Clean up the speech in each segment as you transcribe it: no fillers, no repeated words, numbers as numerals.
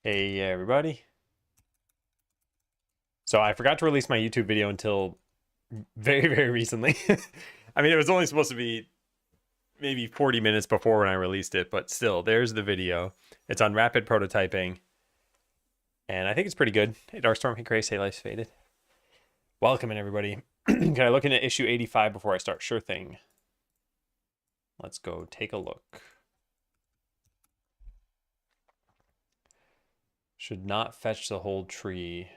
Hey everybody. So I forgot to release my YouTube video until very recently. I mean, it was only supposed to be maybe 40 minutes before when I released it, but still, there's the video. It's on rapid prototyping, and I think it's pretty good. Hey Darkstorm, hey Grace, hey Life's Faded. Welcome in everybody. Can I look into issue 85 before I start? Sure thing. Let's go take a look. Should not fetch the whole tree.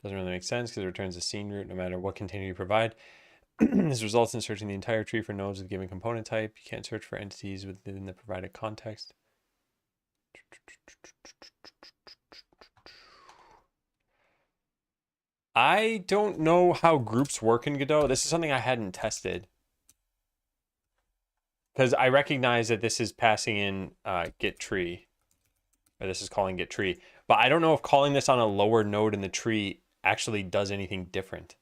Doesn't really make sense because it returns the scene root no matter what container you provide. This results in searching the entire tree for nodes with a given component type. You can't search for entities within the provided context. I don't know how groups work in Godot. This is something I hadn't tested. Because I recognize that this is passing in get tree. Or this is calling get tree. But I don't know if calling this on a lower node in the tree actually does anything different.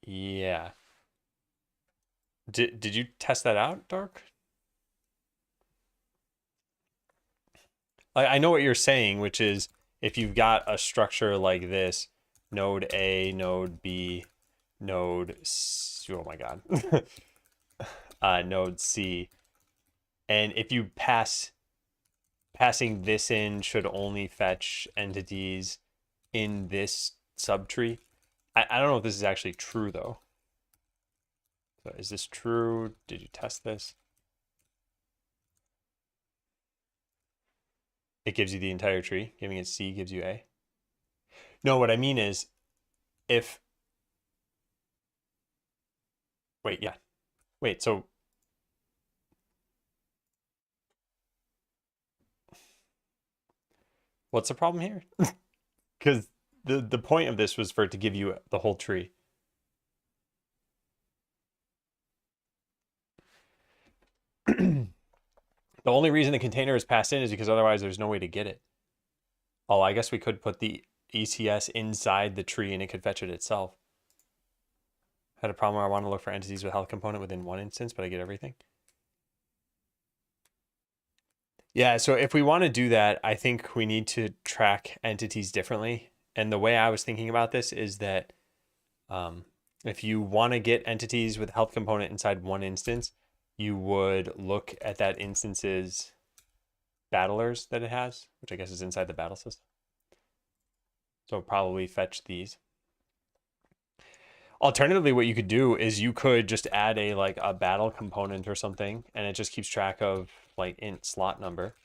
Yeah. Did you test that out, Dark? I know what you're saying, which is if you've got a structure like this, node A, node B, node C, oh my God, node C, and if you passing this in should only fetch entities in this subtree. I don't know if this is actually true though. So is this true? Did you test this? It gives you the entire tree. Giving it C gives you A. No, what I mean is if, wait, yeah. Wait, so what's the problem here? Because the point of this was for it to give you the whole tree. The only reason the container is passed in is because otherwise there's no way to get it. Oh, I guess we could put the ECS inside the tree and it could fetch it itself. Had a problem where I want to look for entities with health component within one instance, but I get everything. Yeah, so if we want to do that, I think we need to track entities differently. And the way I was thinking about this is that if you want to get entities with health component inside one instance, you would look at that instance's battlers that it has, which I guess is inside the battle system. So probably fetch these. Alternatively, what you could do is you could just add a like a battle component or something, and it just keeps track of like int slot number,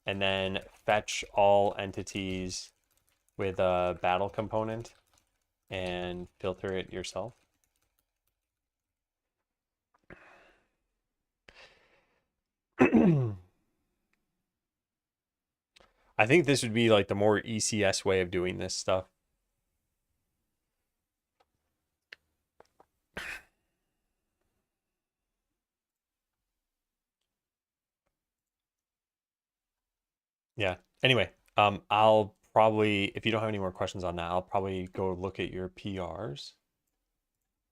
and then fetch all entities with a battle component and filter it yourself. I think this would be like the more ECS way of doing this stuff. Yeah. Anyway, I'll probably, if you don't have any more questions on that, I'll probably go look at your PRs.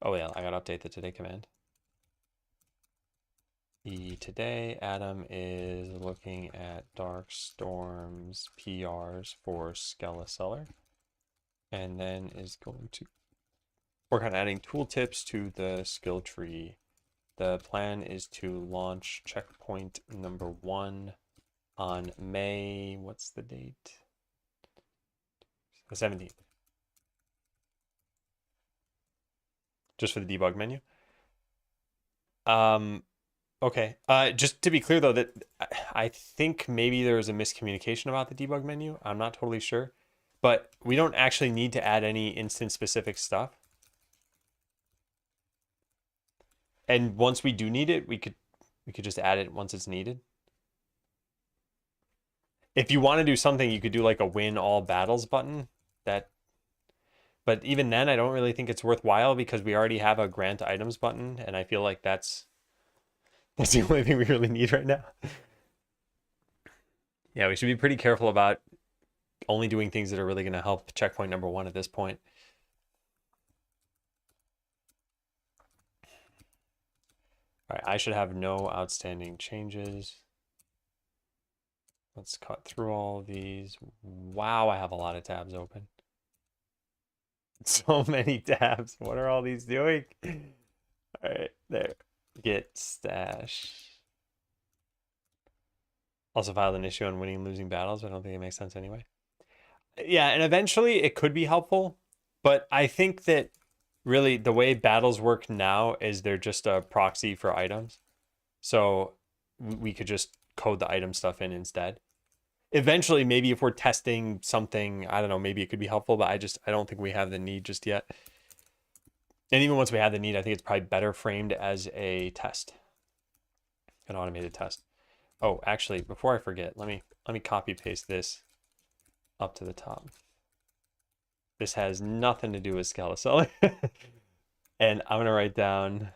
Oh yeah, I gotta update the today command. Today, Adam is looking at Darkstorm's PRs for Skeleseller, and then is going to work on adding tooltips to the skill tree. The plan is to launch checkpoint number 1 on May, what's the date? The 17th. Just for the debug menu. Okay. Just to be clear though, that I think maybe there was a miscommunication about the debug menu. I'm not totally sure, but we don't actually need to add any instance specific stuff. And once we do need it, we could just add it once it's needed. If you want to do something, you could do like a win all battles button. But even then, I don't really think it's worthwhile because we already have a grant items button, and I feel like that's the only thing we really need right now. Yeah, we should be pretty careful about only doing things that are really going to help checkpoint number 1 at this point. All right, I should have no outstanding changes. Let's cut through all of these. Wow, I have a lot of tabs open. So many tabs. What are all these doing? All right, there. Git stash. Also filed an issue on winning and losing battles, but I don't think it makes sense anyway. Yeah, and eventually it could be helpful, but I think that really the way battles work now is they're just a proxy for items. So we could just code the item stuff in instead. Eventually, maybe if we're testing something, I don't know, maybe it could be helpful, but I don't think we have the need just yet. And even once we have the need, I think it's probably better framed as a test, an automated test. Oh, actually, before I forget, let me copy paste this up to the top. This has nothing to do with Skeleseller. And I'm gonna write down,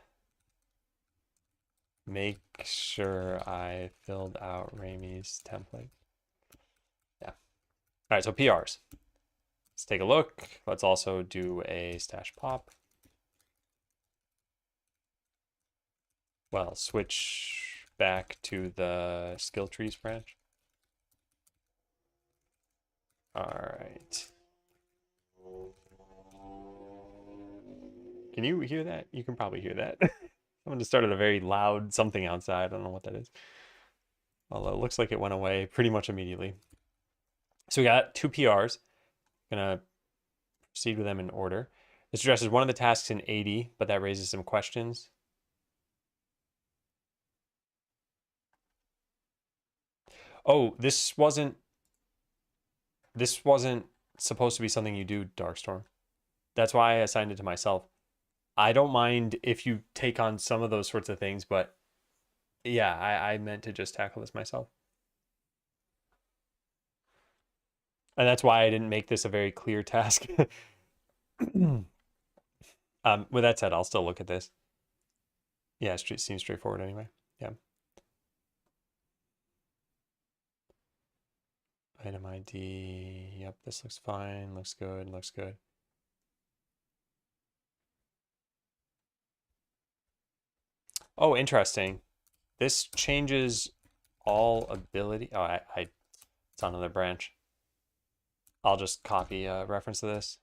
make sure I filled out Ramey's template. Yeah. All right, so PRs. Let's take a look. Let's also do a stash pop. Well, switch back to the skill trees branch. All right. Can you hear that? You can probably hear that. Someone just started a very loud something outside. I don't know what that is. Although it looks like it went away pretty much immediately. So we got 2 PRs. Gonna proceed with them in order. This addresses one of the tasks in 80, but that raises some questions. Oh, this wasn't supposed to be something you do, Darkstorm. That's why I assigned it to myself. I don't mind if you take on some of those sorts of things, but yeah, I meant to just tackle this myself. And that's why I didn't make this a very clear task. With that said, I'll still look at this. Yeah, it seems straightforward anyway. Yeah. Item ID. Yep, this looks fine. Looks good. Looks good. Oh, interesting. This changes all ability. Oh, it's on another branch. I'll just copy a reference to this.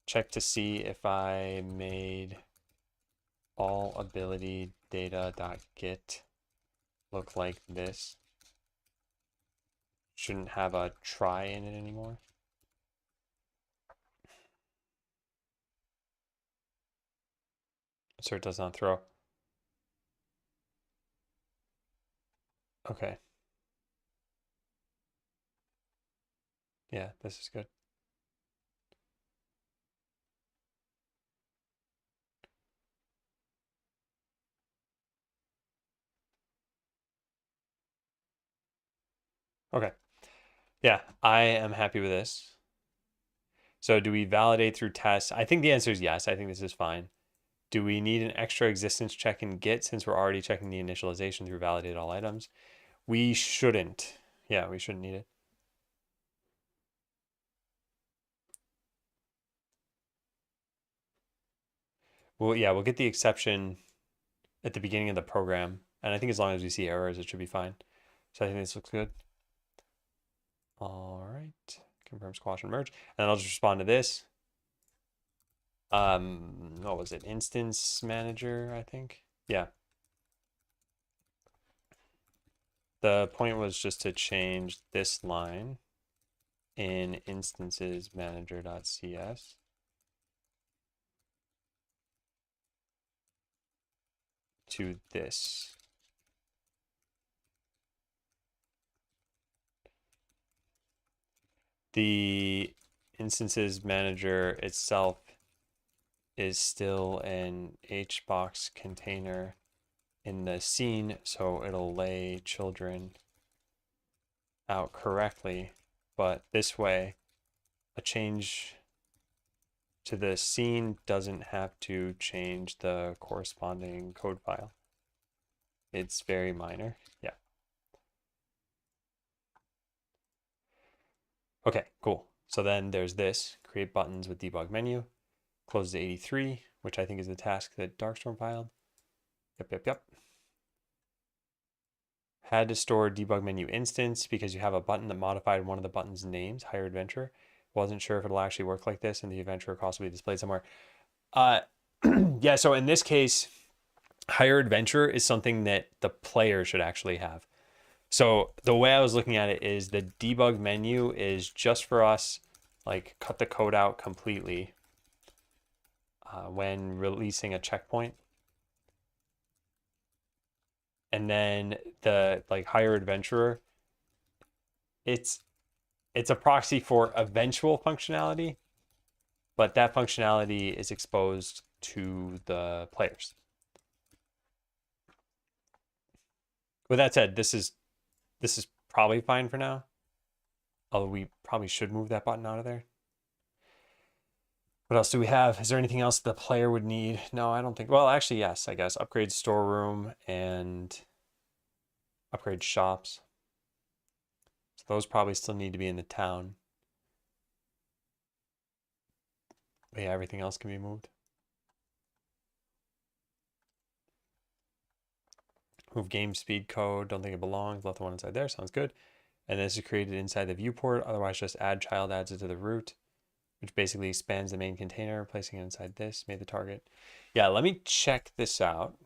Check to see if I made all ability data.get look like this. Shouldn't have a try in it anymore. So it does not throw. Okay. Yeah, this is good. Okay. Yeah, I am happy with this. So do we validate through tests? I think the answer is yes. I think this is fine. Do we need an extra existence check in Git since we're already checking the initialization through validate all items? We shouldn't. Yeah, we shouldn't need it. Well, yeah, we'll get the exception at the beginning of the program. And I think as long as we see errors, it should be fine. So I think this looks good. All right. Confirm squash and merge. And then I'll just respond to this. What was it? Instance manager, I think. Yeah. The point was just to change this line in instances manager.cs to this. The instances manager itself is still an HBox container in the scene, so it'll lay children out correctly. But this way, a change to the scene doesn't have to change the corresponding code file. It's very minor. Yeah. Okay, cool. So then there's this, create buttons with debug menu, close to 83, which I think is the task that Darkstorm filed. Yep. Had to store debug menu instance because you have a button that modified one of the button's names, Higher Adventure. Wasn't sure if it'll actually work like this and the adventure cost will be displayed somewhere. Yeah, so in this case, Higher Adventure is something that the player should actually have. So the way I was looking at it is the debug menu is just for us, like cut the code out completely when releasing a checkpoint. And then the like Higher Adventurer, it's a proxy for eventual functionality, but that functionality is exposed to the players. With that said, this is probably fine for now. Although we probably should move that button out of there. What else do we have? Is there anything else the player would need? No, I don't think. Well, actually, yes, I guess. Upgrade storeroom and upgrade shops. So those probably still need to be in the town. But yeah, everything else can be moved. Move game speed code. Don't think it belongs. Left the one inside there. Sounds good. And this is created inside the viewport. Otherwise, just add child adds it to the root, which basically expands the main container, placing it inside this, made the target. Yeah, let me check this out.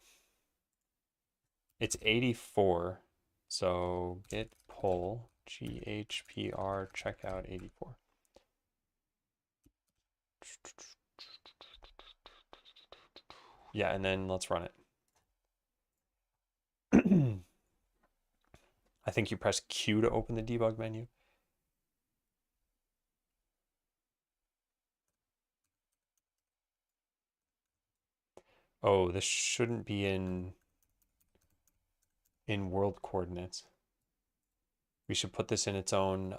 It's 84. So git pull GHPR checkout 84. Yeah, and then let's run it. I think you press Q to open the debug menu. Oh, this shouldn't be in world coordinates. We should put this in its own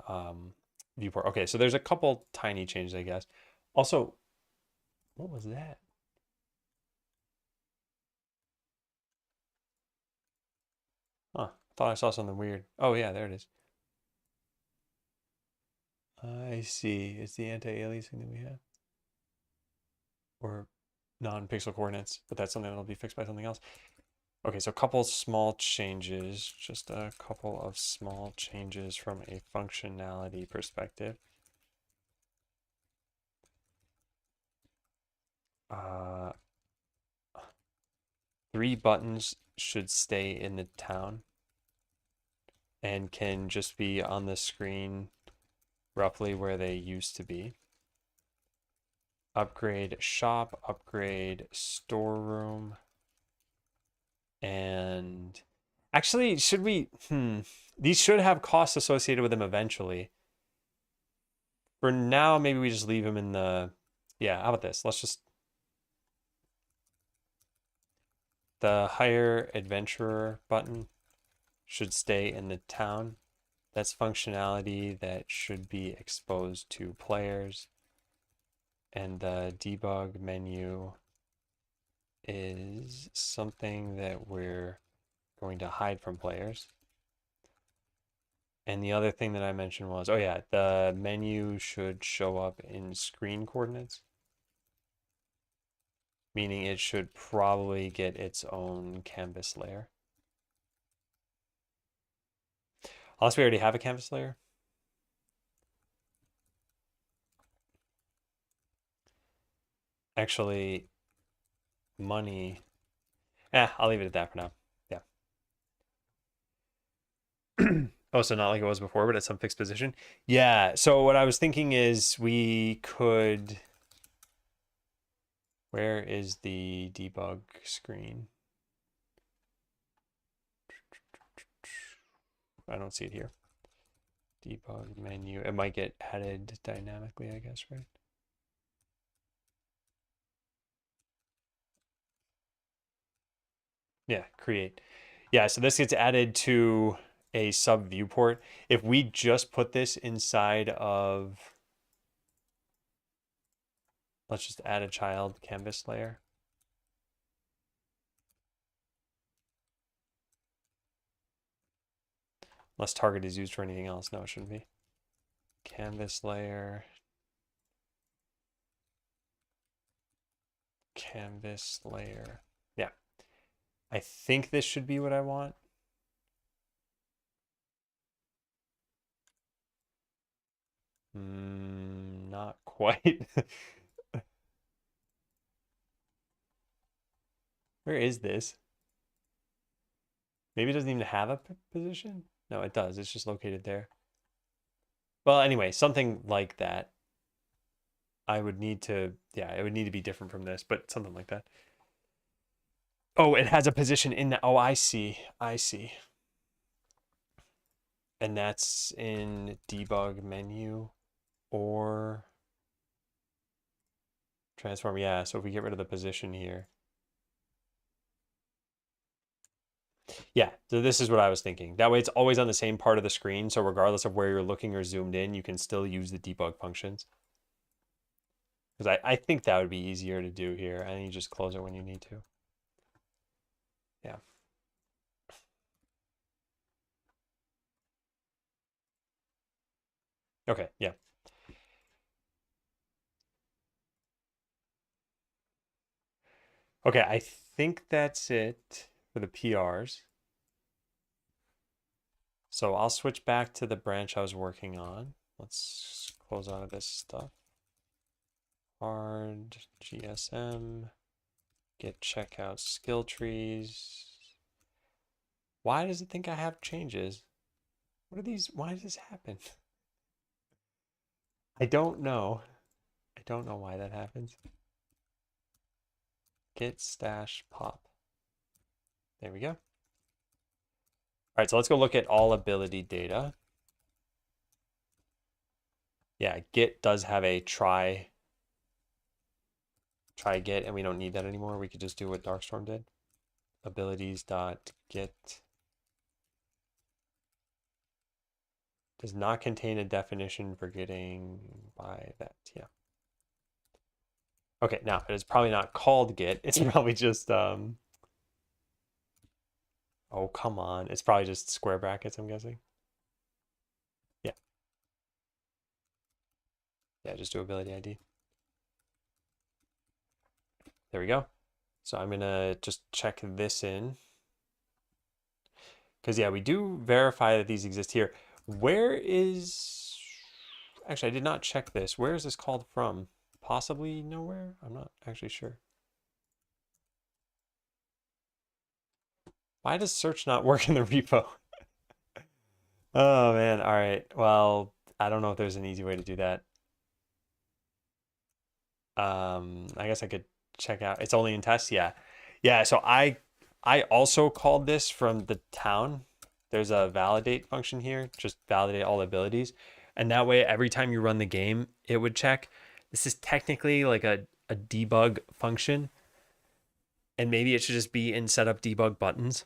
viewport. Okay, so there's a couple tiny changes, I guess. Also, what was that? Huh, thought I saw something weird. Oh yeah, there it is. I see. It's the anti-aliasing that we have. Or non-pixel coordinates, but that's something that'll be fixed by something else. Okay, so a couple small changes, just a couple of small changes from a functionality perspective. Three buttons should stay in the town and can just be on the screen roughly where they used to be. Upgrade shop, upgrade storeroom, and actually, should we, these should have costs associated with them eventually. For now, maybe we just leave them in the, yeah, how about this? Let's just, the Higher Adventurer button should stay in the town. That's functionality that should be exposed to players. And the debug menu is something that we're going to hide from players. And the other thing that I mentioned was, oh yeah, the menu should show up in screen coordinates, meaning it should probably get its own canvas layer. Unless we already have a canvas layer. Actually, money. I'll leave it at that for now. Yeah. Oh, so not like it was before, but at some fixed position. Yeah. So what I was thinking is we could. Where is the debug screen? I don't see it here. Debug menu. It might get added dynamically, I guess, right? Yeah, create. Yeah, so this gets added to a sub viewport. If we just put this inside of, let's just add a child canvas layer. Unless target is used for anything else. No, it shouldn't be. Canvas layer. Canvas layer. Yeah. I think this should be what I want. Not quite. Where is this? Maybe it doesn't even have a position? No, it does. It's just located there. Well, anyway, something like that. I would need to, yeah, it would need to be different from this, but something like that. Oh, it has a position in the, oh, I see. I see. And that's in debug menu or transform. Yeah, so if we get rid of the position here. Yeah, so this is what I was thinking. That way it's always on the same part of the screen. So regardless of where you're looking or zoomed in, you can still use the debug functions. Because I think that would be easier to do here. And you just close it when you need to. Yeah. Okay, yeah. Okay, I think that's it for the PRs. So I'll switch back to the branch I was working on. Let's close out of this stuff. Hard, GSM, get checkout skill trees. Why does it think I have changes? What are these? Why does this happen? I don't know. I don't know why that happens. Git stash pop. There we go. All right, so let's go look at all ability data. Yeah, Git does have a try Git, and we don't need that anymore. We could just do what Darkstorm did. Abilities.get does not contain a definition for getting by that. Yeah. Okay, now it is probably not called Git. It's probably just oh, come on. It's probably just square brackets, I'm guessing. Yeah. Yeah, just do ability ID. There we go. So I'm gonna just check this in. Because yeah, we do verify that these exist here. Where is, actually, I did not check this. Where is this called from? Possibly nowhere? I'm not actually sure. Why does search not work in the repo? Oh man, all right. Well, I don't know if there's an easy way to do that. I guess I could check out. It's only in tests, yeah. Yeah, so I also called this from the town. There's a validate function here, just validate all abilities. And that way, every time you run the game, it would check. This is technically like a debug function. And maybe it should just be in setup debug buttons.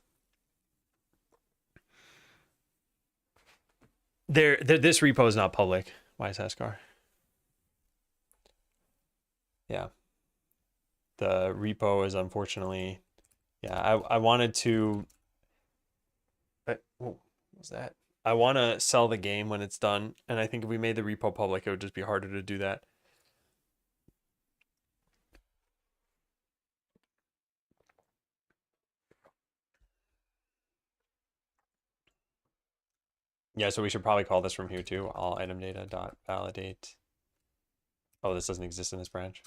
This repo is not public. Why is Haskar? Yeah. The repo is unfortunately, yeah, I wanted to, what was that? I want to sell the game when it's done. And I think if we made the repo public, it would just be harder to do that. Yeah, so we should probably call this from here too. All item data dot validate. Oh, this doesn't exist in this branch.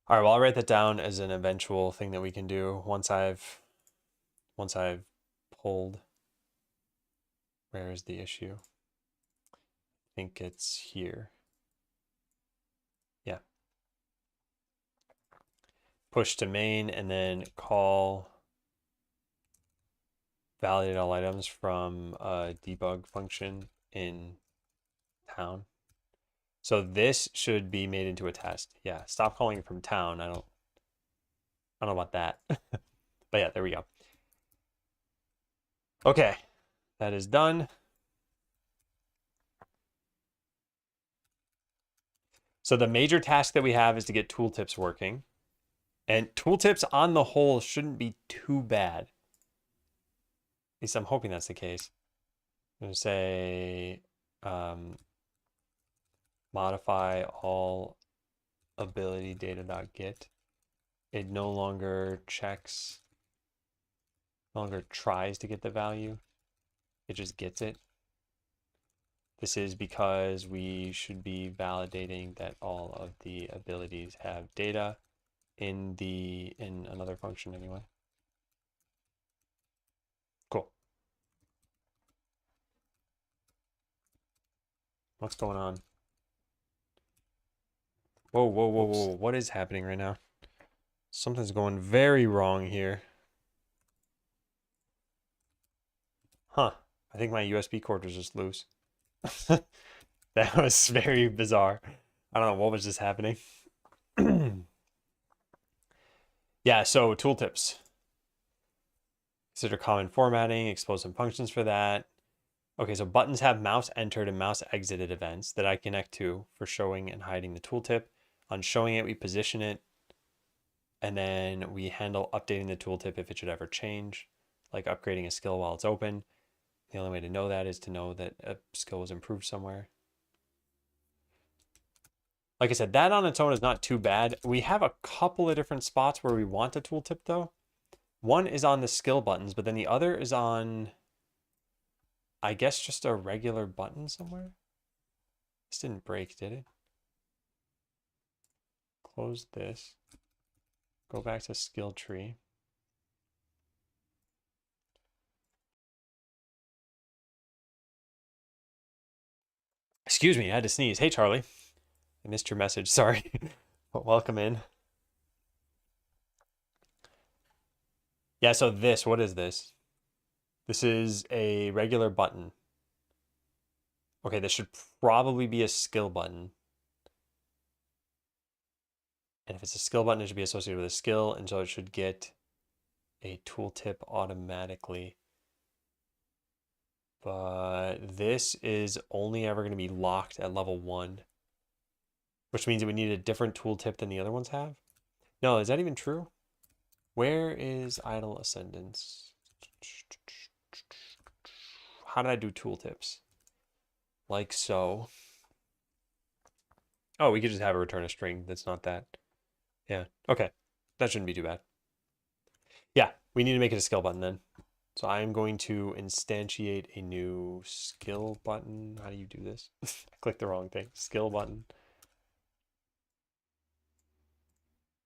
All right, well, I'll write that down as an eventual thing that we can do once I've pulled. Where is the issue? I think it's here. Yeah. Push to main and then call validate all items from a debug function in town. So this should be made into a test. Yeah, stop calling it from town. I don't know about that. But yeah, there we go. Okay, that is done. So the major task that we have is to get tooltips working. And tooltips on the whole shouldn't be too bad. At least I'm hoping that's the case. I'm going to say modify all ability data.get. it no longer checks, no longer tries to get the value. It just gets it. This is because we should be validating that all of the abilities have data in another function anyway. Cool. What's going on? Whoa, whoa, whoa, whoa. What is happening right now? Something's going very wrong here. Huh. I think my USB cord was just loose. That was very bizarre. I don't know what was just happening. Yeah, so tooltips. Consider common formatting, expose some functions for that. Okay, so buttons have mouse entered and mouse exited events that I connect to for showing and hiding the tooltip. On showing it, we position it, and then we handle updating the tooltip if it should ever change, like upgrading a skill while it's open. The only way to know that is to know that a skill was improved somewhere. Like I said, that on its own is not too bad. We have a couple of different spots where we want a tooltip though. One is on the skill buttons, but then the other is on, I guess, just a regular button somewhere. This didn't break, did it? Close this. Go back to skill tree. Excuse me, I had to sneeze. Hey, Charlie. I missed your message. Sorry. But welcome in. Yeah, so this, what is this? This is a regular button. Okay, this should probably be a skill button. And if it's a skill button, it should be associated with a skill, and so it should get a tooltip automatically. But this is only ever going to be locked at level 1, which means it would need a different tooltip than the other ones have. No, is that even true? Where is idle ascendance? How did I do tooltips? Like so. Oh, we could just have a return a string that's not that. Yeah, okay. That shouldn't be too bad. Yeah, we need to make it a skill button then. So I'm going to instantiate a new skill button. How do you do this? I clicked the wrong thing. Skill button.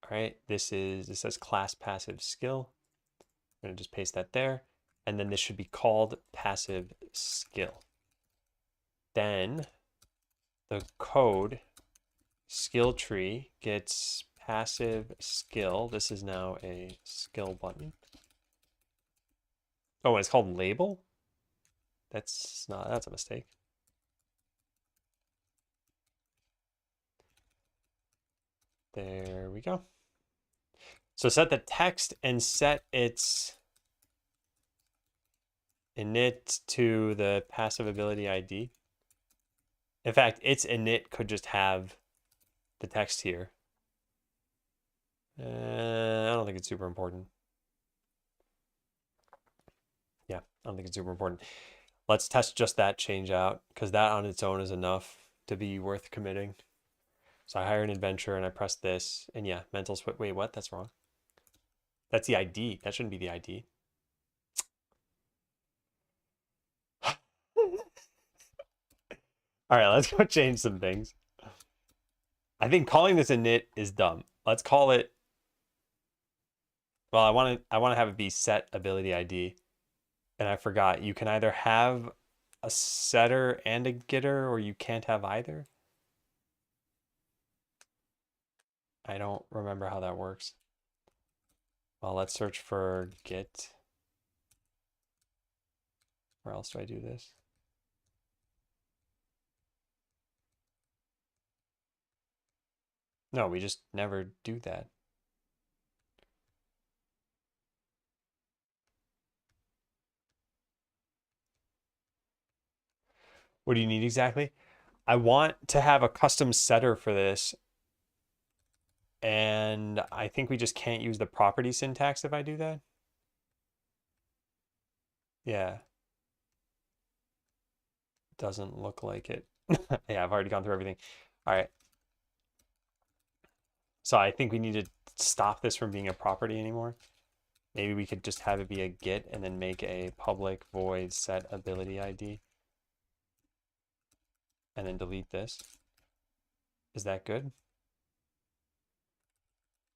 All right, this says class passive skill. I'm going to just paste that there. And then this should be called passive skill. Then the code skill tree gets passive skill. This is now a skill button. Oh, it's called label? That's a mistake. There we go. So set the text and set its init to the passive ability ID. In fact, its init could just have the text here. I don't think it's super important. Yeah, I don't think it's super important. Let's test just that change out, because that on its own is enough to be worth committing. So I hire an adventure and I press this, and yeah, mental switch. Wait, what? That's wrong. That's the ID. That shouldn't be the ID. All right, let's go change some things. I think calling this init is dumb. Let's call it. Well, I want to have it be set ability ID, and I forgot. You can either have a setter and a getter, or you can't have either. I don't remember how that works. Well, let's search for get. Where else do I do this? No, we just never do that. What do you need exactly? I want to have a custom setter for this, and I think we just can't use the property syntax if I do that. Yeah. Doesn't look like it. Yeah, I've already gone through everything. All right. So I think we need to stop this from being a property anymore. Maybe we could just have it be a get and then make a public void set ability ID and then delete this. Is that good?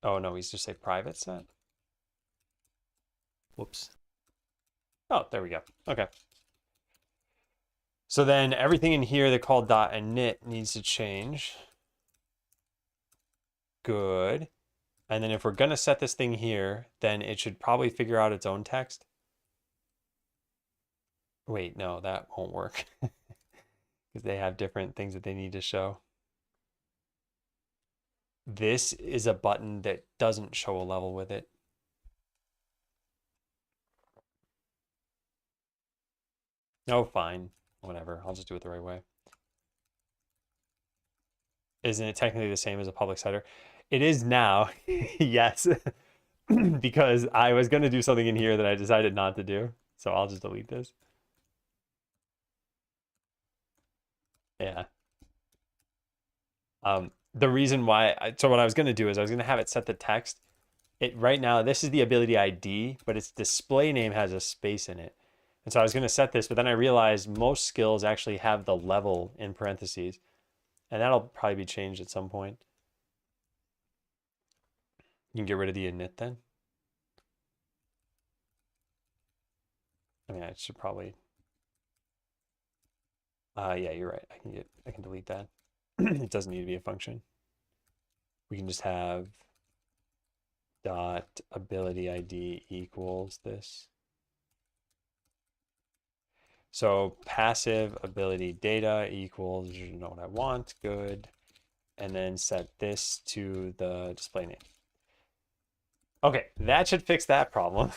Oh no, we just say private set. Whoops. Oh, there we go. Okay. So then everything in here they call dot init needs to change. Good. And then if we're going to set this thing here, then it should probably figure out its own text. Wait, no, that won't work because they have different things that they need to show. This is a button that doesn't show a level with it. Oh, fine. Whatever. I'll just do it the right way. Isn't it technically the same as a public setter? It is now. Yes. Because I was going to do something in here that I decided not to do. So I'll just delete this. Yeah. The reason why, so what I was going to do is I was going to have it set the text. Right now, this is the ability ID, but its display name has a space in it. And so I was going to set this, but then I realized most skills actually have the level in parentheses. And that'll probably be changed at some point. You can get rid of the init then. I mean, I should probably. Yeah, you're right. I can delete that. It doesn't need to be a function. We can just have dot ability ID equals this. So passive ability data equals, you know what I want, good. And then set this to the display name. Okay, that should fix that problem.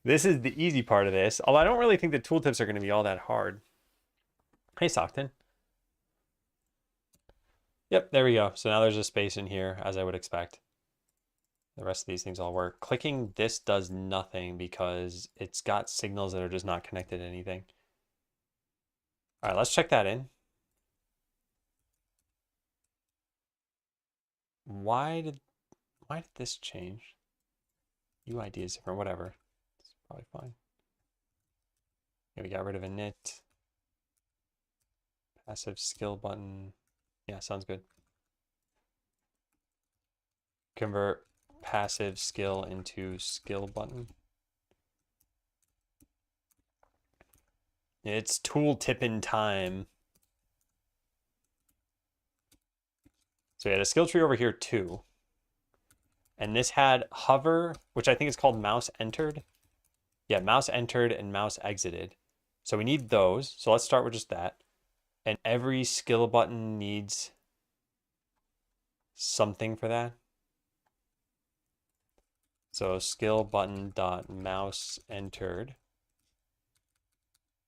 This is the easy part of this, although I don't really think the tooltips are going to be all that hard. Hey, Stockton. Yep, there we go. So now there's a space in here, as I would expect. The rest of these things all work. Clicking this does nothing because it's got signals that are just not connected to anything. All right, let's check that in. Why did this change? UID is different, whatever. It's probably fine. Yeah, we got rid of init. Passive skill button. Yeah, sounds good. Convert passive skill into skill button. It's tooltipping time. So we had a skill tree over here too. And this had hover, which I think is called mouse entered. Yeah, mouse entered and mouse exited. So we need those. So let's start with just that. And every skill button needs something for that. So skill button dot mouse entered.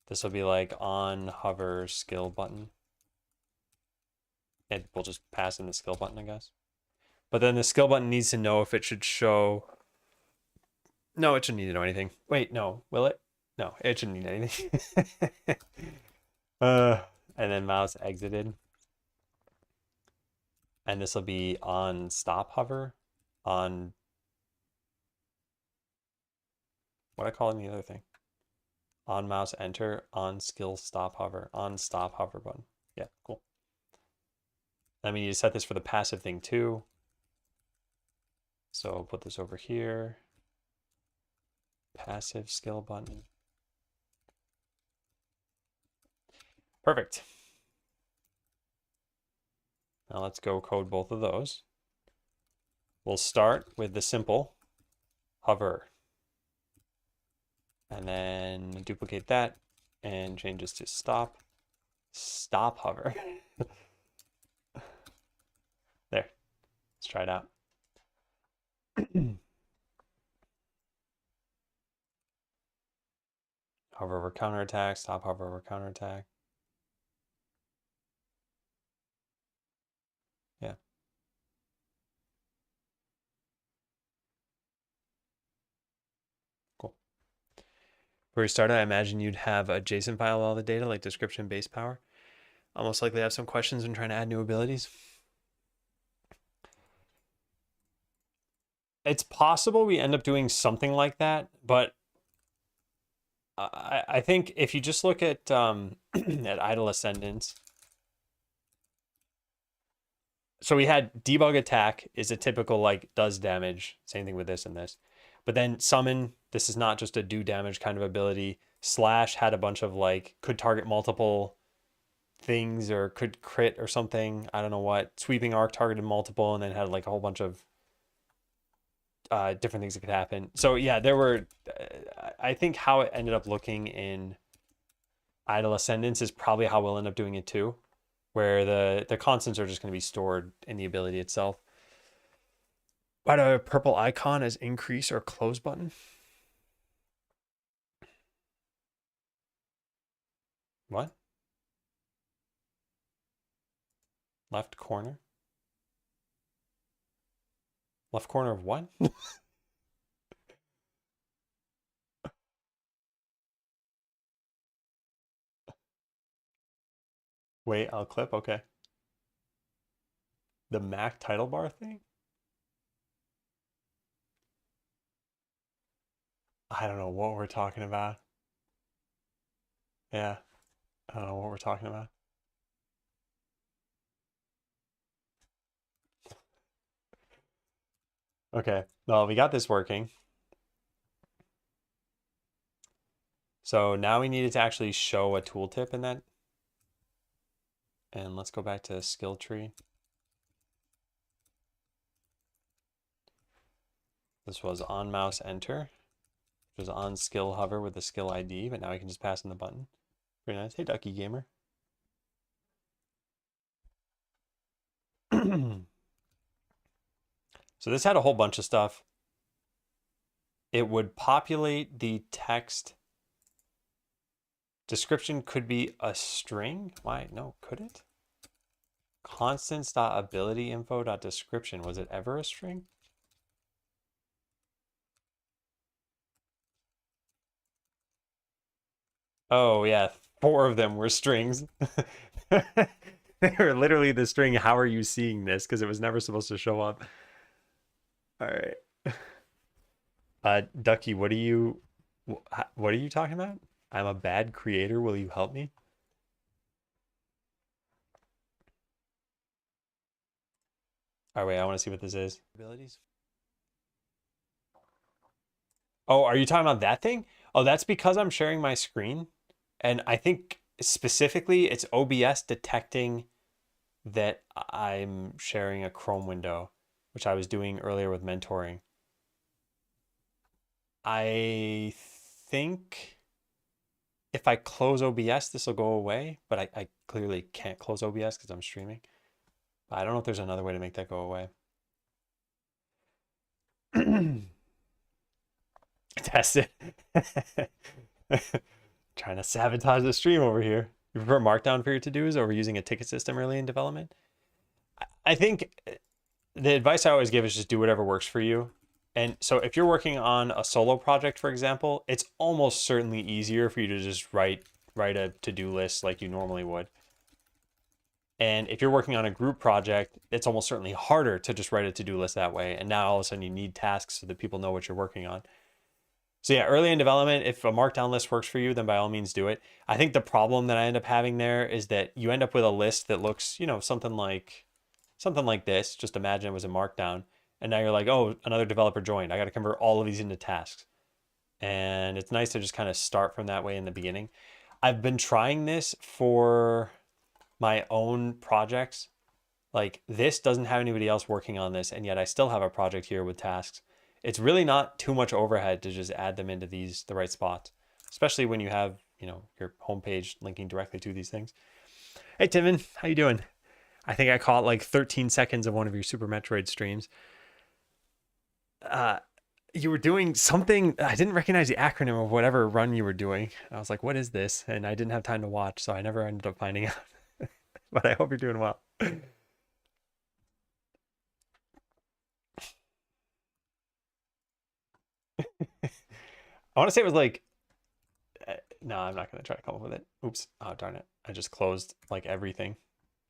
This will be like on hover skill button. And we'll just pass in the skill button, I guess. But then the skill button needs to know if it should show. No, it shouldn't need to know anything. Wait, no, will it? No, it shouldn't need anything. And then mouse exited. And this will be on stop hover, on what I call it in the other thing. On mouse enter, on skill stop hover, on stop hover button. Yeah, cool. Then we need to set this for the passive thing too. So I'll put this over here. Passive skill button. Perfect. Now let's go code both of those. We'll start with the simple hover. And then duplicate that and change this to stop. Stop hover. There. Let's try it out. Hover over counterattack, stop hover over counterattack. Yeah. Cool. Before we started, I imagine you'd have a JSON file with all the data, like description, base power. I'll most likely have some questions when trying to add new abilities. It's possible we end up doing something like that, but I think if you just look at at idle ascendance, so we had debug attack is a typical like does damage, same thing with this and this. But then summon, this is not just a do damage kind of ability. Slash had a bunch of like could target multiple things or could crit or something. I don't know what. Sweeping arc targeted multiple and then had like a whole bunch of different things that could happen. So yeah, there were. I think how it ended up looking in Idle Ascendance is probably how we'll end up doing it too, where the constants are just going to be stored in the ability itself. Why do I have a purple icon as increase or close button? What? Left corner? Left corner of what? Wait, I'll clip. Okay. The Mac title bar thing? I don't know what we're talking about. Yeah, I don't know what we're talking about. Okay, well, we got this working. So now we needed to actually show a tooltip in that. And let's go back to skill tree. This was on mouse enter, which was on skill hover with the skill ID, but now we can just pass in the button. Very nice. Hey, Ducky Gamer. So this had a whole bunch of stuff. It would populate the text. Description could be a string. Why? No, could it? Constants.abilityinfo.description. Was it ever a string? Oh, yeah. 4 of them were strings. They were literally the string, how are you seeing this? Because it was never supposed to show up. All right. Ducky, what are you talking about? I'm a bad creator. Will you help me? All right, wait, I want to see what this is. Abilities. Oh, are you talking about that thing? Oh, that's because I'm sharing my screen. And I think specifically it's OBS detecting that I'm sharing a Chrome window, which I was doing earlier with mentoring. I think if I close OBS, this will go away, but I clearly can't close OBS because I'm streaming. I don't know if there's another way to make that go away. Test it. Trying to sabotage the stream over here. You prefer Markdown for your to-dos over using a ticket system early in development? I think the advice I always give is just do whatever works for you. And so if you're working on a solo project, for example, it's almost certainly easier for you to just write a to-do list like you normally would. And if you're working on a group project, it's almost certainly harder to just write a to-do list that way. And now all of a sudden you need tasks so that people know what you're working on. So yeah, early in development, if a markdown list works for you, then by all means do it. I think the problem that I end up having there is that you end up with a list that looks, something like this. Just imagine it was a markdown. And now you're like, oh, another developer joined. I got to convert all of these into tasks. And it's nice to just kind of start from that way in the beginning. I've been trying this for my own projects. Like this doesn't have anybody else working on this, and yet I still have a project here with tasks. It's really not too much overhead to just add them into the right spots, especially when you have, your homepage linking directly to these things. Hey, Timon, how you doing? I think I caught like 13 seconds of one of your Super Metroid streams. You were doing something. I didn't recognize the acronym of whatever run you were doing. I was like, what is this? And I didn't have time to watch, so I never ended up finding out. But I hope you're doing well. I want to say it was like, no, I'm not going to try to come up with it. Oops. Oh, darn it. I just closed like everything.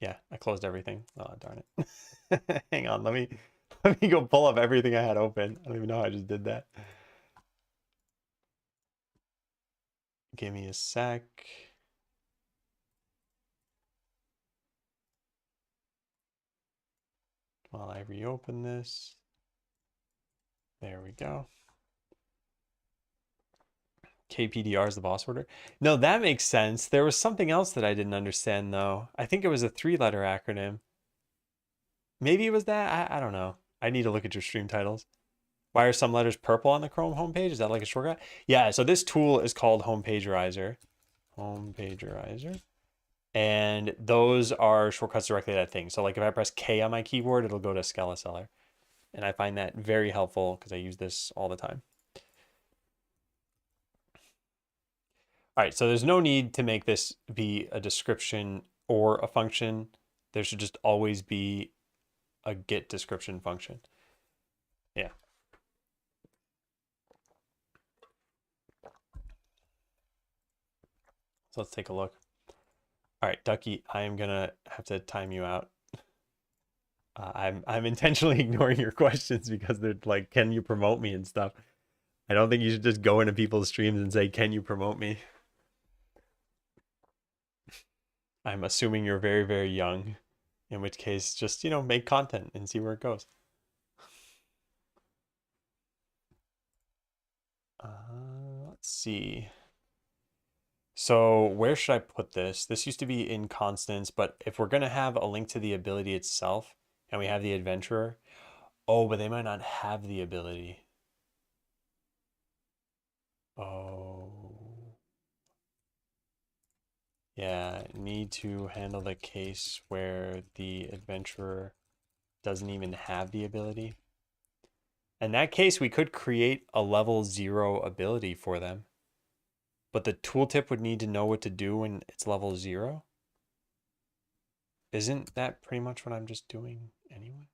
Yeah, I closed everything. Oh, darn it. Hang on. Let me go pull up everything I had open. I don't even know how I just did that. Give me a sec. While I reopen this. There we go. KPDR is the boss order. No, that makes sense. There was something else that I didn't understand though. I think it was a 3-letter acronym. Maybe it was that. I don't know. I need to look at your stream titles. Why are some letters purple on the Chrome homepage? Is that like a shortcut? Yeah, so this tool is called Homepagerizer. Homepagerizer. And those are shortcuts directly to that thing. So like if I press K on my keyboard, it'll go to Skeleseller. And I find that very helpful because I use this all the time. All right, so there's no need to make this be a description or a function. There should just always be a get description function. Yeah. So let's take a look. All right, Ducky, I am gonna have to time you out. I'm intentionally ignoring your questions because they're like, can you promote me and stuff. I don't think you should just go into people's streams and say, can you promote me? I'm assuming you're very, very young, in which case just, make content and see where it goes. Let's see. So where should I put this? This used to be in constants, but if we're going to have a link to the ability itself and we have the adventurer, oh, but they might not have the ability. Oh. Yeah, need to handle the case where the adventurer doesn't even have the ability. In that case, we could create a level 0 ability for them. But the tooltip would need to know what to do when it's level 0. Isn't that pretty much what I'm just doing anyway?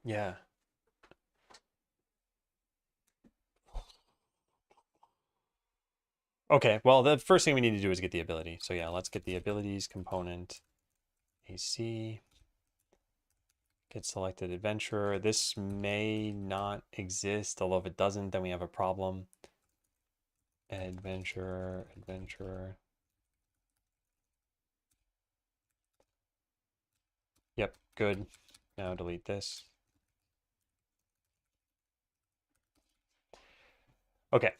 Yeah. Okay, well, the first thing we need to do is get the ability. So yeah, let's get the abilities component. AC. Get selected adventurer. This may not exist, although if it doesn't, then we have a problem. Adventurer. Yep, good. Now delete this. Okay.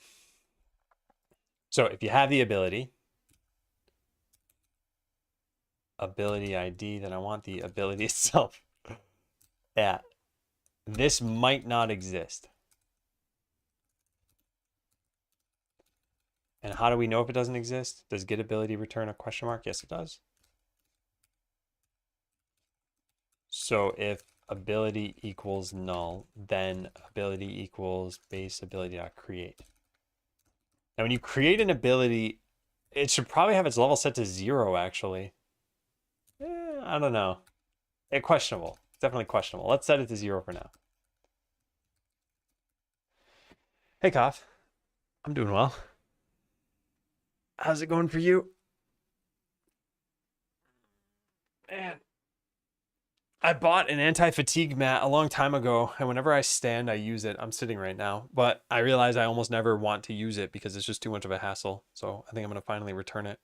So if you have the ability ID, then I want the ability itself. Yeah, this might not exist. And how do we know if it doesn't exist? Does get ability return a question mark? Yes, it does. So if ability equals null, then ability equals base ability.create. Now, when you create an ability, it should probably have its level set to 0, actually. I don't know. Questionable. It's definitely questionable. Let's set it to 0 for now. Hey, Koff. I'm doing well. How's it going for you? Man, I bought an anti-fatigue mat a long time ago, and whenever I stand, I use it. I'm sitting right now, but I realize I almost never want to use it because it's just too much of a hassle. So I think I'm going to finally return it.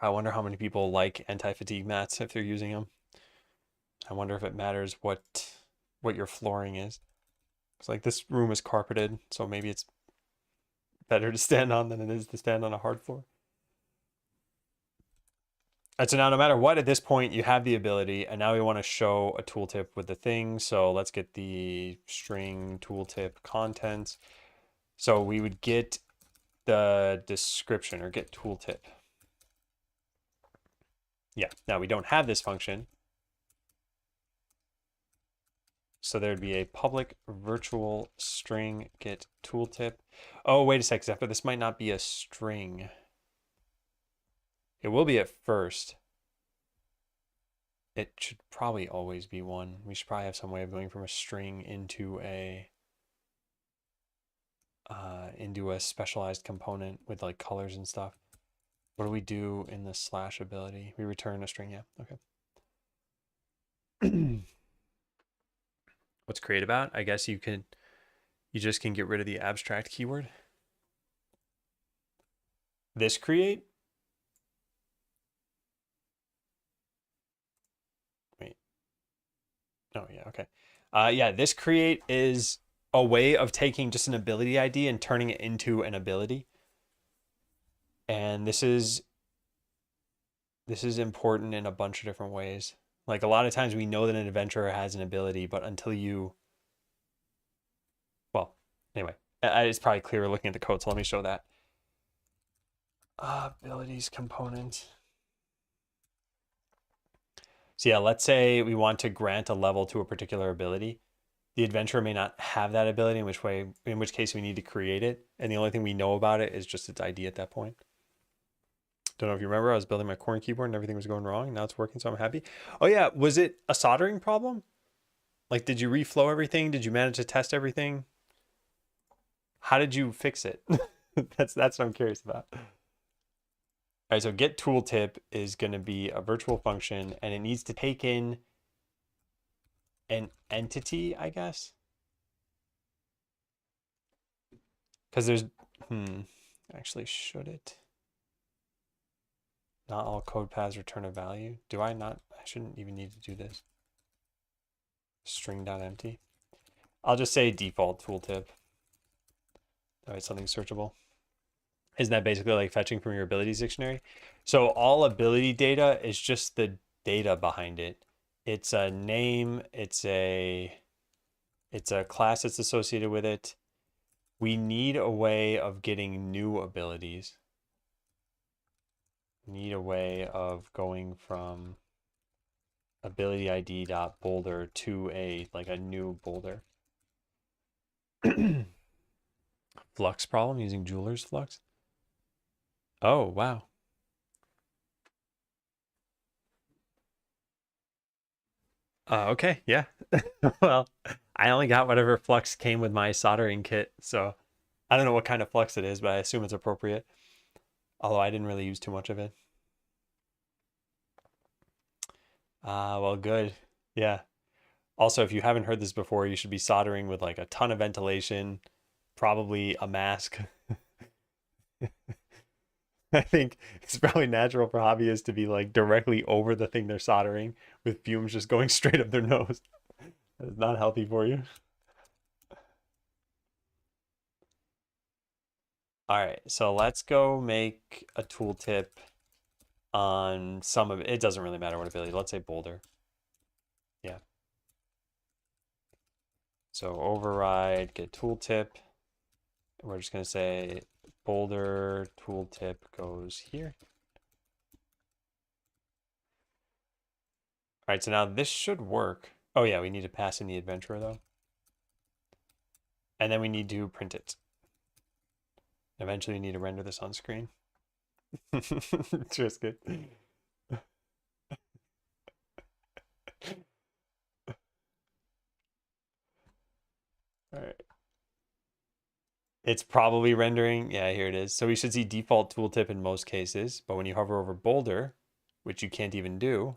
I wonder how many people like anti-fatigue mats if they're using them. I wonder if it matters what your flooring is. It's like this room is carpeted, so maybe it's better to stand on than it is to stand on a hard floor. And so now no matter what, at this point, you have the ability, and now we want to show a tooltip with the thing. So let's get the string tooltip content. So we would get the description or get tooltip. Yeah, now we don't have this function. So there'd be a public virtual string get tooltip. Oh, wait a sec, after this might not be a string. It will be at first. It should probably always be one. We should probably have some way of going from a string into a specialized component with like colors and stuff. What do we do in the slash ability? We return a string, yeah, okay. What's create about? I guess you just can get rid of the abstract keyword. This create? Wait. Oh yeah, okay. Yeah, this create is a way of taking just an ability ID and turning it into an ability. And this is important in a bunch of different ways. Like a lot of times we know that an adventurer has an ability, but until you, well, anyway, it's probably clearer looking at the code, so let me show that. Abilities component. So yeah, let's say we want to grant a level to a particular ability. The adventurer may not have that ability, in which case we need to create it. And the only thing we know about it is just its ID at that point. Don't know if you remember, I was building my corn keyboard and everything was going wrong. Now it's working, so I'm happy. Oh yeah, was it a soldering problem? Like, did you reflow everything? Did you manage to test everything? How did you fix it? That's what I'm curious about. All right, so get tooltip is going to be a virtual function, and it needs to take in an entity, I guess. Because there's, actually, should it? Not all code paths return a value. Do I not? I shouldn't even need to do this. String.empty. I'll just say default tooltip. All right, something searchable. Isn't that basically like fetching from your abilities dictionary? So all ability data is just the data behind it. It's a name, it's a class that's associated with it. We need a way of getting new abilities. Need a way of going from ability ID dot boulder to a new boulder. Flux problem using jeweler's flux. Oh, wow. Okay, yeah. Well, I only got whatever flux came with my soldering kit, so I don't know what kind of flux it is, but I assume it's appropriate. Although I didn't really use too much of it. Well, good. Yeah. Also, if you haven't heard this before, you should be soldering with like a ton of ventilation, probably a mask. I think it's probably natural for hobbyists to be like directly over the thing they're soldering with fumes just going straight up their nose. It's not healthy for you. All right, so let's go make a tooltip on some of it. It doesn't really matter what ability. Let's say boulder. Yeah. So override get tooltip. We're just going to say boulder tooltip goes here. All right, so now this should work. Oh yeah, we need to pass in the adventurer though. And then we need to print it. Eventually we need to render this on screen. Just good. All right. It's probably rendering. Yeah, here it is. So we should see default tooltip in most cases, but when you hover over boulder, which you can't even do.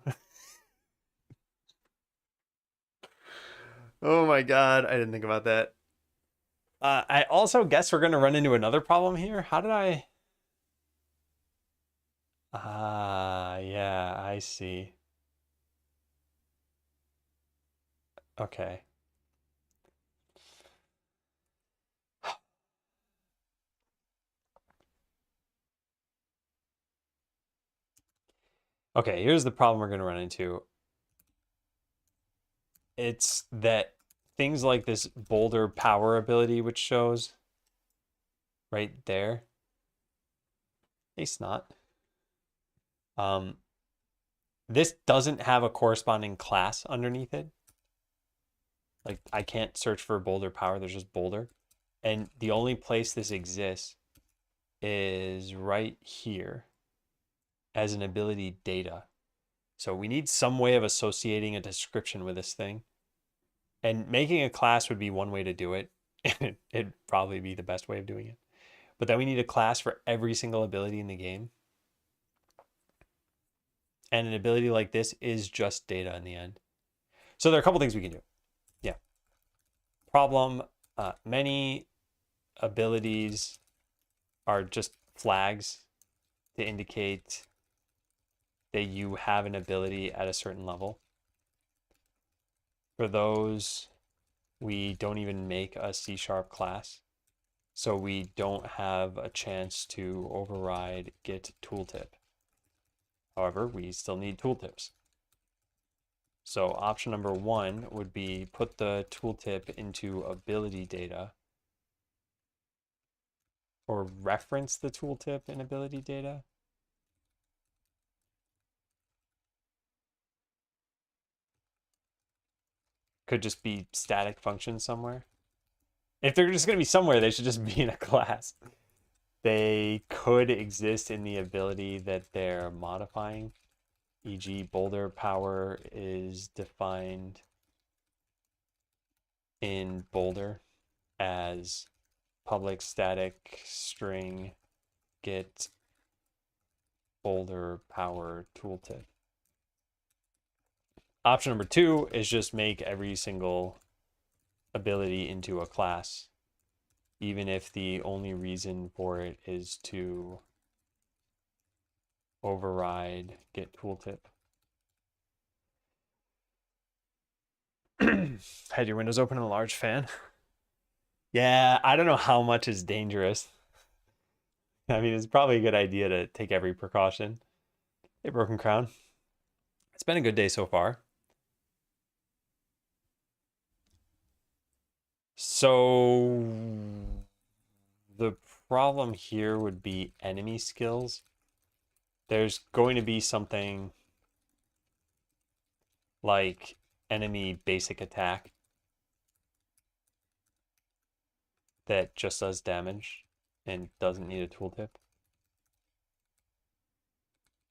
Oh my God, I didn't think about that. I also guess we're going to run into another problem here. How did I? Yeah, I see. Okay. Okay, here's the problem we're going to run into. It's that things like this boulder power ability, which shows right there. Hey, Snot. This doesn't have a corresponding class underneath it. Like I can't search for boulder power, there's just boulder. And the only place this exists is right here as an ability data. So we need some way of associating a description with this thing. And making a class would be one way to do it. And it'd probably be the best way of doing it. But then we need a class for every single ability in the game. And an ability like this is just data in the end. So there are a couple things we can do. Yeah. Problem, many abilities are just flags to indicate that you have an ability at a certain level. For those, we don't even make a C# class. So we don't have a chance to override get tooltip. However, we still need tooltips. So option number 1 would be put the tooltip into ability data, or reference the tooltip in ability data. Could just be static functions somewhere. If they're just going to be somewhere, they should just be in a class. They could exist in the ability that they're modifying. E.g., boulder power is defined in boulder as public static string get boulder power tooltip. Option number 2 is just make every single ability into a class, even if the only reason for it is to override get tooltip. Had your windows open and a large fan? Yeah, I don't know how much is dangerous. I mean, it's probably a good idea to take every precaution. Hey, Broken Crown. It's been a good day so far. So the problem here would be enemy skills. There's going to be something like enemy basic attack that just does damage and doesn't need a tooltip.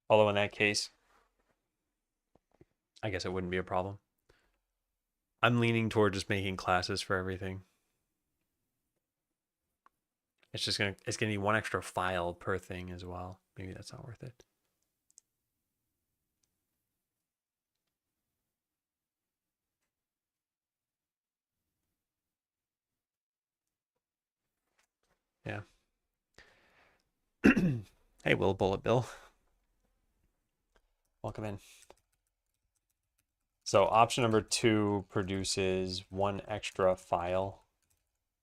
Although in that case, I guess it wouldn't be a problem. I'm leaning toward just making classes for everything. It's gonna need one extra file per thing as well. Maybe that's not worth it. Yeah. Hey, Will Bullet Bill. Welcome in. So option number 2 produces one extra file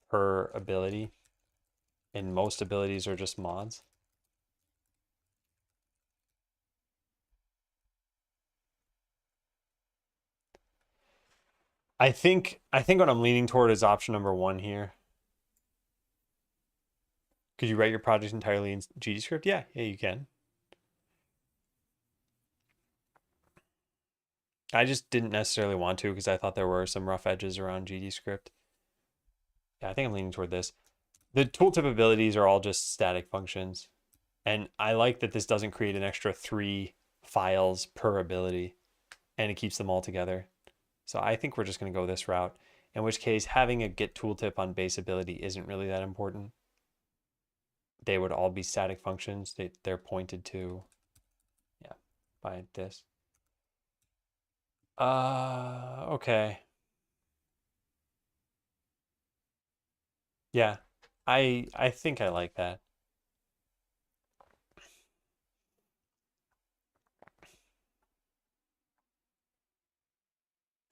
per ability, and most abilities are just mods. I think what I'm leaning toward is option number 1 here. Could you write your project entirely in GDScript? Yeah, you can. I just didn't necessarily want to because I thought there were some rough edges around GDScript. Yeah, I think I'm leaning toward this. The tooltip abilities are all just static functions. And I like that this doesn't create an extra 3 files per ability, and it keeps them all together. So I think we're just going to go this route, in which case having a get tooltip on base ability isn't really that important. They would all be static functions. They're pointed to, yeah, by this. Okay. Yeah, I think I like that.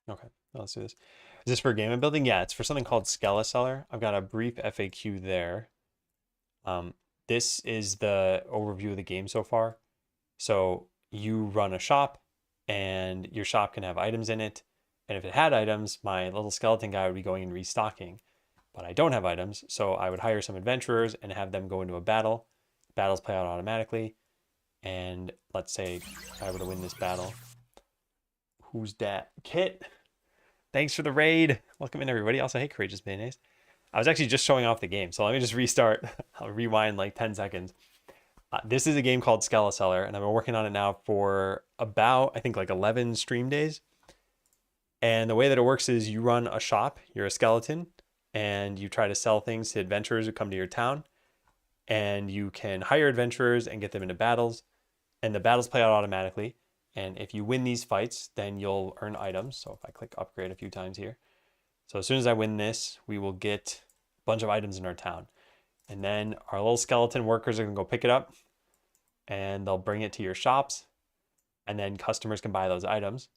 Okay, let's do this. Is this for game and building? Yeah, it's for something called Skeleseller. I've got a brief FAQ there. This is the overview of the game so far. So you run a shop, and your shop can have items in it. And if it had items, my little skeleton guy would be going and restocking. But I don't have items, so I would hire some adventurers and have them go into a battle. Battles play out automatically. And let's say I were to win this battle. Who's that? Kit. Thanks for the raid. Welcome in, everybody. Also, hey, Courageous Mayonnaise. I was actually just showing off the game, so let me just restart. I'll rewind like 10 seconds. This is a game called Skeleseller, and I've been working on it now for about, I think, like 11 stream days. And the way that it works is you run a shop, you're a skeleton, and you try to sell things to adventurers who come to your town. And you can hire adventurers and get them into battles, and the battles play out automatically. And if you win these fights, then you'll earn items. So if I click upgrade a few times here. So as soon as I win this, we will get a bunch of items in our town. And then our little skeleton workers are going to go pick it up and they'll bring it to your shops. And then customers can buy those items.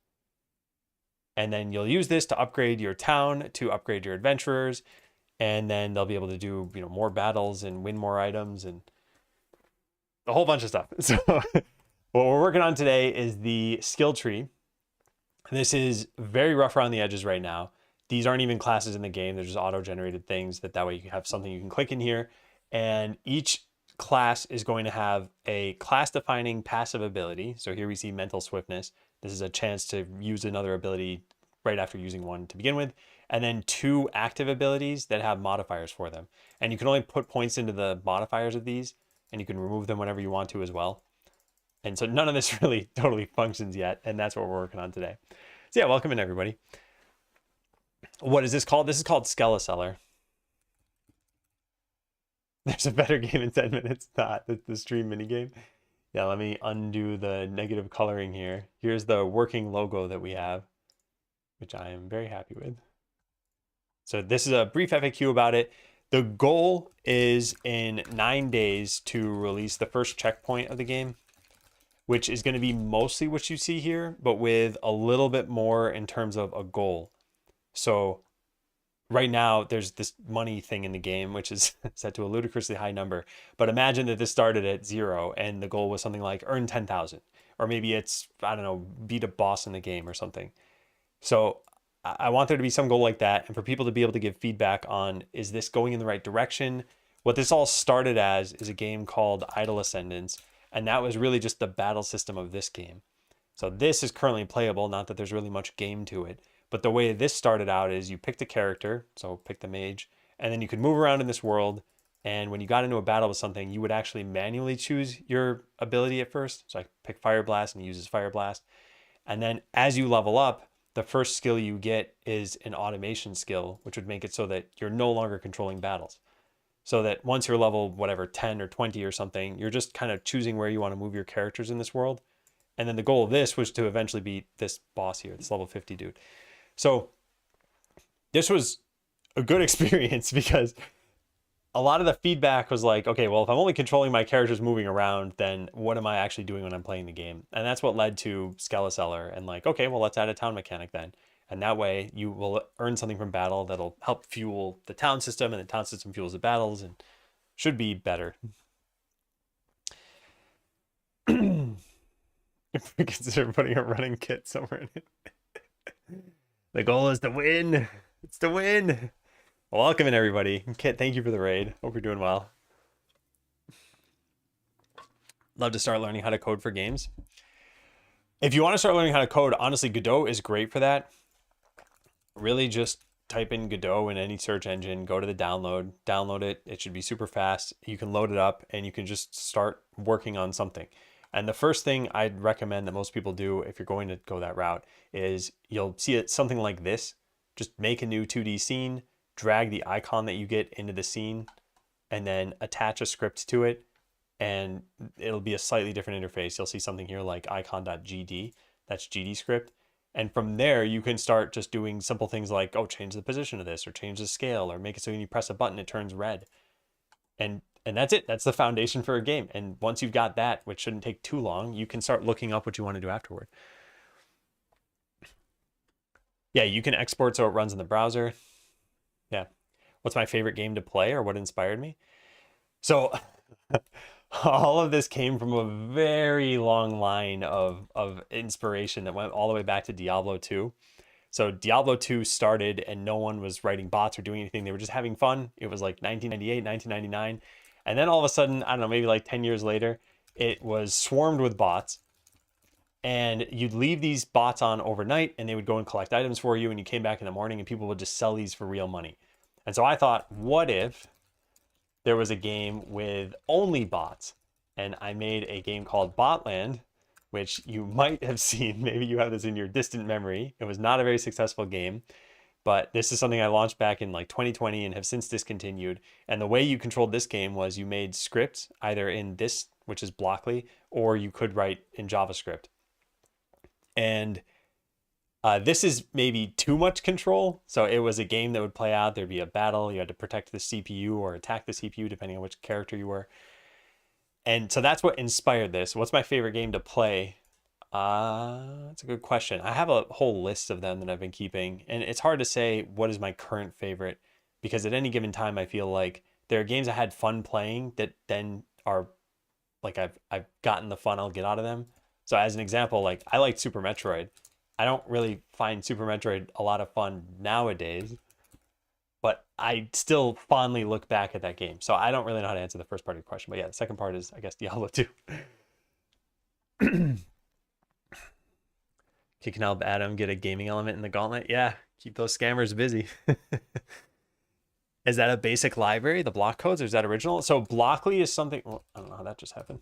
And then you'll use this to upgrade your town, to upgrade your adventurers. And then they'll be able to do, more battles and win more items and a whole bunch of stuff. So what we're working on today is the skill tree. This is very rough around the edges right now. These aren't even classes in the game. They're just auto-generated things that way you have something you can click in here. And each class is going to have a class-defining passive ability. So here we see mental swiftness. This is a chance to use another ability right after using one to begin with. And then 2 active abilities that have modifiers for them. And you can only put points into the modifiers of these, and you can remove them whenever you want to as well. And so none of this really totally functions yet, and that's what we're working on today. So yeah, welcome in everybody. What is this called? This is called Skeleseller. There's a better game in 10 minutes. Not the stream minigame. Yeah, let me undo the negative coloring here. Here's the working logo that we have, which I am very happy with. So this is a brief FAQ about it. The goal is in 9 days to release the first checkpoint of the game, which is going to be mostly what you see here, but with a little bit more in terms of a goal. So right now there's this money thing in the game, which is set to a ludicrously high number. But imagine that this started at 0 and the goal was something like earn 10,000, or maybe it's, I don't know, beat a boss in the game or something. So I want there to be some goal like that, and for people to be able to give feedback on, is this going in the right direction? What this all started as is a game called Idle Ascendance, and that was really just the battle system of this game. So this is currently playable, not that there's really much game to it, but the way this started out is you picked a character, so pick the mage, and then you could move around in this world, and when you got into a battle with something, you would actually manually choose your ability at first. So I pick Fire Blast and he uses Fire Blast. And then as you level up, the first skill you get is an automation skill, which would make it so that you're no longer controlling battles. So that once you're level, whatever, 10 or 20 or something, you're just kind of choosing where you want to move your characters in this world. And then the goal of this was to eventually beat this boss here, this level 50 dude. So this was a good experience because a lot of the feedback was like, okay, well, if I'm only controlling my characters moving around, then what am I actually doing when I'm playing the game? And that's what led to Skeleseller and like, okay, well, let's add a town mechanic then. And that way you will earn something from battle that'll help fuel the town system, and the town system fuels the battles and should be better. If we consider putting a running kit somewhere in it. The goal is to win. It's to win. Welcome in everybody. Kit, thank you for the raid. Hope you're doing well. Love to start learning how to code for games. If you want to start learning how to code, honestly, Godot is great for that. Really just type in Godot in any search engine, go to the download it. It should be super fast. You can load it up and you can just start working on something. And the first thing I'd recommend that most people do if you're going to go that route is you'll see it something like this. Just make a new 2D scene, drag the icon that you get into the scene, and then attach a script to it. And it'll be a slightly different interface. You'll see something here like icon.gd. That's GD script. And from there, you can start just doing simple things like, oh, change the position of this, or change the scale, or make it so when you press a button, it turns red. And that's it. That's the foundation for a game. And once you've got that, which shouldn't take too long, you can start looking up what you want to do afterward. Yeah, you can export so it runs in the browser. Yeah. What's my favorite game to play, or what inspired me? So all of this came from a very long line of inspiration that went all the way back to Diablo 2. So Diablo 2 started and no one was writing bots or doing anything. They were just having fun. It was like 1998, 1999. And then all of a sudden, I don't know, maybe like 10 years later, it was swarmed with bots. And you'd leave these bots on overnight and they would go and collect items for you. And you came back in the morning and people would just sell these for real money. And so I thought, what if there was a game with only bots? And I made a game called Botland, which you might have seen. Maybe you have this in your distant memory. It was not a very successful game, but this is something I launched back in like 2020 and have since discontinued. And the way you controlled this game was you made scripts either in this, which is Blockly, or you could write in JavaScript. And this is maybe too much control. So it was a game that would play out. There'd be a battle. You had to protect the CPU or attack the CPU, depending on which character you were. And so that's what inspired this. What's my favorite game to play? That's a good question. I have a whole list of them that I've been keeping, and it's hard to say what is my current favorite because at any given time I feel like there are games I had fun playing that then are like I've gotten the fun I'll get out of them. So as an example, like I liked Super Metroid. I don't really find Super Metroid a lot of fun nowadays, but I still fondly look back at that game. So I don't really know how to answer the first part of your question, but yeah, the second part is I guess Diablo 2. Can help Adam get a gaming element in the gauntlet. Yeah, keep those scammers busy. Is that a basic library, the block codes, or is that original? So Blockly is something, well, I don't know how that just happened.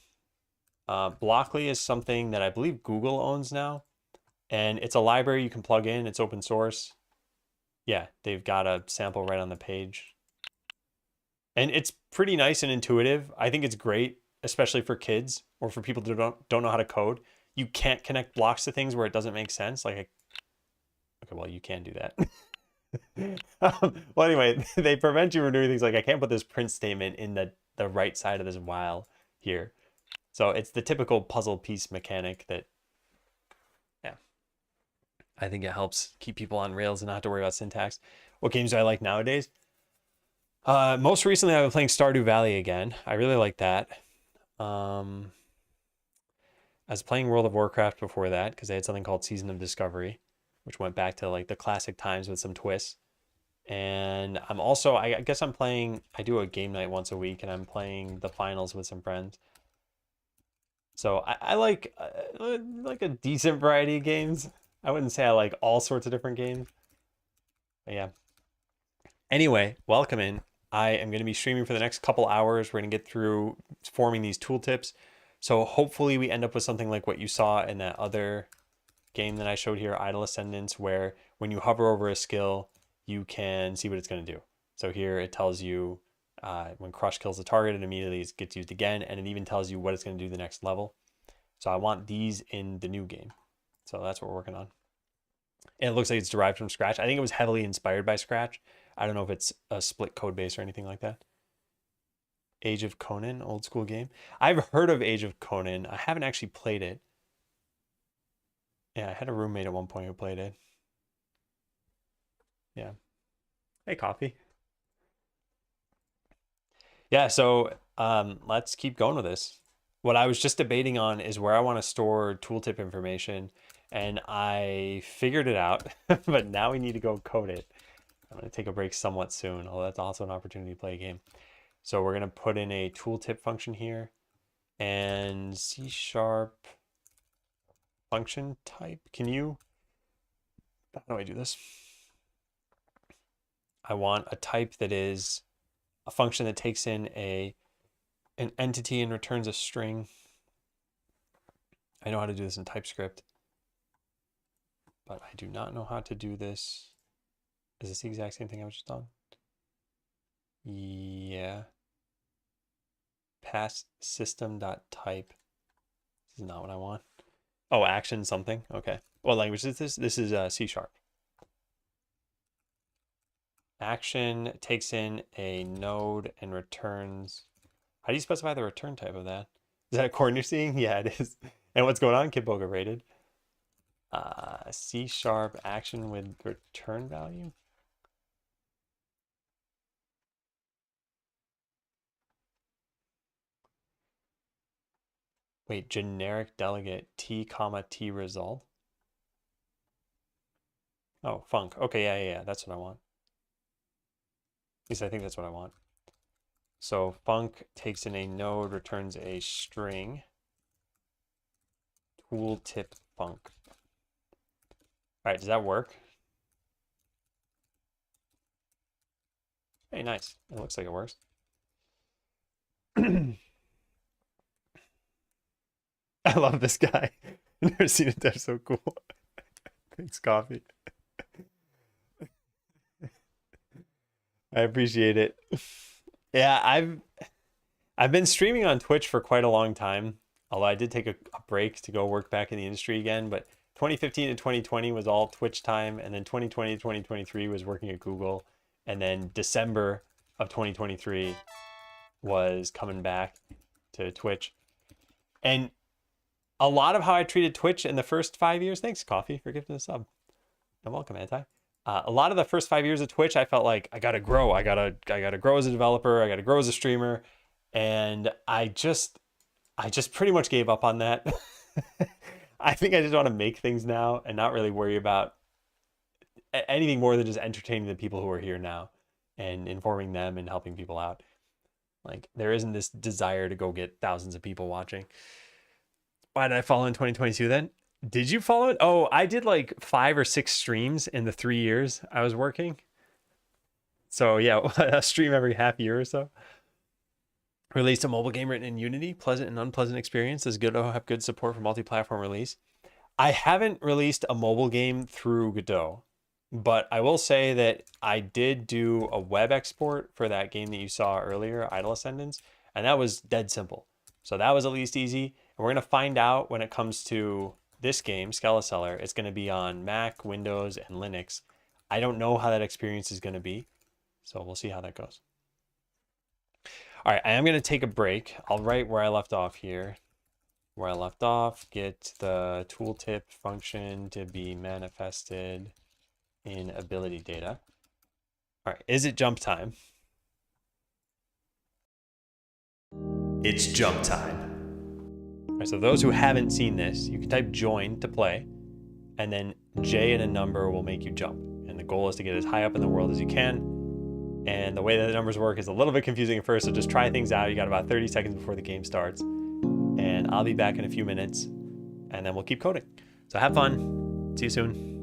Blockly is something that I believe Google owns now. And it's a library you can plug in. It's open source. Yeah, they've got a sample right on the page. And it's pretty nice and intuitive. I think it's great, especially for kids or for people who don't know how to code. You can't connect blocks to things where it doesn't make sense. Okay, well, you can do that. Well, anyway, they prevent you from doing things like I can't put this print statement in the right side of this while here. So it's the typical puzzle piece mechanic that, yeah, I think it helps keep people on rails and not have to worry about syntax. What games do I like nowadays? Most recently, I've been playing Stardew Valley again. I really like that. I was playing World of Warcraft before that because they had something called Season of Discovery, which went back to like the classic times with some twists. And I'm also, I guess I'm playing, I do a game night once a week and I'm playing the finals with some friends. So I like a decent variety of games. I wouldn't say I like all sorts of different games. But yeah. Anyway, welcome in. I am going to be streaming for the next couple hours. We're going to get through forming these tooltips. So hopefully we end up with something like what you saw in that other game that I showed here, Idle Ascendance, where when you hover over a skill, you can see what it's going to do. So here it tells you when Crush kills the target, it immediately gets used again, and it even tells you what it's going to do the next level. So I want these in the new game. So that's what we're working on. And it looks like it's derived from Scratch. I think it was heavily inspired by Scratch. I don't know if it's a split code base or anything like that. Age of Conan, old school game. I've heard of Age of Conan. I haven't actually played it. Yeah, I had a roommate at one point who played it. Yeah. Hey, coffee. Yeah, so let's keep going with this. What I was just debating on is where I want to store tooltip information, and I figured it out, but now we need to go code it. I'm going to take a break somewhat soon, although that's also an opportunity to play a game. So we're going to put in a tooltip function here and C# function type. How do I do this? I want a type that is a function that takes in an entity and returns a string. I know how to do this in TypeScript, but I do not know how to do this. Is this the exact same thing I was just on? Yeah. Pass system.type. This is not what I want. Oh, action something. Okay. What language is this? This is C#. Action takes in a node and returns. How do you specify the return type of that? Is that a corn you're seeing? Yeah, it is. And what's going on? Kidboga rated. C# action with return value. Wait, generic delegate T comma T result. Oh, func. Okay, yeah. That's what I want. At least I think that's what I want. So func takes in a node, returns a string. Tooltip func. All right, does that work? Hey, nice. It looks like it works. I love this guy. I've never seen it. They're so cool. Thanks, coffee. I appreciate it. Yeah, I've been streaming on Twitch for quite a long time. Although I did take a break to go work back in the industry again, but 2015 to 2020 was all Twitch time, and then 2020 to 2023 was working at Google, and then December of 2023 was coming back to Twitch. And a lot of how I treated Twitch in the first 5 years, thanks Coffee for gifting the sub. And welcome, Anti. A lot of the first 5 years of Twitch, I felt like I gotta grow. I gotta grow as a developer. I gotta grow as a streamer, and I just pretty much gave up on that. I think I just want to make things now and not really worry about anything more than just entertaining the people who are here now and informing them and helping people out. Like, there isn't this desire to go get thousands of people watching. Why did I follow in 2022 then? Did you follow it? Oh, I did like 5 or 6 streams in the 3 years I was working. So yeah, a stream every half year or so. Released a mobile game written in Unity. Pleasant and unpleasant experience. Does Godot have good support for multi-platform release? I haven't released a mobile game through Godot, but I will say that I did do a web export for that game that you saw earlier, Idle Ascendants, and that was dead simple. So that was at least easy. And we're going to find out when it comes to this game, Skeleseller. It's going to be on Mac, Windows, and Linux. I don't know how that experience is going to be, so we'll see how that goes. All right, I am going to take a break. I'll write where I left off here. Where I left off, get the tooltip function to be manifested in ability data. All right, is it jump time? It's jump time. All right, so those who haven't seen this, you can type join to play, and then J and a number will make you jump. And the goal is to get as high up in the world as you can. And the way that the numbers work is a little bit confusing at first, so just try things out. You got about 30 seconds before the game starts. And I'll be back in a few minutes, and then we'll keep coding. So have fun. See you soon.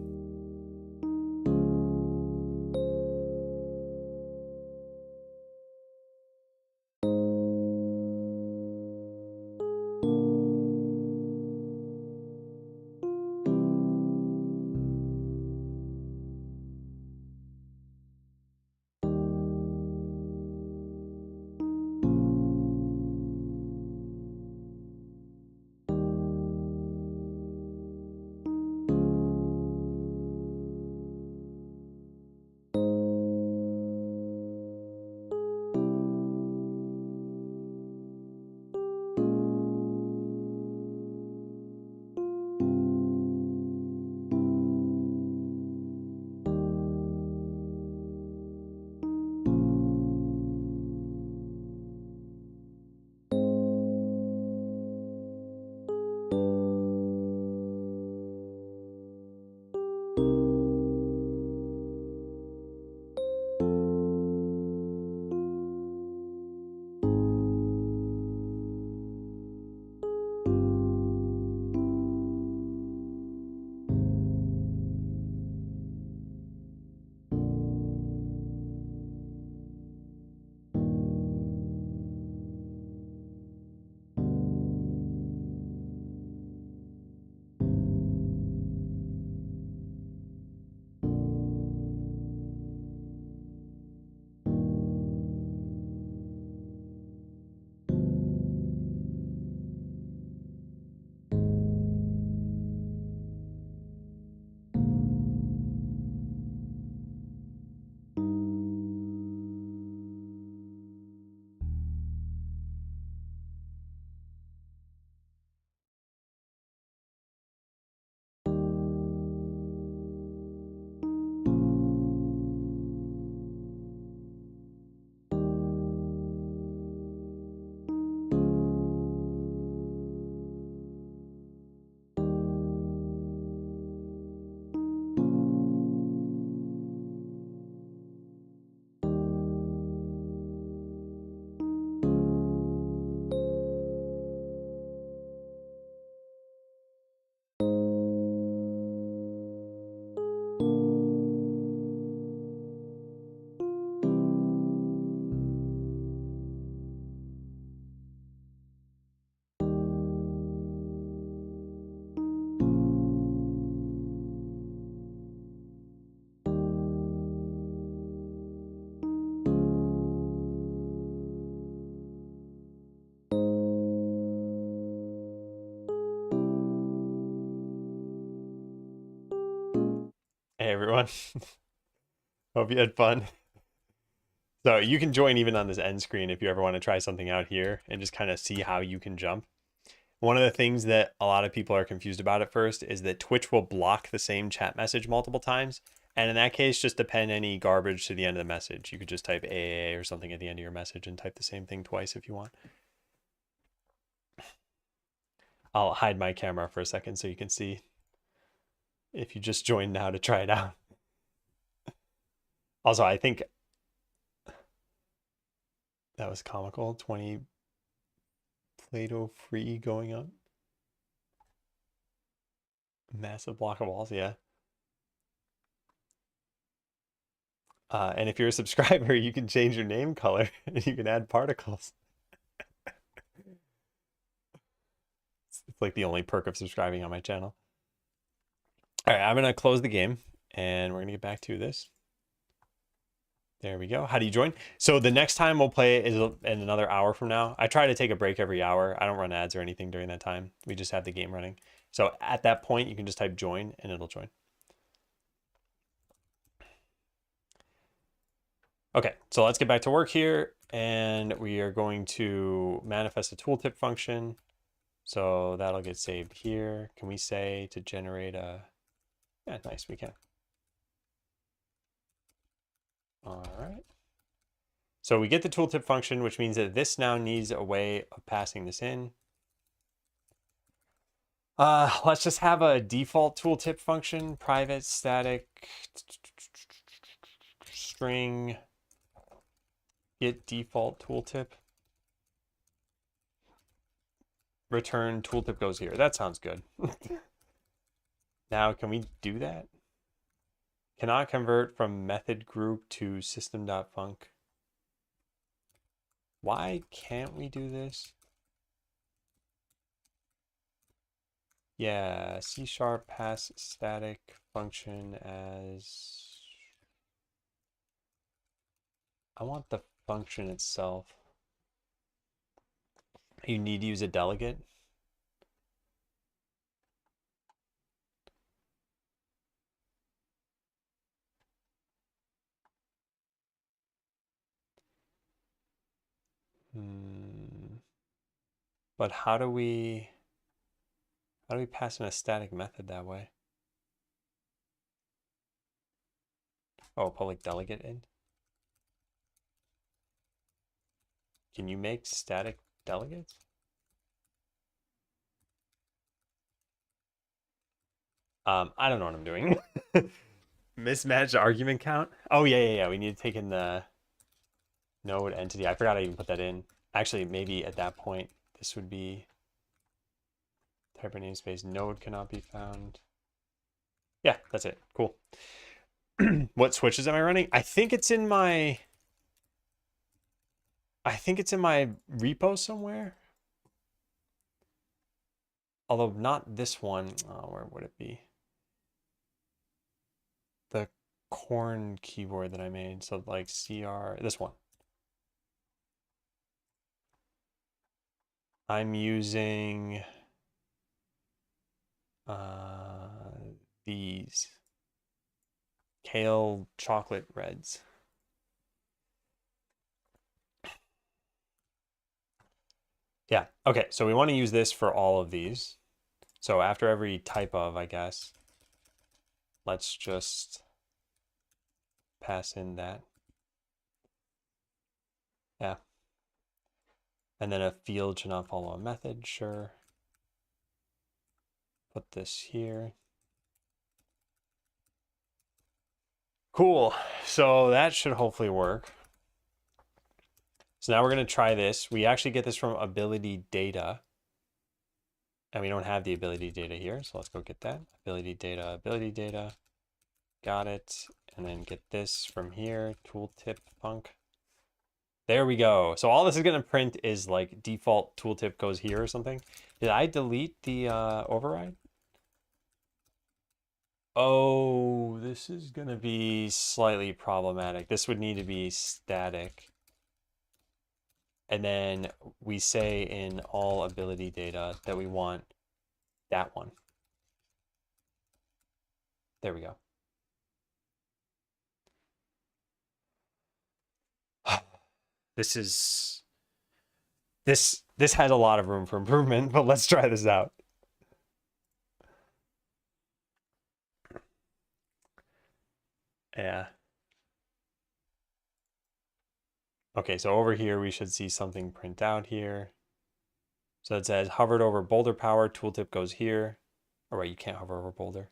everyone. Hope you had fun. So you can join even on this end screen if you ever want to try something out here and just kind of see how you can jump. One of the things that a lot of people are confused about at first is that Twitch will block the same chat message multiple times. And in that case, just append any garbage to the end of the message. You could just type AAA or something at the end of your message and type the same thing twice if you want. I'll hide my camera for a second so you can see if you just joined now to try it out. Also, I think that was comical. 20 Play-Doh free going up. Massive block of walls, yeah. And if you're a subscriber, you can change your name color and you can add particles. It's like the only perk of subscribing on my channel. All right, I'm going to close the game and we're going to get back to this. There we go. How do you join? So the next time we'll play is in another hour from now. I try to take a break every hour. I don't run ads or anything during that time. We just have the game running. So at that point, you can just type join and it'll join. Okay, so let's get back to work here. And we are going to manifest a tooltip function. So that'll get saved here. Can we say to generate a... Yeah, nice, we can. All right. So we get the tooltip function, which means that this now needs a way of passing this in. Let's just have a default tooltip function, private static string get default tooltip. Return tooltip goes here. That sounds good. Now, can we do that? Cannot convert from method group to system.func. Why can't we do this? Yeah, C# pass static function as... I want the function itself. You need to use a delegate. But how do we pass in a static method that way? Oh, public delegate in? Can you make static delegates? I don't know what I'm doing. Mismatched argument count? Oh, yeah. We need to take in the node entity. I forgot I even put that in. Actually, maybe at that point, this would be type of namespace. Node cannot be found. Yeah, that's it. Cool. What switches am I running? I think it's in my repo somewhere. Although not this one. Oh, where would it be? The corn keyboard that I made. So like CR, this one. I'm using these kale chocolate reds. Yeah, okay, so we want to use this for all of these. So after every type of, I guess, let's just pass in that. Yeah. And then a field should not follow a method, sure. Put this here. Cool, so that should hopefully work. So now we're going to try this. We actually get this from ability data. And we don't have the ability data here. So let's go get that. Ability data. Got it. And then get this from here. Tooltip func. There we go. So all this is going to print is like default tooltip goes here or something. Did I delete the override? Oh, this is going to be slightly problematic. This would need to be static. And then we say in all ability data that we want that one. There we go. This is this has a lot of room for improvement, but let's try this out. Yeah. Okay, so over here we should see something print out here. So it says hovered over boulder power, tooltip goes here. All right, you can't hover over boulder.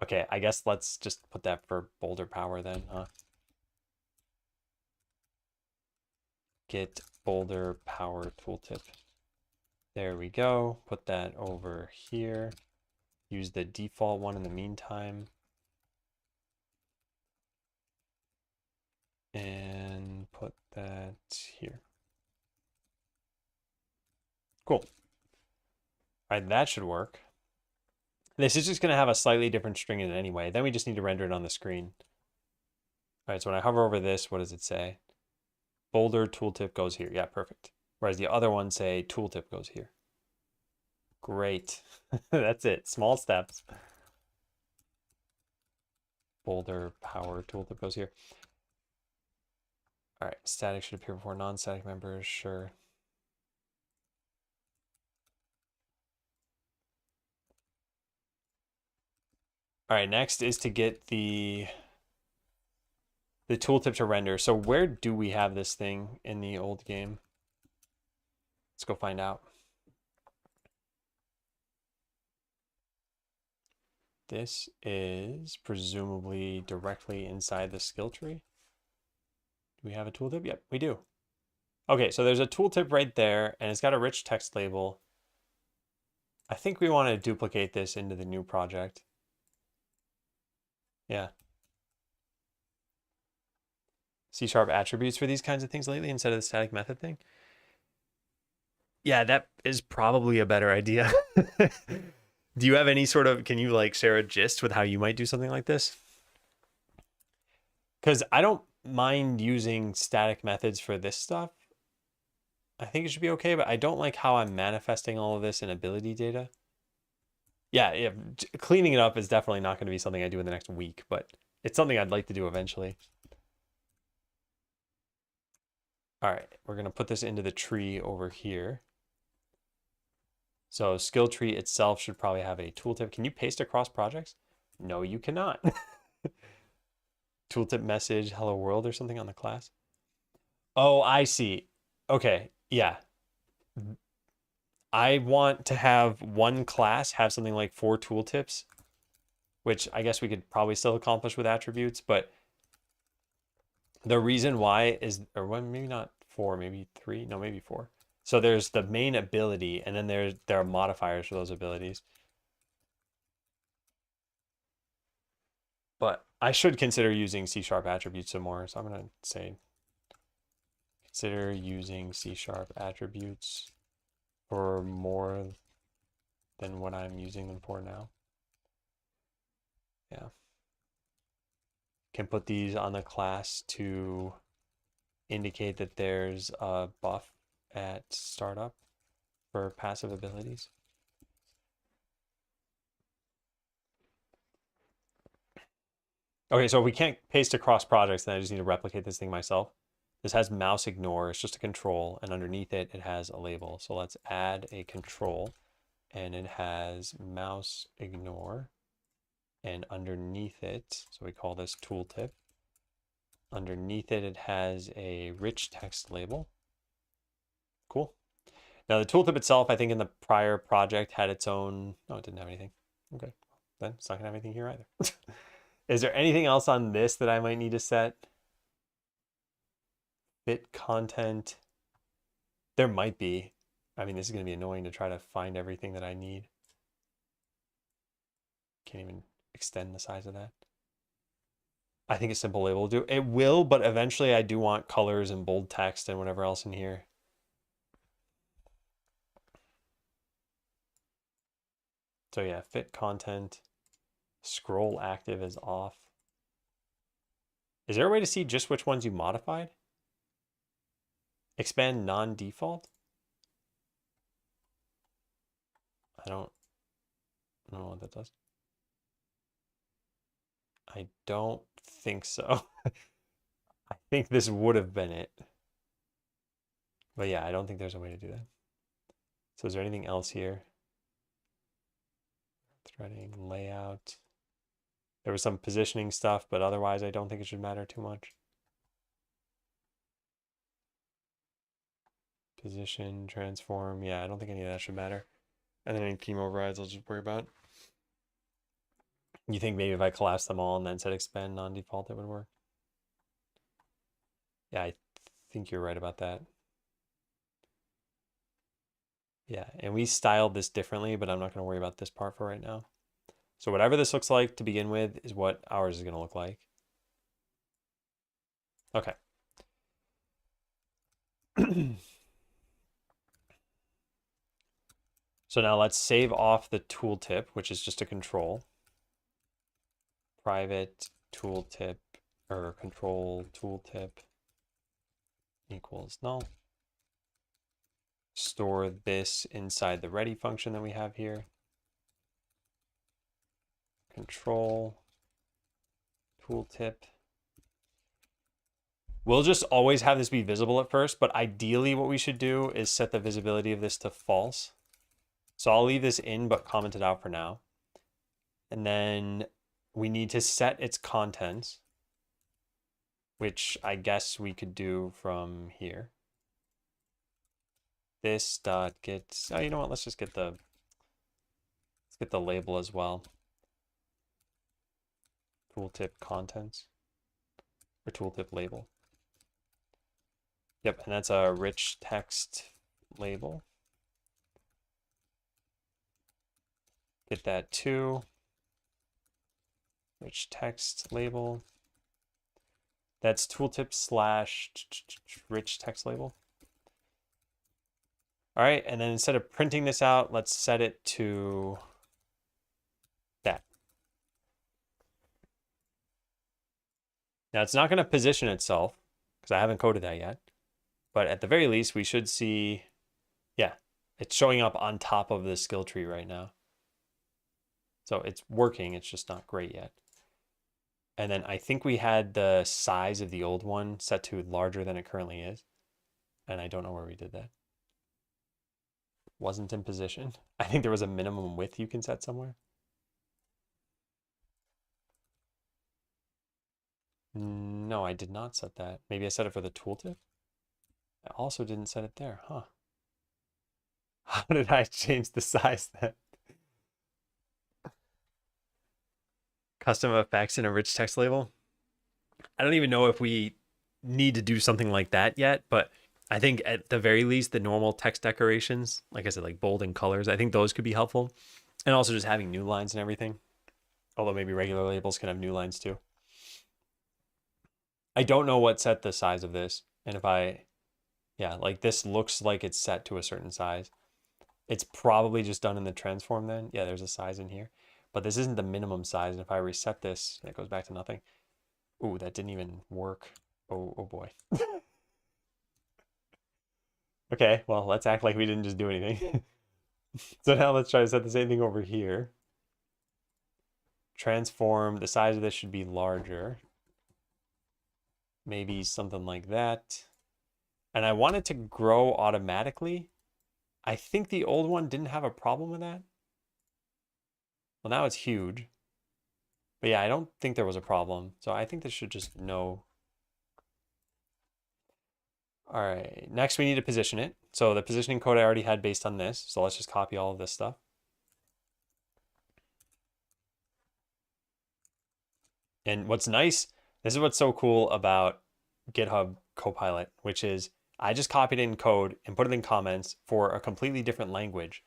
Okay, I guess let's just put that for boulder power then, huh? Get boulder power tooltip. There we go. Put that over here. Use the default one in the meantime. And put that here. Cool. All right, that should work. This is just going to have a slightly different string in it anyway. Then we just need to render it on the screen. All right, so when I hover over this, what does it say? Boulder tooltip goes here. Yeah, perfect. Whereas the other ones say tooltip goes here. Great. That's it. Small steps. Boulder power tooltip goes here. All right, static should appear before non-static members. Sure. All right, next is to get the tooltip to render. So where do we have this thing in the old game? Let's go find out. This is presumably directly inside the skill tree. Do we have a tooltip? Yep, we do. Okay, so there's a tooltip right there, and it's got a rich text label. I think we want to duplicate this into the new project. Yeah. C# attributes for these kinds of things lately instead of the static method thing. Yeah, that is probably a better idea. Do you have any sort of, can you like share a gist with how you might do something like this? Because I don't mind using static methods for this stuff. I think it should be okay, but I don't like how I'm manifesting all of this in ability data. Yeah, cleaning it up is definitely not going to be something I do in the next week, but it's something I'd like to do eventually. All right, we're going to put this into the tree over here. So skill tree itself should probably have a tooltip. Can you paste across projects? No, you cannot. Tooltip message, hello world or something on the class. Oh, I see. Okay, yeah. I want to have one class have something like 4 tooltips, which I guess we could probably still accomplish with attributes, but the reason why is, or maybe not 4, maybe 3, no, maybe 4. So there's the main ability, and then there are modifiers for those abilities. But I should consider using C# attributes some more. So I'm going to say consider using C# attributes for more than what I'm using them for now. Yeah. Can put these on the class to indicate that there's a buff at startup for passive abilities. Okay, so if we can't paste across projects, then I just need to replicate this thing myself. This has mouse ignore, it's just a control, and underneath it, it has a label. So let's add a control, and it has mouse ignore, and underneath it, so we call this tooltip. Underneath it, it has a rich text label. Cool. Now the tooltip itself, I think in the prior project had its own, no, it didn't have anything. Okay, then it's not gonna have anything here either. Is there anything else on this that I might need to set? Fit content. There might be. I mean, this is going to be annoying to try to find everything that I need. Can't even extend the size of that. I think a simple label will do. It will, but eventually I do want colors and bold text and whatever else in here. So yeah, fit content. Scroll active is off. Is there a way to see just which ones you modified? Expand non-default? I don't know what that does. I don't think so. I think this would have been it. But yeah, I don't think there's a way to do that. So is there anything else here? Threading, layout. There was some positioning stuff, but otherwise I don't think it should matter too much. Position, transform. Yeah, I don't think any of that should matter. And then any theme overrides I'll just worry about. You think maybe if I collapse them all and then set expand non-default, it would work? Yeah, I think you're right about that. Yeah, and we styled this differently, but I'm not going to worry about this part for right now. So whatever this looks like to begin with is what ours is going to look like. Okay. So now let's save off the tooltip, which is just a control. Private tooltip or control tooltip equals null. Store this inside the ready function that we have here. Control tooltip. We'll just always have this be visible at first, but ideally what we should do is set the visibility of this to false. So I'll leave this in, but comment it out for now. And then we need to set its contents, which I guess we could do from here. This dot get, oh, you know what? Let's get the label as well. Tooltip contents or tooltip label. Yep, and that's a rich text label. Get that too. Rich text label. That's tooltip slash rich text label. All right, and then instead of printing this out, let's set it to that. Now it's not going to position itself because I haven't coded that yet. But at the very least, we should see, yeah, it's showing up on top of the skill tree right now. So it's working, it's just not great yet. And then I think we had the size of the old one set to larger than it currently is. And I don't know where we did that. Wasn't in position. I think there was a minimum width you can set somewhere. No, I did not set that. Maybe I set it for the tooltip. I also didn't set it there, huh? How did I change the size then? Custom effects in a rich text label. I don't even know if we need to do something like that yet, but I think at the very least, the normal text decorations, like I said, like bold and colors, I think those could be helpful. And also just having new lines and everything. Although maybe regular labels can have new lines too. I don't know what set the size of this. And if I, yeah, like this looks like it's set to a certain size. It's probably just done in the transform then. Yeah, there's a size in here. But this isn't the minimum size. And if I reset this, it goes back to nothing. Ooh, that didn't even work. Oh boy. Okay, well, let's act like we didn't just do anything. So now let's try to set the same thing over here. Transform, the size of this should be larger. Maybe something like that. And I want it to grow automatically. I think the old one didn't have a problem with that. Well, now it's huge. But yeah, I don't think there was a problem. So I think this should just know. All right, next we need to position it. So the positioning code I already had based on this. So let's just copy all of this stuff. And what's nice, this is what's so cool about GitHub Copilot, which is I just copied in code and put it in comments for a completely different language.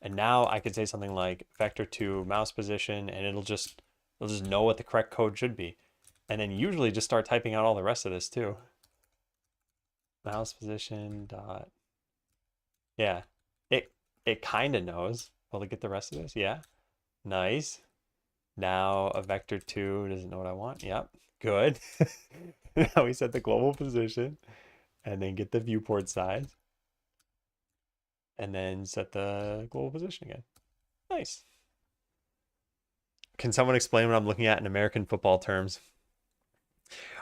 And now I could say something like vector2 mouse position, and it'll just know what the correct code should be. And then usually just start typing out all the rest of this too. Mouse position dot. Yeah, it kind of knows. Will it get the rest of this? Yeah, nice. Now a vector2 doesn't know what I want. Yep, good. Now we set the global position and then get the viewport size and then set the global position again. Nice. Can someone explain what I'm looking at in American football terms?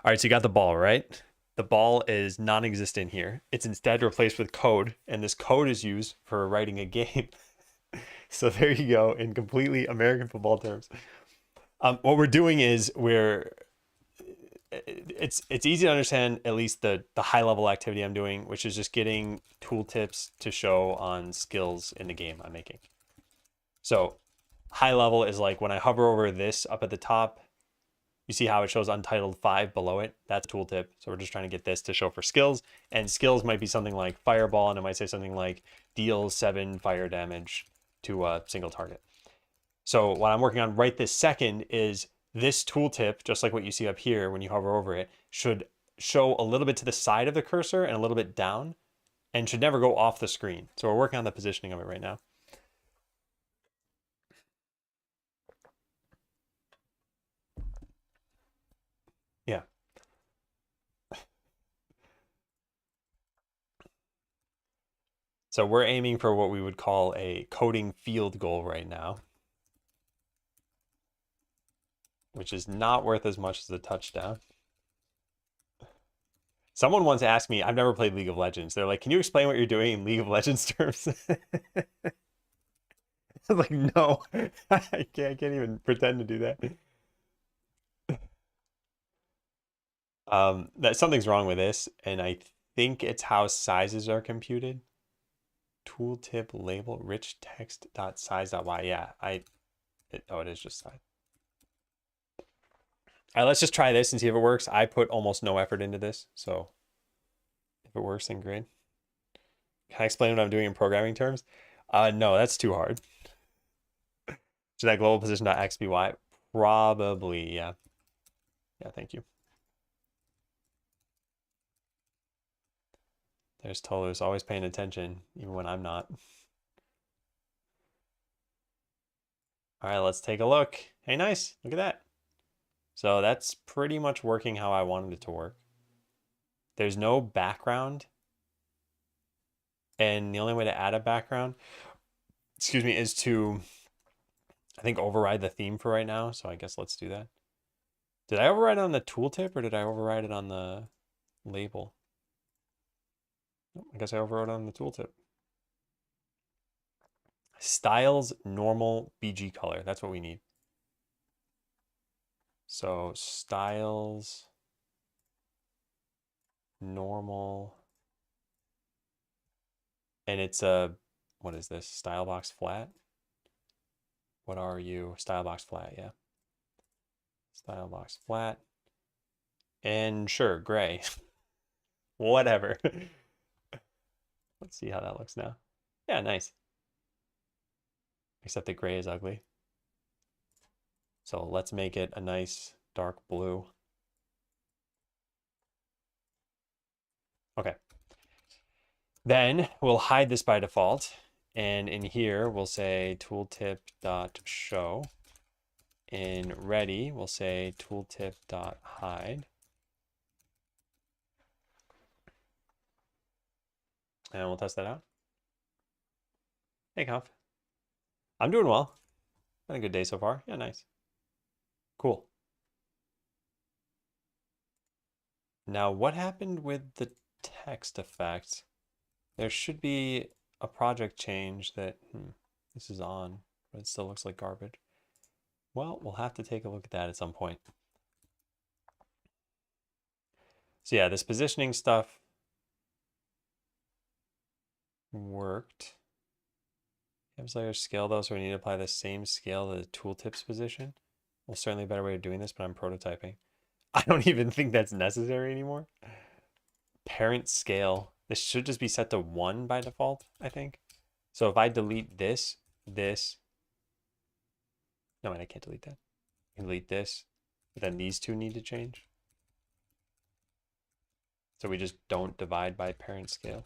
All right, so you got the ball, right? the ball is non-existent here. It's instead replaced with code, and this code is used for writing a game. So there you go, in completely American football terms. What we're doing is it's easy to understand at least the high level activity I'm doing, which is just getting tooltips to show on skills in the game I'm making. So high level is like when I hover over this up at the top, you see how it shows Untitled 5 below it? That's a tooltip. So we're just trying to get this to show for skills. And skills might be something like Fireball, and it might say something like deals 7 fire damage to a single target. So what I'm working on right this second is this tooltip, just like what you see up here when you hover over it, should show a little bit to the side of the cursor and a little bit down, and should never go off the screen. So we're working on the positioning of it right now. Yeah. So we're aiming for what we would call a coding field goal right now, which is not worth as much as a touchdown. Someone once asked me, I've never played League of Legends. They're like, can you explain what you're doing in League of Legends terms? I was like, no, I can't even pretend to do that. That something's wrong with this, and I think it's how sizes are computed. Tooltip label rich text dot size dot y. Yeah, oh, it is just size. All right, let's just try this and see if it works. I put almost no effort into this, so if it works, then great. Can I explain what I'm doing in programming terms? No, that's too hard. Should that global position dot x be y? Probably, yeah. Yeah, thank you. There's Tolu's always paying attention, even when I'm not. All right, let's take a look. Hey, nice. Look at that. So that's pretty much working how I wanted it to work. There's no background. And the only way to add a background, excuse me, is to, I think, override the theme for right now. So I guess let's do that. Did I override it on the tooltip or did I override it on the label? I guess I overrode it on the tooltip. Styles normal BG color. That's what we need. So styles normal, and it's a, what is this? Style box flat? What are you? Style box flat, yeah. Style box flat. And sure, gray. Whatever. Let's see how that looks now. Yeah, nice. Except the gray is ugly. So let's make it a nice dark blue. Okay. Then we'll hide this by default. And in here, we'll say tooltip.show. In ready, we'll say tooltip.hide. And we'll test that out. Hey, Conf. I'm doing well. Had a good day so far. Yeah, nice. Cool. Now, what happened with the text effect? There should be a project change that, this is on, but it still looks like garbage. Well, we'll have to take a look at that at some point. So yeah, this positioning stuff worked. Layer scale though, so we need to apply the same scale to the tooltips position. Well, certainly a better way of doing this, but I'm prototyping. I don't even think that's necessary anymore. Parent scale. This should just be set to 1 by default, I think. So if I delete this, no, wait, I can't delete that. I can delete this, but then these two need to change. So we just don't divide by parent scale.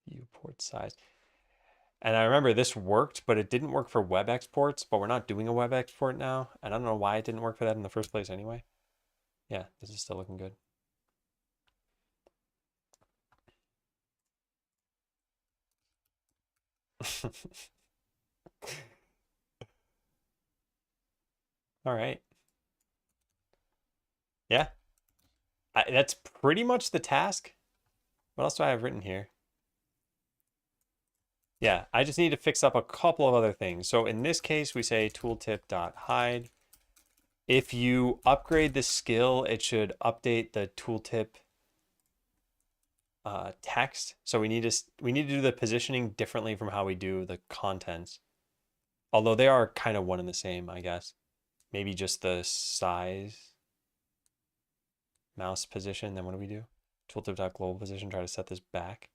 Viewport size. And I remember this worked, but it didn't work for web exports, but we're not doing a web export now. And I don't know why it didn't work for that in the first place anyway. Yeah, this is still looking good. All right. Yeah, That's pretty much the task. What else do I have written here? Yeah, I just need to fix up a couple of other things. So in this case, we say tooltip.hide. If you upgrade the skill, it should update the tooltip text. So we need to do the positioning differently from how we do the contents. Although they are kind of one and the same, I guess. Maybe just the size, mouse position. Then what do we do? Tooltip.global position, try to set this back.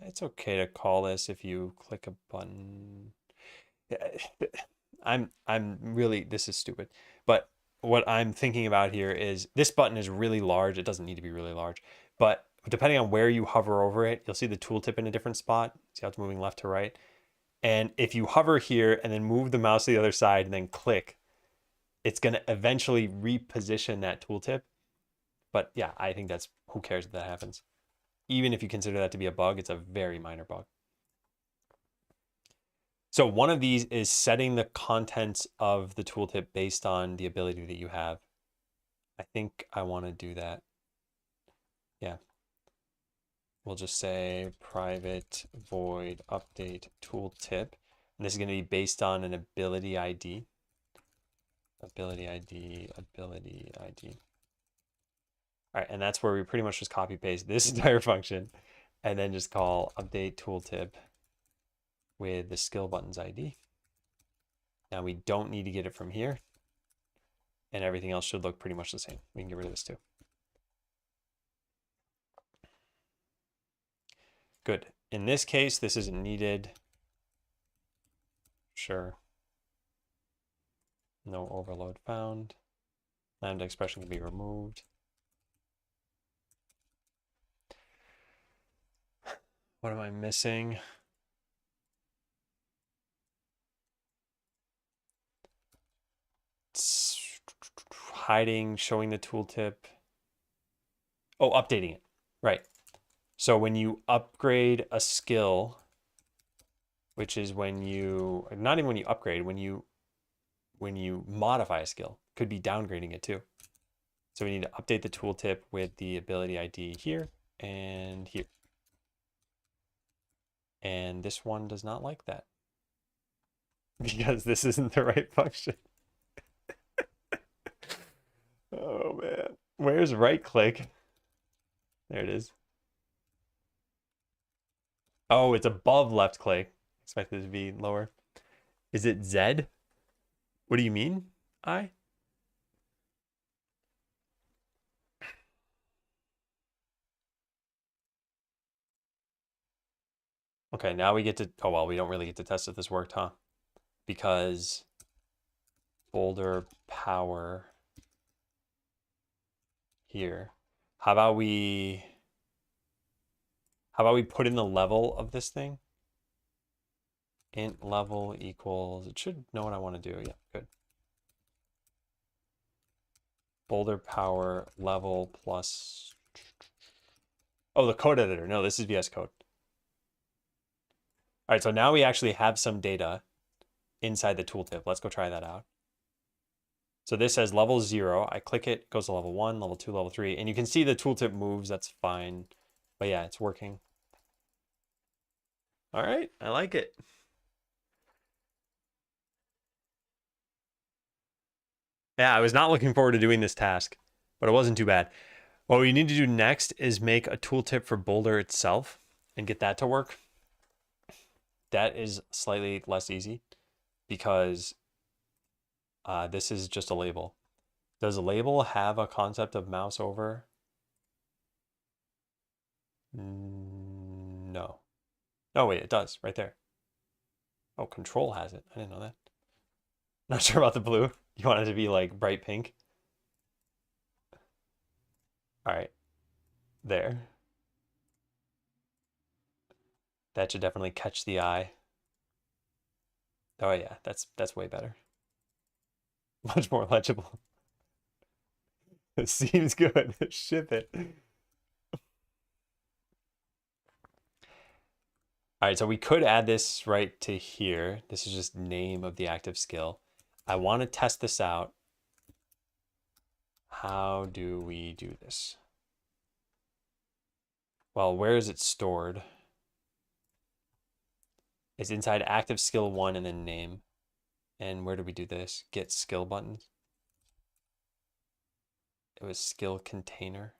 It's okay to call this if you click a button. I'm really, this is stupid. But what I'm thinking about here is this button is really large. It doesn't need to be really large, but depending on where you hover over it, you'll see the tooltip in a different spot. See how it's moving left to right? And if you hover here and then move the mouse to the other side and then click, it's going to eventually reposition that tooltip. But yeah, I think that's, who cares if that happens? Even if you consider that to be a bug, it's a very minor bug. So one of these is setting the contents of the tooltip based on the ability that you have. I think I want to do that. Yeah. We'll just say private void update tooltip. And this is going to be based on an ability ID. Ability ID, ability ID. All right, and that's where we pretty much just copy paste this entire function and then just call update tooltip with the skill buttons ID. Now we don't need to get it from here, and everything else should look pretty much the same. We can get rid of this too. Good. In this case, this isn't needed. Sure. No overload found. Lambda expression can be removed. What am I missing? It's hiding, showing the tooltip. Oh, updating it. Right. So when you upgrade a skill, which is when you, not even when you upgrade, when you modify a skill, could be downgrading it too. So we need to update the tooltip with the ability ID here and here. And this one does not like that because this isn't the right function. Oh man, where's right click? There it is. Oh, it's above left click. Expected to be lower. Is it Z? What do you mean? I? Okay, now we get to, oh well, we don't really get to test if this worked, huh? Because boulder power here. How about we put in the level of this thing? Int level equals, it should know what I want to do. Yeah, good. Boulder power level plus, oh, the code editor. No, this is VS Code. All right, so now we actually have some data inside the tooltip. Let's go try that out. So this says level 0. I click it, goes to level 1, level 2, level 3. And you can see the tooltip moves. That's fine. But yeah, it's working. All right, I like it. Yeah, I was not looking forward to doing this task, but it wasn't too bad. What we need to do next is make a tooltip for Boulder itself and get that to work. That is slightly less easy because this is just a label. Does a label have a concept of mouse over? No. No, wait, it does right there. Oh, control has it. I didn't know that. Not sure about the blue. You want it to be like bright pink? All right, there. That should definitely catch the eye. Oh yeah, that's way better. Much more legible. It seems good. Ship it. All right, so we could add this right to here. This is just name of the active skill. I want to test this out. how do we do this? Well, where is it stored? It's inside active skill 1 and then name. And where do we do this? Get skill buttons. It was skill container.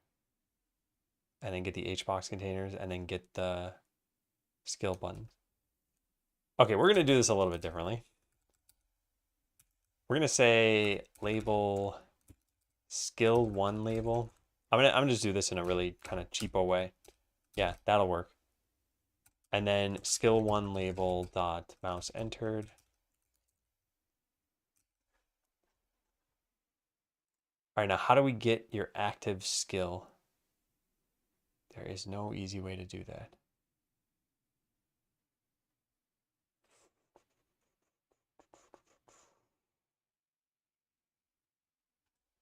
And then get the HBox containers and then get the skill button. Okay, we're going to do this a little bit differently. We're going to say label skill 1 label. I'm gonna just do this in a really kind of cheapo way. Yeah, that'll work. And then skill 1 label dot mouse entered. All right, now how do we get your active skill? There is no easy way to do that.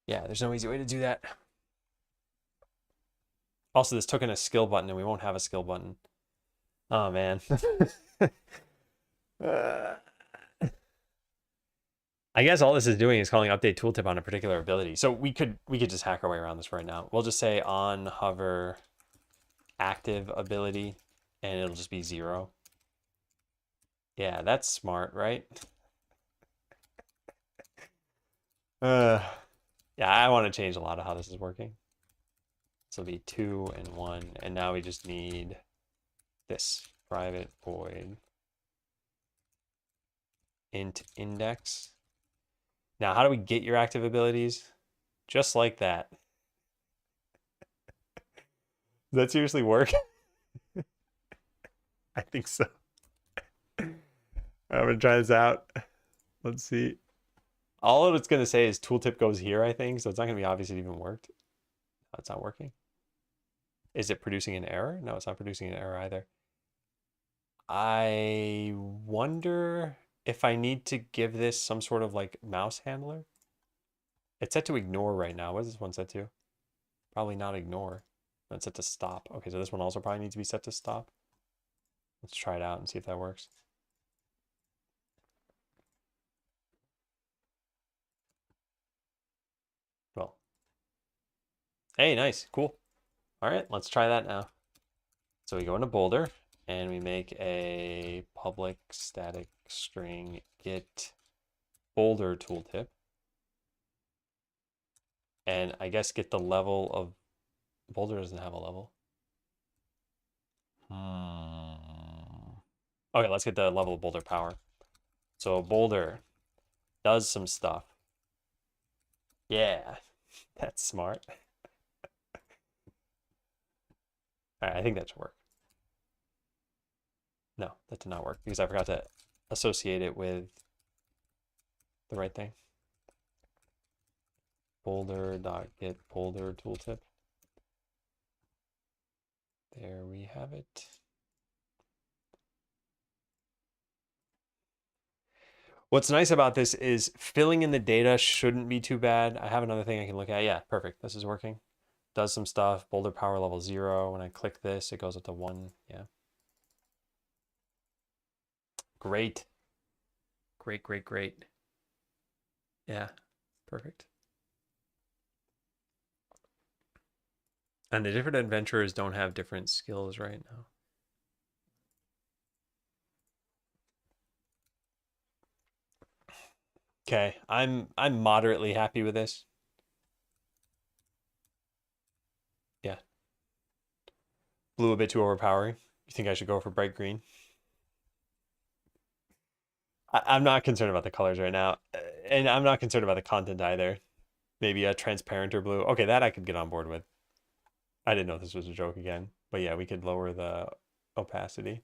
Yeah, there's no easy way to do that. Also, this took in a skill button and we won't have a skill button. Oh, man. I guess all this is doing is calling update tooltip on a particular ability. So we could just hack our way around this right now. We'll just say on hover active ability and it'll just be 0. Yeah, that's smart, right? Yeah, I want to change a lot of how this is working. This will be 2 and 1, and now we just need this private void int index. Now, how do we get your active abilities? Just like that. Does that seriously work? I think so. I'm gonna try this out. Let's see. All it's gonna say is tooltip goes here, I think, so it's not gonna be obvious it even worked. No, it's not working. Is it producing an error? No, it's not producing an error either. I wonder if I need to give this some sort of like mouse handler. It's set to ignore right now. What is this one set to? Probably not ignore. That's set to stop. Okay, so this one also probably needs to be set to stop. Let's try it out and see if that works. Well, hey, nice, cool. All right, let's try that now. So we go into Boulder and we make a public static string get Boulder tooltip. And I guess get the level of Boulder doesn't have a level. Okay, let's get the level of Boulder power. So Boulder does some stuff. Yeah, that's smart. All right, I think that should work. No, that did not work because I forgot to associate it with the right thing. Boulder.get Boulder tooltip. There we have it. What's nice about this is filling in the data shouldn't be too bad. I have another thing I can look at. Yeah, perfect. This is working. Does some stuff. Boulder power level 0. When I click this, it goes up to 1. Yeah. Great. Great, great, great. Yeah, perfect. And the different adventurers don't have different skills right now. Okay, I'm moderately happy with this. Yeah. Blue a bit too overpowering. You think I should go for bright green? I'm not concerned about the colors right now. And I'm not concerned about the content either. Maybe a transparent or blue. Okay, that I could get on board with. I didn't know this was a joke again. But yeah, we could lower the opacity.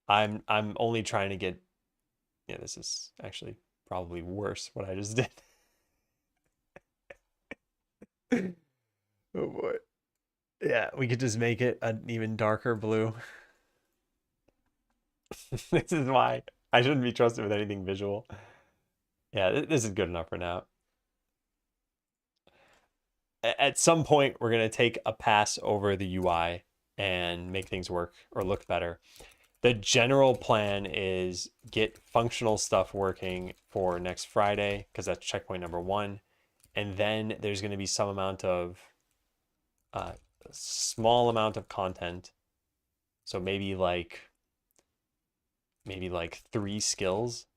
I'm only trying to get, yeah, this is actually probably worse what I just did. Oh boy. Yeah, we could just make it an even darker blue. This is why I shouldn't be trusted with anything visual. Yeah, this is good enough for now. At some point, we're going to take a pass over the UI and make things work or look better. The general plan is get functional stuff working for next Friday because that's checkpoint number one. And then there's going to be some amount of uh, small amount of content. So maybe like 3 skills,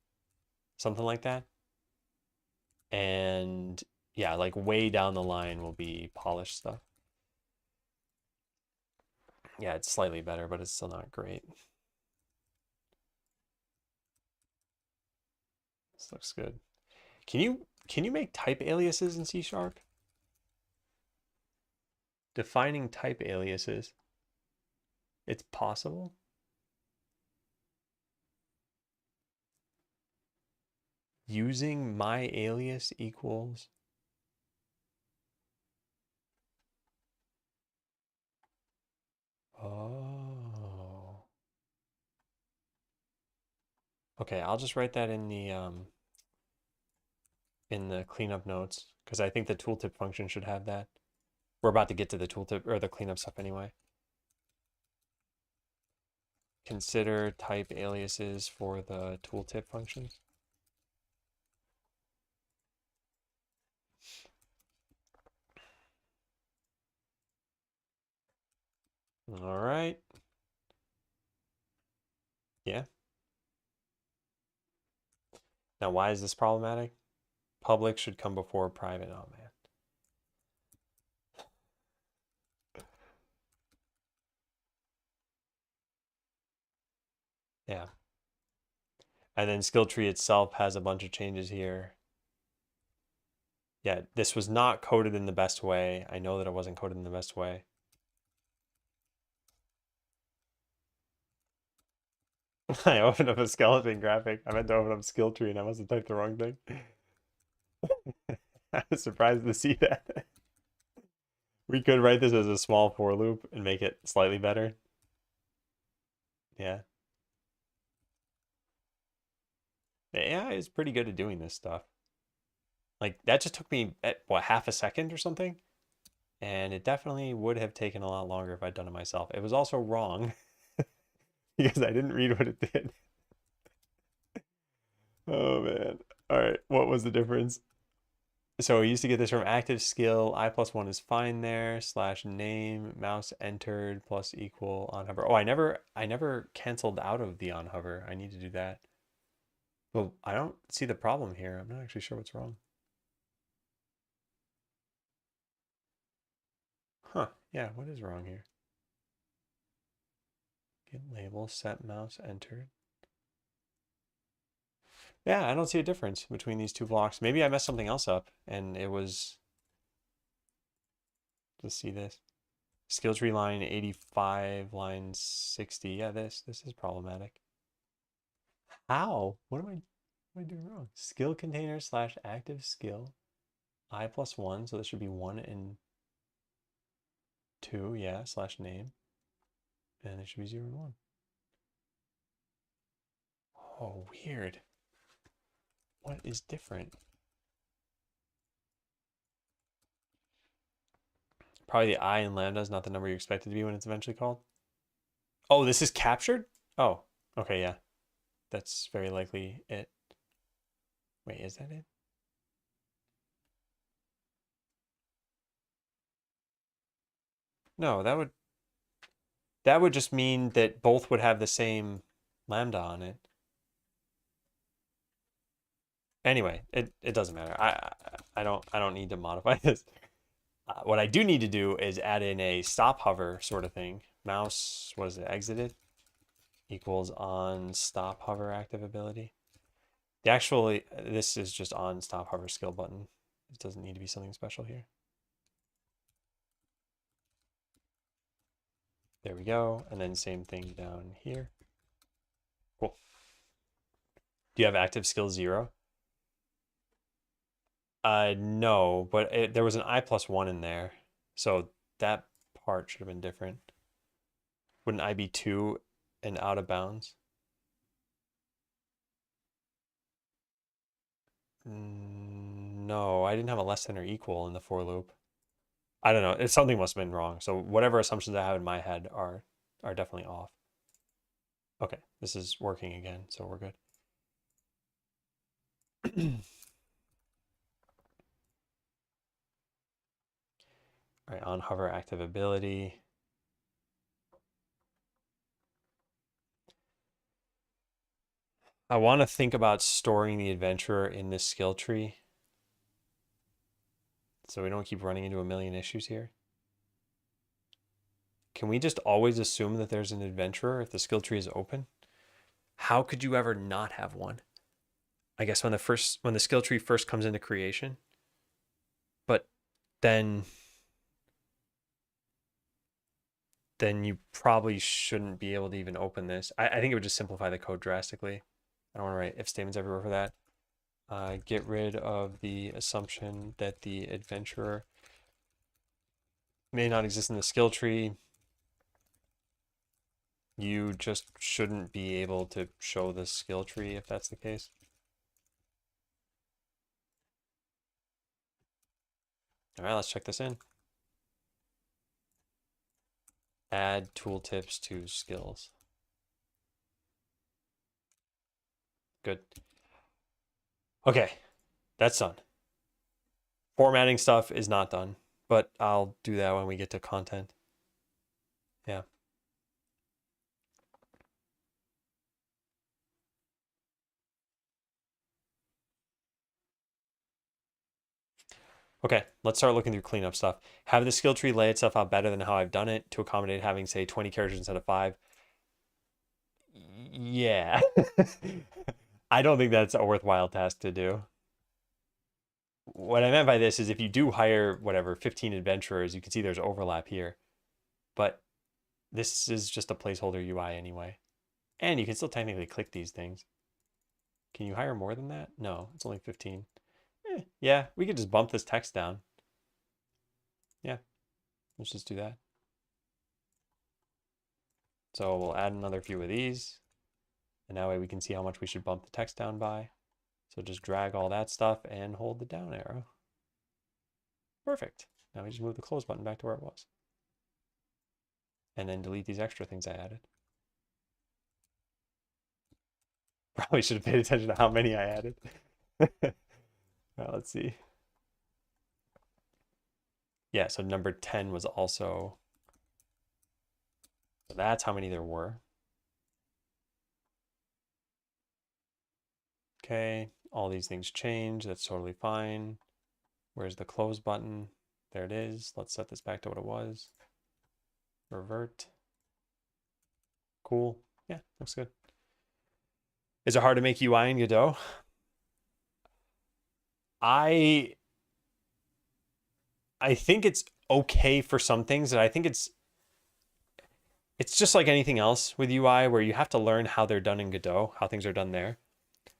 something like that. And yeah, like way down the line will be polished stuff. Yeah, it's slightly better, but it's still not great. This looks good. Can you make type aliases in C Sharp? Defining type aliases. It's possible. Using my alias equals. Oh. Okay, I'll just write that in the cleanup notes because I think the tooltip function should have that. We're about to get to the tooltip or the cleanup stuff anyway. Consider type aliases for the tooltip functions. All right. Yeah. Now, why is this problematic? Public should come before private. Oh, man. Yeah. And then skill tree itself has a bunch of changes here. Yeah, this was not coded in the best way. I know that it wasn't coded in the best way. I opened up a skeleton graphic. I meant to open up skill tree and I must have typed the wrong thing. I was surprised to see that. We could write this as a small for loop and make it slightly better. Yeah. The AI is pretty good at doing this stuff. Like that just took me what, half a second or something? And it definitely would have taken a lot longer if I'd done it myself. It was also wrong because I didn't read what it did. Oh man. All right, what was the difference? So we used to get this from active skill. I+1 is fine there. Slash name, mouse entered plus equal on hover. Oh, I never canceled out of the on hover. I need to do that. Well, I don't see the problem here. I'm not actually sure what's wrong. Huh. Yeah, what is wrong here? Get label, set mouse entered. Yeah, I don't see a difference between these two blocks. Maybe I messed something else up and it was, let's see this. Skill tree line 85, line 60. Yeah, this is problematic. How? What am I doing wrong? Skill container slash active skill. I+1, so this should be 1 and 2, yeah, slash name. And it should be 0 and 1. Oh, weird. What is different? Probably the I in lambda is not the number you expect it to be when it's eventually called. Oh, this is captured? Oh, okay, yeah. That's very likely it. Wait, is that it? No, that would just mean that both would have the same lambda on it. Anyway, it doesn't matter. I don't need to modify this. What I do need to do is add in a stop hover sort of thing. Mouse, what is it, exited equals on stop hover active ability. This is just on stop hover skill button. It doesn't need to be something special here. There we go. And then same thing down here. Cool. Do you have active skill 0? No, but there was an I+1 in there. So that part should have been different. Wouldn't I be 2 and out of bounds? No, I didn't have a less than or equal in the for loop. I don't know. Something must have been wrong. So whatever assumptions I have in my head are definitely off. Okay, this is working again, so we're good. All right, on hover active ability. I want to think about storing the adventurer in this skill tree so we don't keep running into a million issues here. Can we just always assume that there's an adventurer if the skill tree is open? How could you ever not have one? I guess when the skill tree first comes into creation, but then you probably shouldn't be able to even open this. I think it would just simplify the code drastically. I don't want to write if statements everywhere for that. Get rid of the assumption that the adventurer may not exist in the skill tree. You just shouldn't be able to show the skill tree if that's the case. All right, let's check this in. Add tooltips to skills. Good. Okay, that's done. Formatting stuff is not done, but I'll do that when we get to content. Yeah. Okay, let's start looking through cleanup stuff. Have the skill tree lay itself out better than how I've done it to accommodate having, say, 20 characters instead of 5. Yeah. I don't think that's a worthwhile task to do. What I meant by this is if you do hire, whatever, 15 adventurers, you can see there's overlap here. But this is just a placeholder UI anyway. And you can still technically click these things. Can you hire more than that? No, it's only 15. Yeah, we could just bump this text down. Yeah, let's just do that. So we'll add another few of these. And that way we can see how much we should bump the text down by. So just drag all that stuff and hold the down arrow. Perfect. Now we just move the close button back to where it was. And then delete these extra things I added. Probably should have paid attention to how many I added. Well, let's see. Yeah, so number 10 was also, so that's how many there were. Okay, all these things change. That's totally fine. Where's the close button? There it is. Let's set this back to what it was. Revert. Cool. Yeah, looks good. Is it hard to make UI in Godot? I think it's okay for some things, and I think it's just like anything else with UI where you have to learn how they're done in Godot, how things are done there.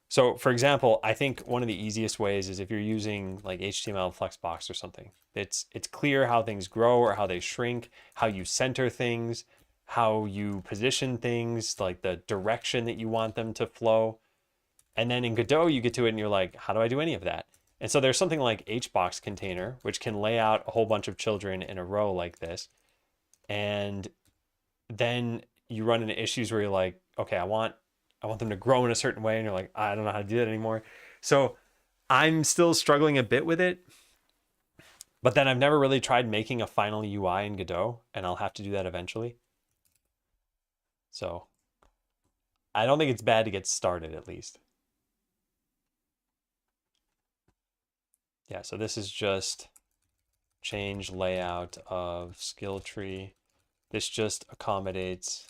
So for example, I think one of the easiest ways is if you're using like HTML Flexbox or something. It's clear how things grow or how they shrink, how you center things, how you position things, like the direction that you want them to flow. And then in Godot, you get to it and you're like, how do I do any of that? And so there's something like HBox container, which can lay out a whole bunch of children in a row like this. And then you run into issues where you're like, okay, I want them to grow in a certain way. And you're like, I don't know how to do that anymore. So I'm still struggling a bit with it. But then I've never really tried making a final UI in Godot, and I'll have to do that eventually. So I don't think it's bad to get started at least. Yeah, so this is just change layout of skill tree. This just accommodates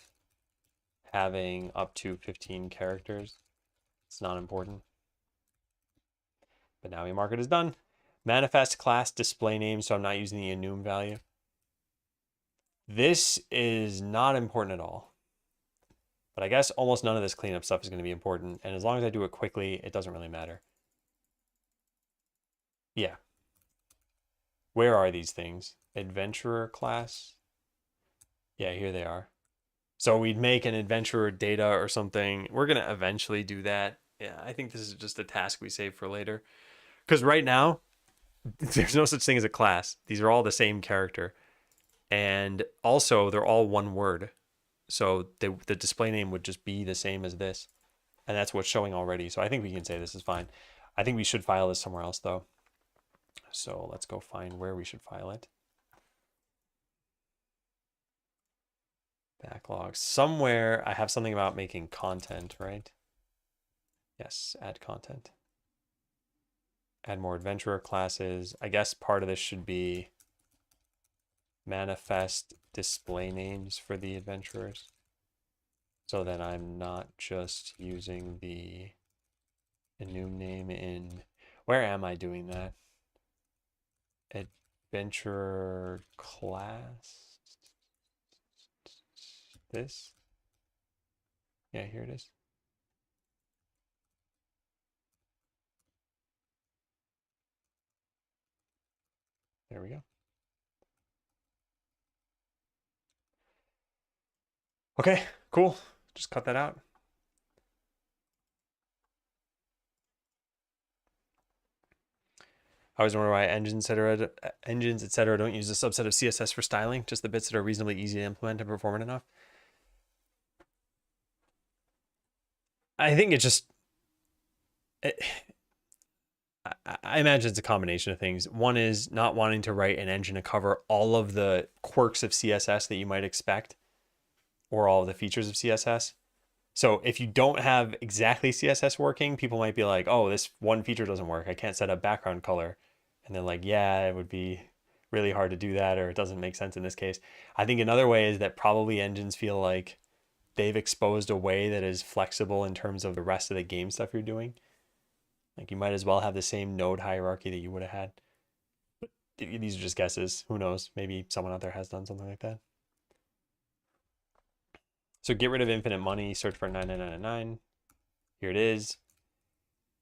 having up to 15 characters. It's not important. But now we mark it as done. Manifest class display name, so I'm not using the enum value. This is not important at all. But I guess almost none of this cleanup stuff is going to be important. And as long as I do it quickly, it doesn't really matter. Yeah. Where are these things? Adventurer class? Yeah, here they are. So we'd make an adventurer data or something. We're going to eventually do that. Yeah, I think this is just a task we save for later. Because right now, there's no such thing as a class. These are all the same character. And also, they're all one word. So the display name would just be the same as this. And that's what's showing already. So I think we can say this is fine. I think we should file this somewhere else though. So let's go find where we should file it. Backlog. Somewhere I have something about making content, right? Yes, add content. Add more adventurer classes. I guess part of this should be manifest display names for the adventurers. So that I'm not just using the enum name in, where am I doing that? Adventurer class. This? Yeah, here it is. There we go. Okay, cool. Just cut that out. I always wonder why engines, etc., don't use a subset of CSS for styling, just the bits that are reasonably easy to implement and performant enough. I think it's just, I imagine it's a combination of things. One is not wanting to write an engine to cover all of the quirks of CSS that you might expect, or all of the features of CSS. So if you don't have exactly CSS working, people might be like, oh, this one feature doesn't work. I can't set up background color. And they're like, yeah, it would be really hard to do that, or it doesn't make sense in this case. I think another way is that probably engines feel like they've exposed a way that is flexible in terms of the rest of the game stuff you're doing. Like you might as well have the same node hierarchy that you would have had. But these are just guesses. Who knows? Maybe someone out there has done something like that. So get rid of infinite money, search for 9999. Here it is.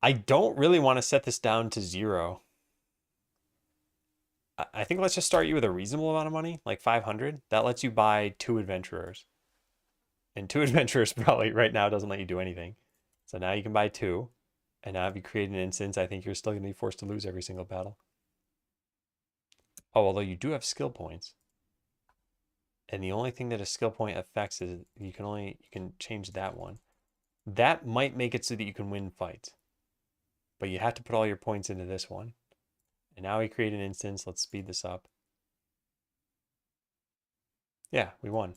I don't really want to set this down to 0. I think let's just start you with a reasonable amount of money, like 500. That lets you buy 2 adventurers. And 2 adventurers probably right now doesn't let you do anything. So now you can buy 2. And now if you create an instance, I think you're still going to be forced to lose every single battle. Oh, although you do have skill points. And the only thing that a skill point affects is you can change that one. That might make it so that you can win fights. But you have to put all your points into this one. And now we create an instance. Let's speed this up. Yeah, we won.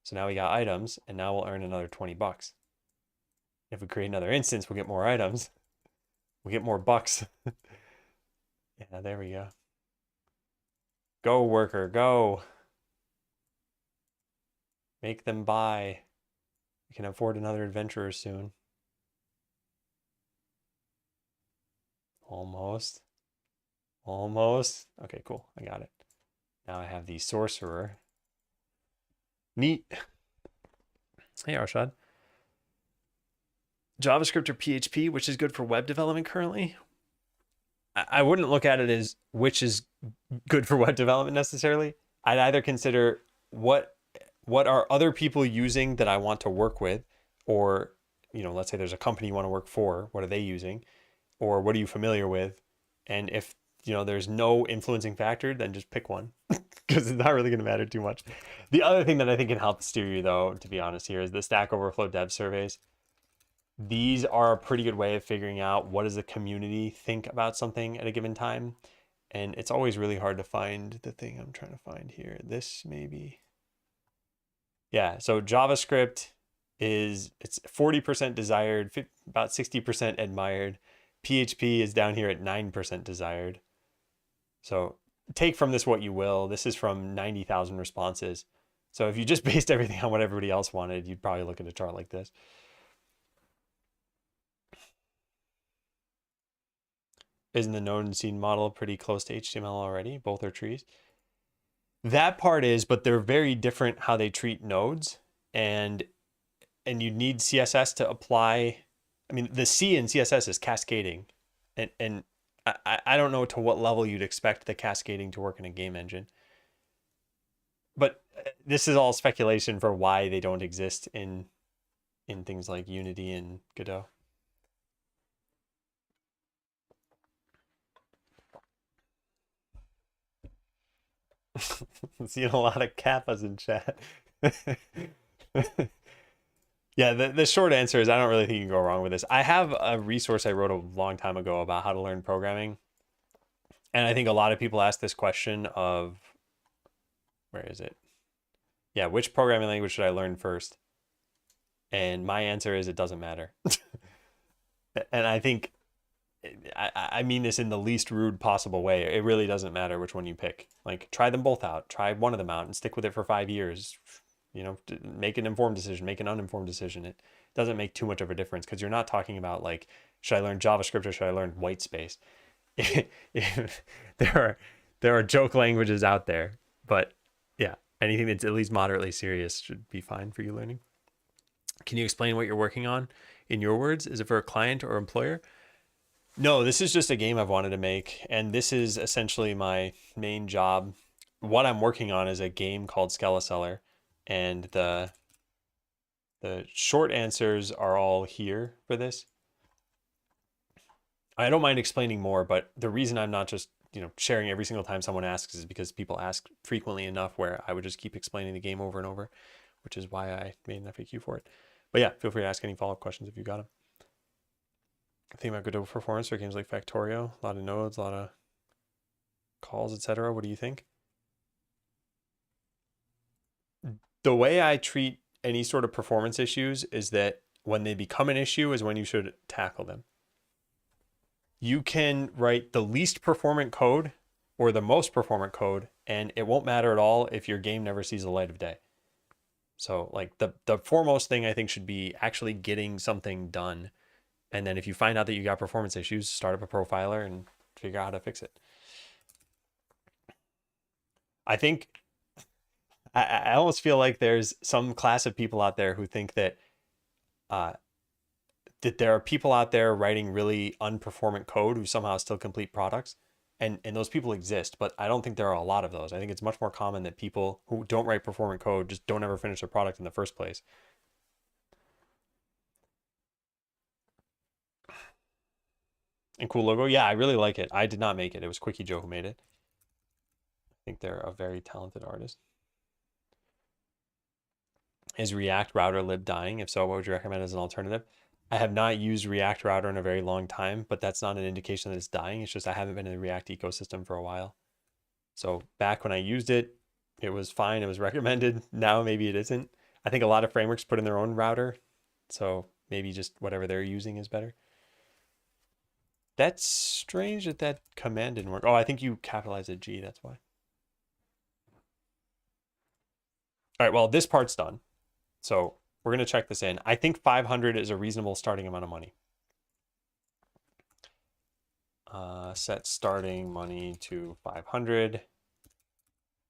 So now we got items, and now we'll earn another 20 bucks. If we create another instance, we'll get more items. We'll get more bucks. Yeah, there we go. Go, worker, go. Make them buy. We can afford another adventurer soon. Almost. Almost. Okay, cool. I got it. Now I have the sorcerer. Neat. Hey, Arshad. JavaScript or PHP, which is good for web development currently? I wouldn't look at it as which is good for web development necessarily. I'd either consider what are other people using that I want to work with, or, you know, let's say there's a company you want to work for, what are they using, or what are you familiar with? And if, you know, there's no influencing factor, then just pick one because it's not really going to matter too much. The other thing that I think can help steer you, though, to be honest here, is the Stack Overflow dev surveys. These are a pretty good way of figuring out what does the community think about something at a given time. And it's always really hard to find the thing I'm trying to find here. This maybe. Yeah, so JavaScript it's 40% desired, about 60% admired. PHP is down here at 9% desired. So take from this what you will. This is from 90,000 responses. So if you just based everything on what everybody else wanted, you'd probably look at a chart like this. Isn't the node and scene model pretty close to HTML already? Both are trees. That part is, but they're very different how they treat nodes, and you need CSS to apply. I mean, the C in CSS is cascading, and I don't know to what level you'd expect the cascading to work in a game engine. But this is all speculation for why they don't exist in things like Unity and Godot. Seeing a lot of kappas in chat. Yeah, the short answer is I don't really think you can go wrong with this. I have a resource I wrote a long time ago about how to learn programming. And I think a lot of people ask this question of, where is it? Yeah, which programming language should I learn first? And my answer is it doesn't matter. And I think I mean this in the least rude possible way. It really doesn't matter which one you pick. Like, try them both out. Try one of them out and stick with it for 5 years. You know, make an informed decision, make an uninformed decision. It doesn't make too much of a difference because you're not talking about like, should I learn JavaScript or should I learn white space? there are there are joke languages out there, but yeah, anything that's at least moderately serious should be fine for you learning. Can you explain what you're working on in your words? Is it for a client or employer? No, this is just a game I've wanted to make, and this is essentially my main job. What I'm working on is a game called Skeleseller, and the short answers are all here for this. I don't mind explaining more, but the reason I'm not just, sharing every single time someone asks is because people ask frequently enough where I would just keep explaining the game over and over, which is why I made an FAQ for it. But yeah, feel free to ask any follow-up questions if you got them. Think about Godot performance for games like Factorio, a lot of nodes, a lot of calls, etc. What do you think? The way I treat any sort of performance issues is that when they become an issue is when you should tackle them. You can write the least performant code or the most performant code, and it won't matter at all if your game never sees the light of day. So like the foremost thing I think should be actually getting something done. And then if you find out that you got performance issues, start up a profiler and figure out how to fix it. I think I almost feel like there's some class of people out there who think that that there are people out there writing really unperformant code who somehow still complete products. And those people exist, but I don't think there are a lot of those. I think it's much more common that people who don't write performant code just don't ever finish their product in the first place. And cool logo. Yeah, I really like it. I did not make it. It was Quickie Joe who made it. I think they're a very talented artist. Is React router lib dying? If so, what would you recommend as an alternative? I have not used React router in a very long time, but that's not an indication that it's dying. It's just I haven't been in the React ecosystem for a while. So back when I used it, it was fine. It was recommended. Now maybe it isn't. I think a lot of frameworks put in their own router. So maybe just whatever they're using is better. That's strange that that command didn't work. Oh, I think you capitalized a G. That's why. All right, well, this part's done. So we're going to check this in. I think 500 is a reasonable starting amount of money. Set starting money to 500.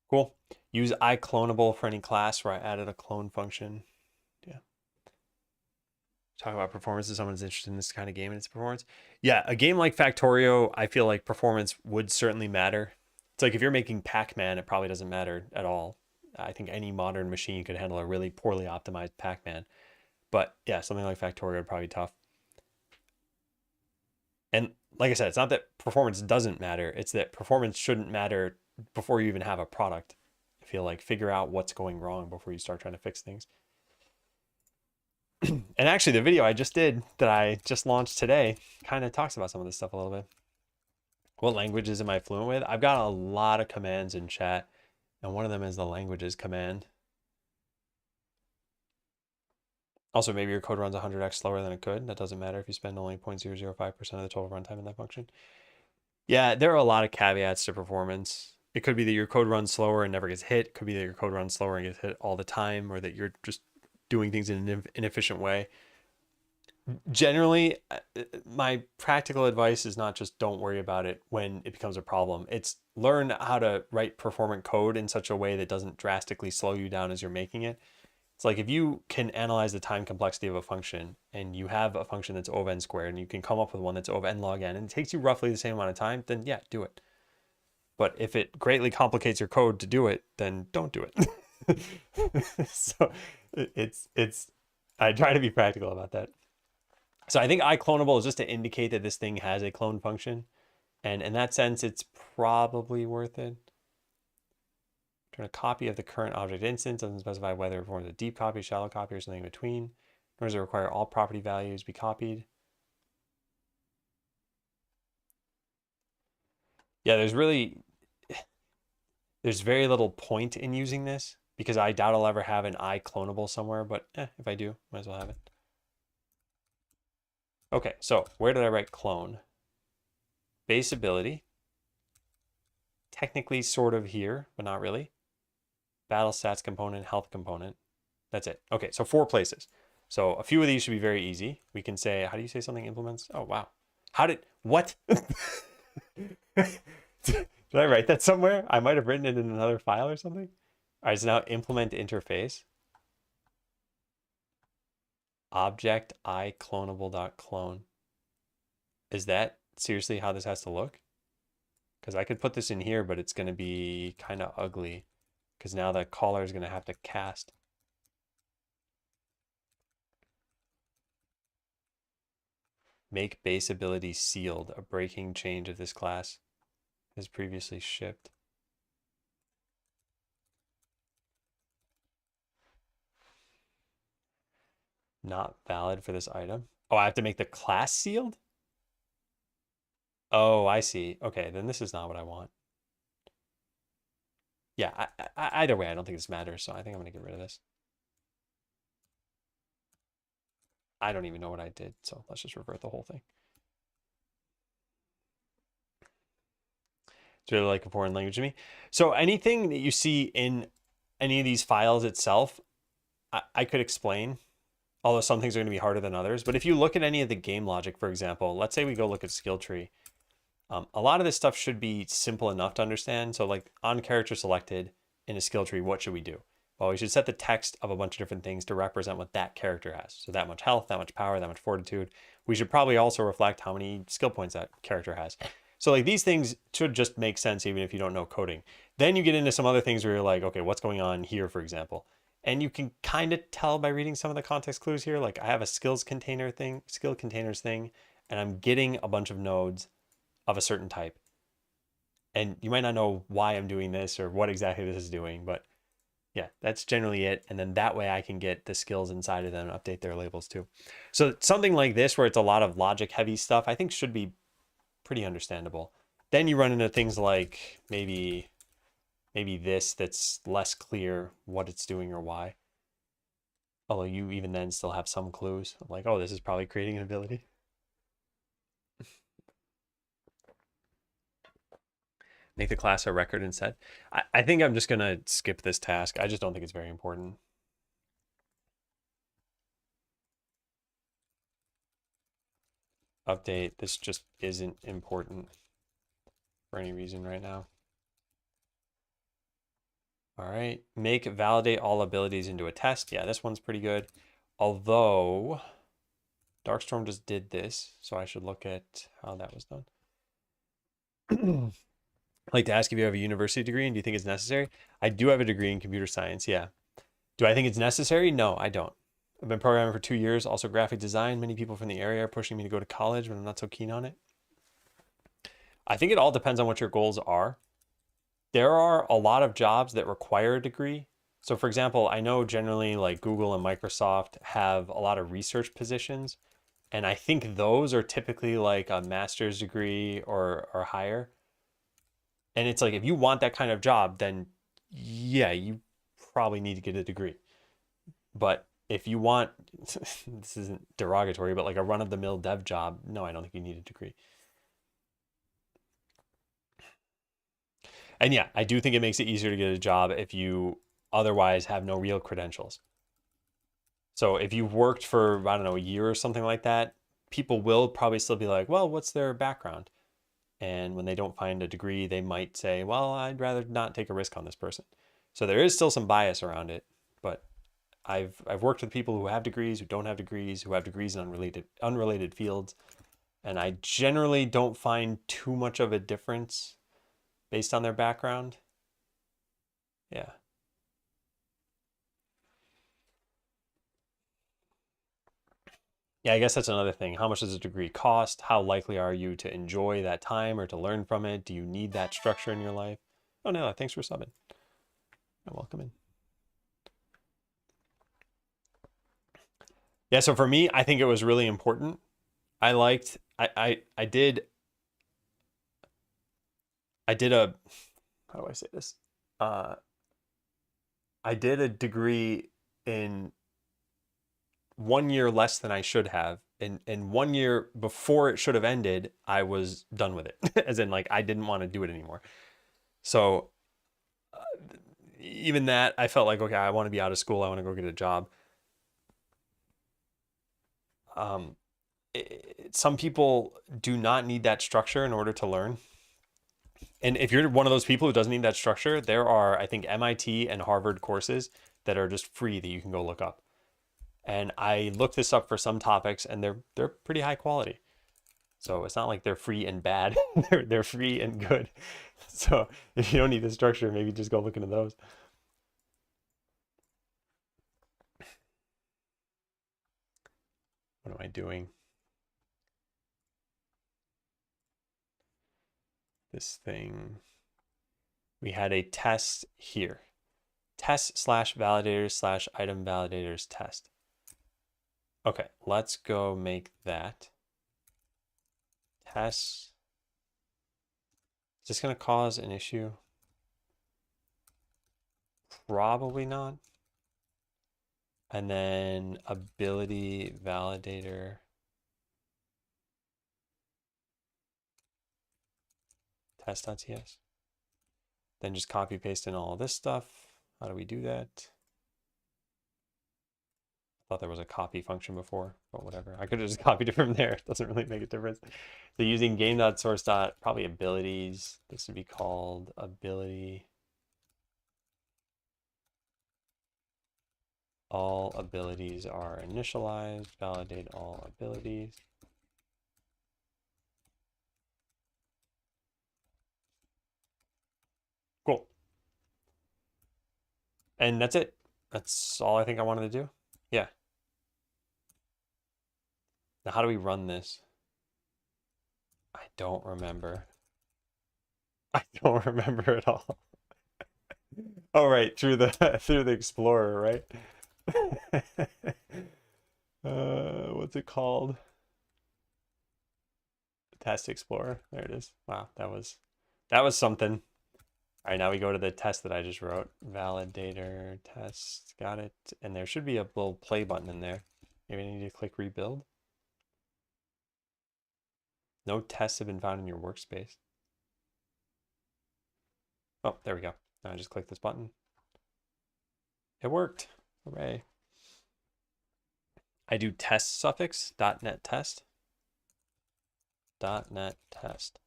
Cool. Use iClonable for any class where I added a clone function. Yeah. Talk about performance if someone's interested in this kind of game and its performance. Yeah, a game like Factorio, I feel like performance would certainly matter. It's like if you're making Pac-Man, it probably doesn't matter at all. I think any modern machine could handle a really poorly optimized Pac-Man. But yeah, something like Factorio would probably be tough. And like I said, it's not that performance doesn't matter. It's that performance shouldn't matter before you even have a product. I feel like figure out what's going wrong before you start trying to fix things. And actually, the video I just did that I just launched today kind of talks about some of this stuff a little bit. What languages am I fluent with? I've got a lot of commands in chat, and one of them is the languages command. Also, maybe your code runs 100x slower than it could. That doesn't matter if you spend only 0.005% of the total runtime in that function. Yeah, there are a lot of caveats to performance. It could be that your code runs slower and never gets hit. It could be that your code runs slower and gets hit all the time, or that you're just doing things in an inefficient way. Generally, my practical advice is not just don't worry about it when it becomes a problem. It's learn how to write performant code in such a way that doesn't drastically slow you down as you're making it. It's like if you can analyze the time complexity of a function and you have a function that's O of n squared and you can come up with one that's O of n log n and it takes you roughly the same amount of time, then yeah, do it. But if it greatly complicates your code to do it, then don't do it. So I try to be practical about that. So I think iClonable is just to indicate that this thing has a clone function. And in that sense, it's probably worth it. I'm Turn a copy of the current object instance. Doesn't specify whether it forms a deep copy, shallow copy, or something in between. Nor does it require all property values be copied. Yeah, there's very little point in using this because I doubt I'll ever have an clonable somewhere, but if I do, might as well have it. Okay, so where did I write clone? Base ability. Technically sort of here, but not really. Battle stats component, health component. That's it. Okay, so 4 places. So a few of these should be very easy. We can say, how do you say something implements? Oh, wow. What? Did I write that somewhere? I might have written it in another file or something. All right, so now implement interface. Object iClonable.clone. Is that seriously how this has to look? Because I could put this in here, but it's going to be kind of ugly. Because now the caller is going to have to cast. Make base ability sealed. A breaking change of this class is previously shipped. Not valid for this item. Oh, I have to make the class sealed? Oh, I see. Okay, then this is not what I want. Yeah, either way, I don't think this matters, so I think I'm going to get rid of this. I don't even know what I did, so let's just revert the whole thing. It's really like a foreign language to me. So anything that you see in any of these files itself, I could explain, although some things are going to be harder than others. But if you look at any of the game logic, for example, let's say we go look at skill tree. A lot of this stuff should be simple enough to understand. So like on character selected in a skill tree, what should we do? Well, we should set the text of a bunch of different things to represent what that character has. So that much health, that much power, that much fortitude. We should probably also reflect how many skill points that character has. So like these things should just make sense even if you don't know coding. Then you get into some other things where you're like, okay, what's going on here, for example? And you can kind of tell by reading some of the context clues here. Like I have a skill containers thing, and I'm getting a bunch of nodes of a certain type. And you might not know why I'm doing this or what exactly this is doing, but yeah, that's generally it. And then that way I can get the skills inside of them and update their labels too. So something like this, where it's a lot of logic heavy stuff, I think should be pretty understandable. Then you run into things like maybe this that's less clear what it's doing or why. Although you even then still have some clues. Like, oh, this is probably creating an ability. Make the class a record instead. I think I'm just going to skip this task. I just don't think it's very important. Update. This just isn't important for any reason right now. All right. Make validate all abilities into a test. Yeah, this one's pretty good. Although Darkstorm just did this, so I should look at how that was done. I'd like to ask if you have a university degree and do you think it's necessary? I do have a degree in computer science, yeah. Do I think it's necessary? No, I don't. I've been programming for 2 years, also graphic design. Many people from the area are pushing me to go to college, but I'm not so keen on it. I think it all depends on what your goals are. There are a lot of jobs that require a degree. So for example, I know generally like Google and Microsoft have a lot of research positions, and I think those are typically like a master's degree or higher. And it's like, if you want that kind of job, then yeah, you probably need to get a degree. But if you want, this isn't derogatory, but like a run-of-the-mill dev job, no, I don't think you need a degree. And yeah, I do think it makes it easier to get a job if you otherwise have no real credentials. So if you've worked for, I don't know, a year or something like that, people will probably still be like, well, what's their background? And when they don't find a degree, they might say, well, I'd rather not take a risk on this person. So there is still some bias around it, but I've worked with people who have degrees, who don't have degrees, who have degrees in unrelated fields, and I generally don't find too much of a difference based on their background. Yeah. Yeah, I guess that's another thing. How much does a degree cost? How likely are you to enjoy that time or to learn from it? Do you need that structure in your life? Oh no, thanks for subbing. welcome in. Yeah, so for me, I think it was really important. I liked I did a, how do I say this? Uh I did a degree in 1 year less than I should have. And 1 year before it should have ended, I was done with it. As in, like, I didn't want to do it anymore. So even that, I felt like, okay, I want to be out of school. I want to go get a job. Um, some people do not need that structure in order to learn. And if you're one of those people who doesn't need that structure, there are, I think, MIT and Harvard courses that are just free that you can go look up. And I looked this up for some topics, and they're pretty high quality. So it's not like they're free and bad. they're free and good. So if you don't need the structure, maybe just go look into those. What am I doing? This thing. We had a test here. Test/validators/item validators test. Okay, let's go make that. Test. Is this going to cause an issue? Probably not. And then ability validator. Test.ts. Then just copy paste in all this stuff. How do we do that? I thought there was a copy function before, but whatever. I could have just copied it from there. It doesn't really make a difference. So using game.source. Probably abilities. This would be called ability. All abilities are initialized. Validate all abilities. Cool. And that's it. That's all I think I wanted to do. Yeah. Now, how do we run this? I don't remember. I don't remember at all. Oh, right, through the through the Explorer, right? What's it called? Test Explorer. There it is. Wow, that was something. All right, now we go to the test that I just wrote. Validator test. Got it. And there should be a little play button in there. Maybe I need to click rebuild. No tests have been found in your workspace. Oh, there we go. Now I just click this button. It worked. Hooray. I do test suffix, .NET test. .NET test.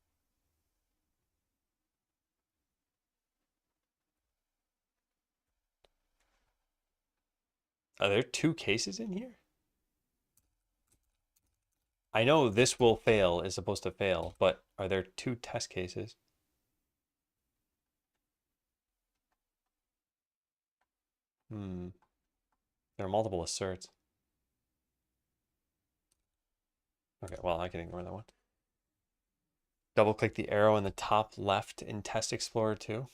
Are there two cases in here? I know this will fail is supposed to fail, but are there two test cases? There are multiple asserts. Okay, well, I can ignore that one. Double click the arrow in the top left in Test Explorer 2.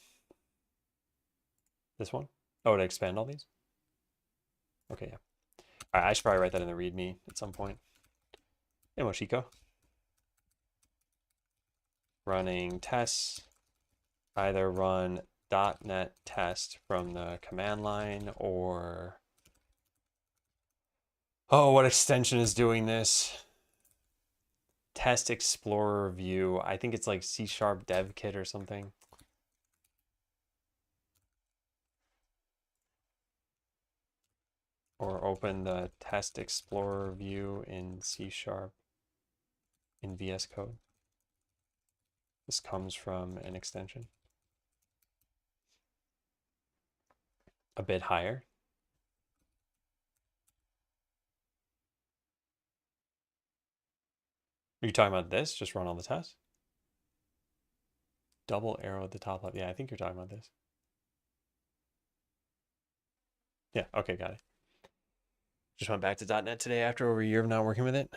This one? Oh, to expand all these? Okay, yeah. All right, I should probably write that in the README at some point. Hey, Moshiko. Running tests. Either run .NET test from the command line or... Oh, what extension is doing this? Test Explorer view. I think it's like C# dev kit or something. Or open the Test Explorer view in C# in VS Code. This comes from an extension. A bit higher. Are you talking about this? Just run all the tests? Double arrow at the top left. Yeah, I think you're talking about this. Yeah, okay, got it. Just went back to .NET today after over a year of not working with it.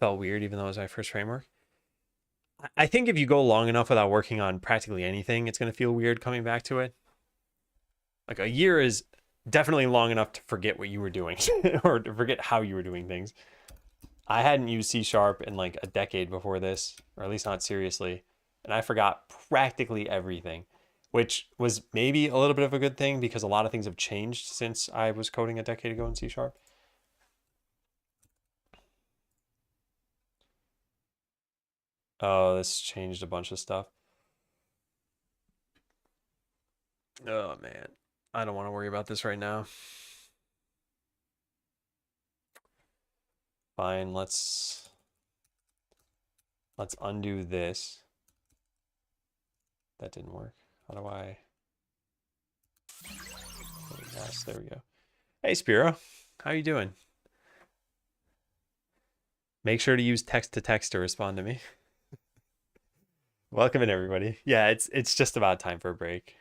Felt weird even though it was my first framework. I think if you go long enough without working on practically anything, it's going to feel weird coming back to it. Like a year is definitely long enough to forget what you were doing or to forget how you were doing things. I hadn't used C# in like a decade before this, or at least not seriously, and I forgot practically everything, which was maybe a little bit of a good thing because a lot of things have changed since I was coding a decade ago in C#. Oh, this changed a bunch of stuff. Oh man, I don't want to worry about this right now. Fine, let's undo this. That didn't work. How do I? Yes, there we go. Hey Spiro, how you doing? Make sure to use text to text to respond to me. Welcome in everybody. Yeah, it's just about time for a break.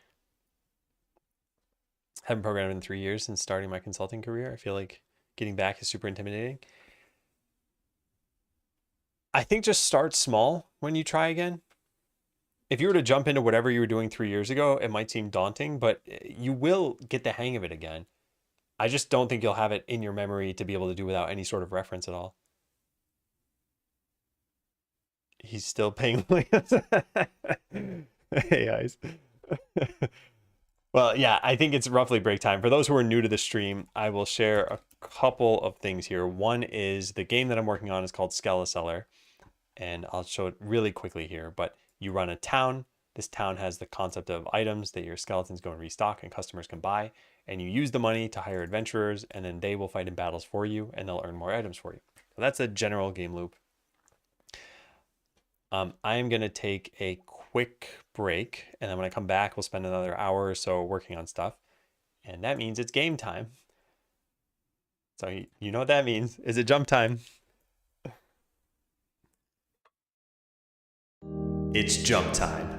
Haven't programmed in 3 years since starting my consulting career. I feel like getting back is super intimidating. I think just start small when you try again. If you were to jump into whatever you were doing 3 years ago, it might seem daunting, but you will get the hang of it again. I just don't think you'll have it in your memory to be able to do without any sort of reference at all. He's still paying Williams. Hey guys. Well, yeah, I think it's roughly break time. For those who are new to the stream, I will share a couple of things here. One is the game that I'm working on is called Skeleseller, and I'll show it really quickly here. But you run a town. This town has the concept of items that your skeletons go and restock and customers can buy, and you use the money to hire adventurers, and then they will fight in battles for you, and they'll earn more items for you. So that's a general game loop. I am going to take a quick break, and then when I come back, we'll spend another hour or so working on stuff. And that means it's game time. So you know what that means. Is it jump time? It's jump time.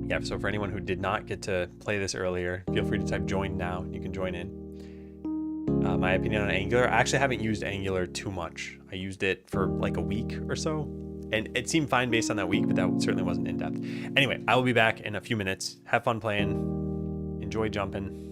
Yeah, so for anyone who did not get to play this earlier, feel free to type join now. You can join in. My opinion on Angular, I actually haven't used Angular too much. I used it for like a week or so, and it seemed fine based on that week, but that certainly wasn't in depth. Anyway, I will be back in a few minutes. Have fun playing. Enjoy jumping.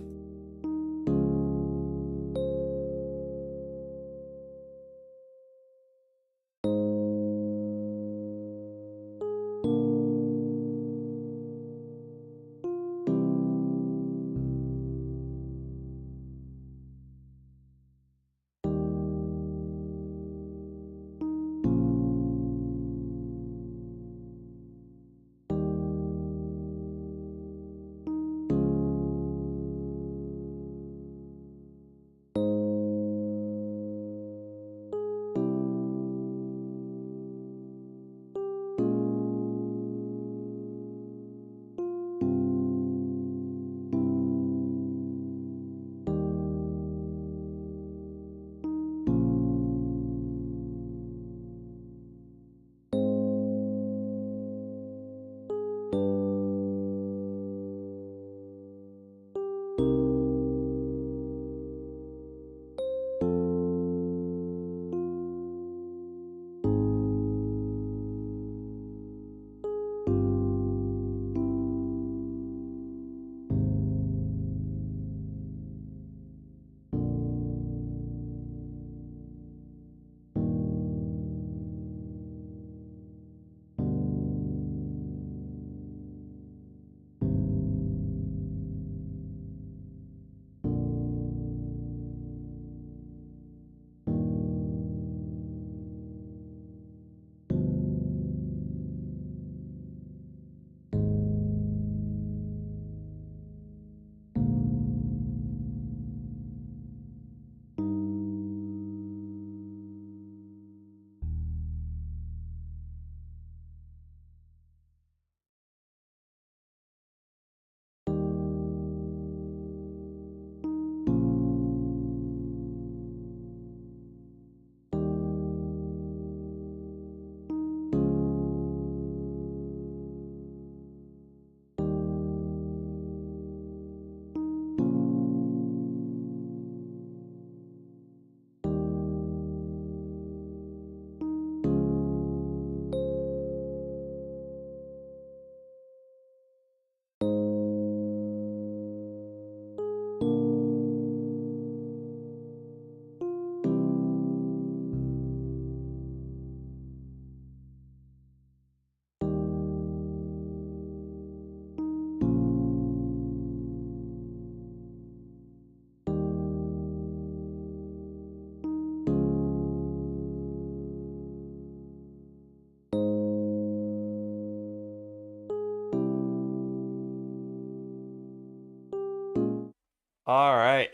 All right,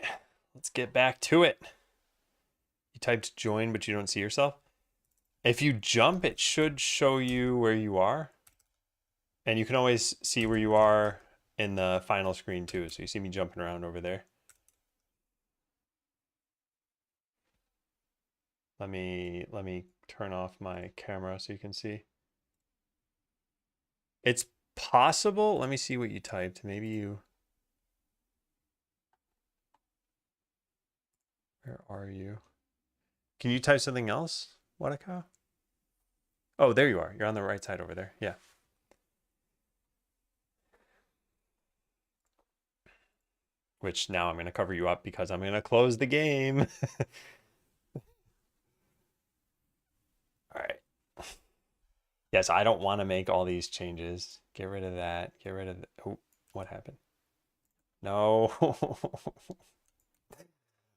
let's get back to it. You typed join, but you don't see yourself. If you jump, it should show you where you are. And you can always see where you are in the final screen too. So you see me jumping around over there. Let me turn off my camera so you can see. It's possible. Let me see what you typed. Maybe you. Where are you? Can you type something else, Wadaka? Oh, there you are. You're on the right side over there. Yeah. Which now I'm going to cover you up because I'm going to close the game. All right. Yes, I don't want to make all these changes. Get rid of that. Get rid of the... Oh, what happened? No.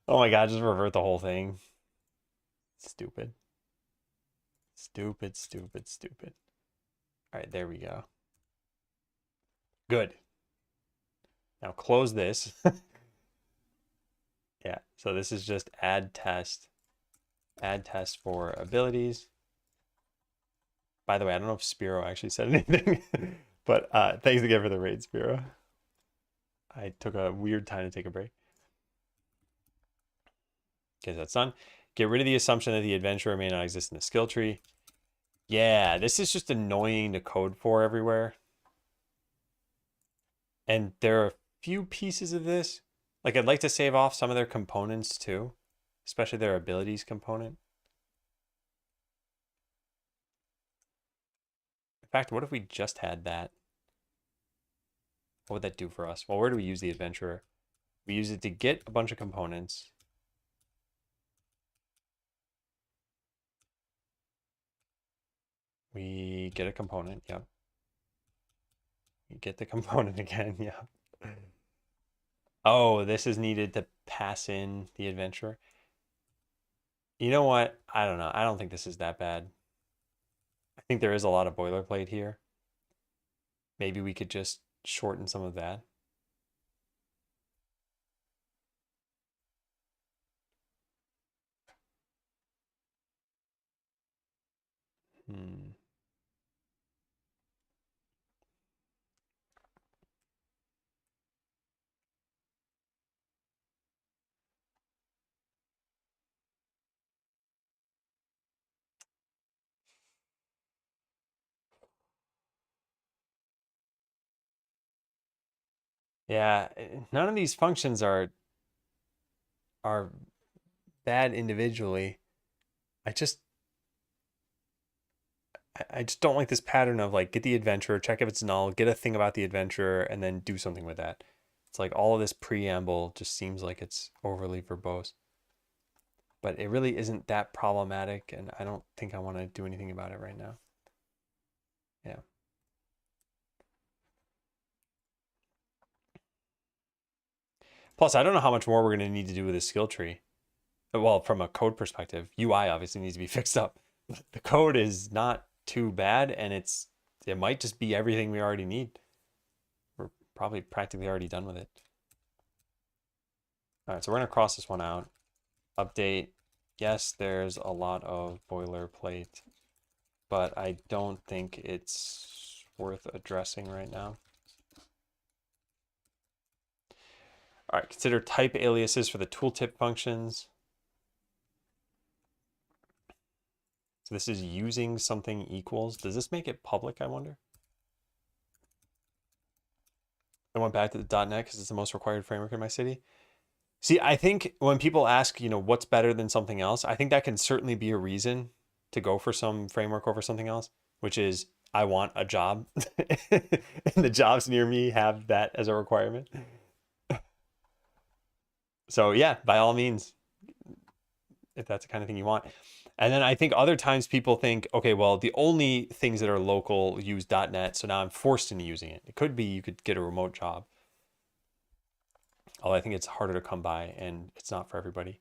Oh my God, just revert the whole thing. Stupid. Stupid, stupid, stupid. All right, there we go. Good. Now close this. Yeah, so this is just add test. Add test for abilities. By the way, I don't know if Spiro actually said anything, but thanks again for the raid, Spiro. I took a weird time to take a break. Okay, that's done. Get rid of the assumption that the adventurer may not exist in the skill tree. Yeah, this is just annoying to code for everywhere. And there are a few pieces of this. Like, I'd like to save off some of their components too, especially their abilities component. In fact, what if we just had that? What would that do for us? Well, where do we use the adventurer? We use it to get a bunch of components. We get a component, yep. We get the component again, yep. Oh, this is needed to pass in the adventurer. You know what? I don't know. I don't think this is that bad. I think there is a lot of boilerplate here. Maybe we could just shorten some of that. Yeah, none of these functions are bad individually. I just don't like this pattern of like get the adventurer, check if it's null, get a thing about the adventurer, and then do something with that. It's like all of this preamble just seems like it's overly verbose. But it really isn't that problematic, and I don't think I want to do anything about it right now. Yeah. Plus, I don't know how much more we're going to need to do with this skill tree. Well, from a code perspective, UI obviously needs to be fixed up. The code is not too bad, and it might just be everything we already need. We're probably practically already done with it. All right, so we're going to cross this one out. Update. Yes, there's a lot of boilerplate, but I don't think it's worth addressing right now. All right, consider type aliases for the tooltip functions. So this is using something equals. Does this make it public, I wonder? I went back to the .NET because it's the most required framework in my city. See, I think when people ask, what's better than something else, I think that can certainly be a reason to go for some framework over something else, which is I want a job and the jobs near me have that as a requirement. So yeah, by all means, if that's the kind of thing you want. And then I think other times people think, okay, well, the only things that are local use .NET, so now I'm forced into using it. It could be you could get a remote job. Although I think it's harder to come by and it's not for everybody.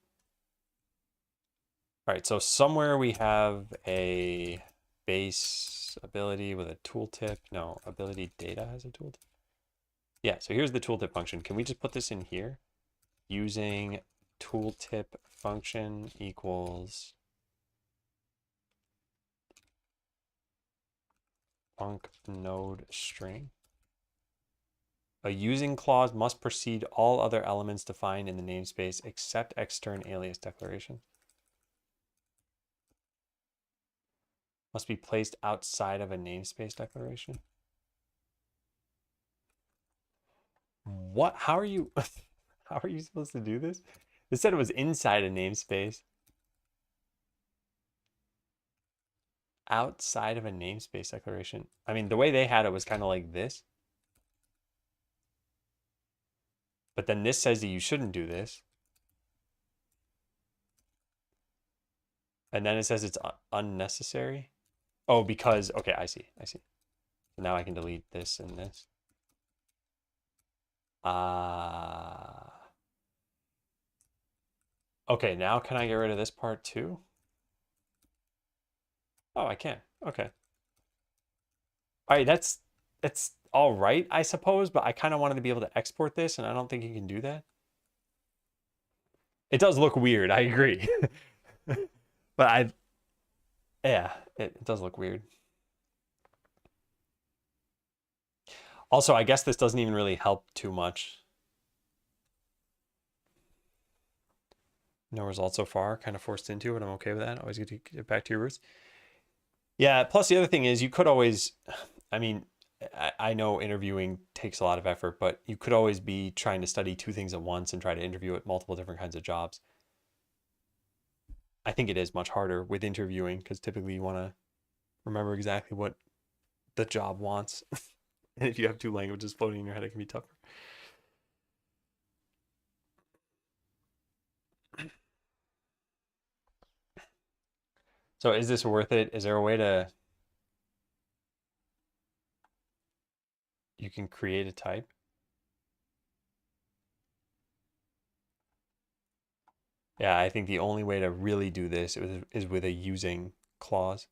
All right, so somewhere we have a base ability with a tooltip. No, ability data has a tooltip. Yeah, so here's the tooltip function. Can we just put this in here? using tooltip function equals func node string. A using clause must precede all other elements defined in the namespace except extern alias declaration. Must be placed outside of a namespace declaration. What? How are you how are you supposed to do this? It said it was inside a namespace. Outside of a namespace declaration. I mean, the way they had it was kind of like this. But then this says that you shouldn't do this. And then it says it's unnecessary. Oh, because, okay, I see. So now I can delete this and this. Okay, now can I get rid of this part too? Oh, I can. Okay. All right, that's all right, I suppose, but I kind of wanted to be able to export this, and I don't think you can do that. It does look weird, I agree. But yeah, it does look weird. Also, I guess this doesn't even really help too much. No result so far, kind of forced into, but I'm okay with that. Always good to get back to your roots. Yeah, plus the other thing is you could always, I mean, I know interviewing takes a lot of effort, but you could always be trying to study two things at once and try to interview at multiple different kinds of jobs. I think it is much harder with interviewing because typically you want to remember exactly what the job wants. And if you have two languages floating in your head, it can be tougher. So is this worth it? Is there a way to, you can create a type? Yeah, I think the only way to really do this is with a using clause.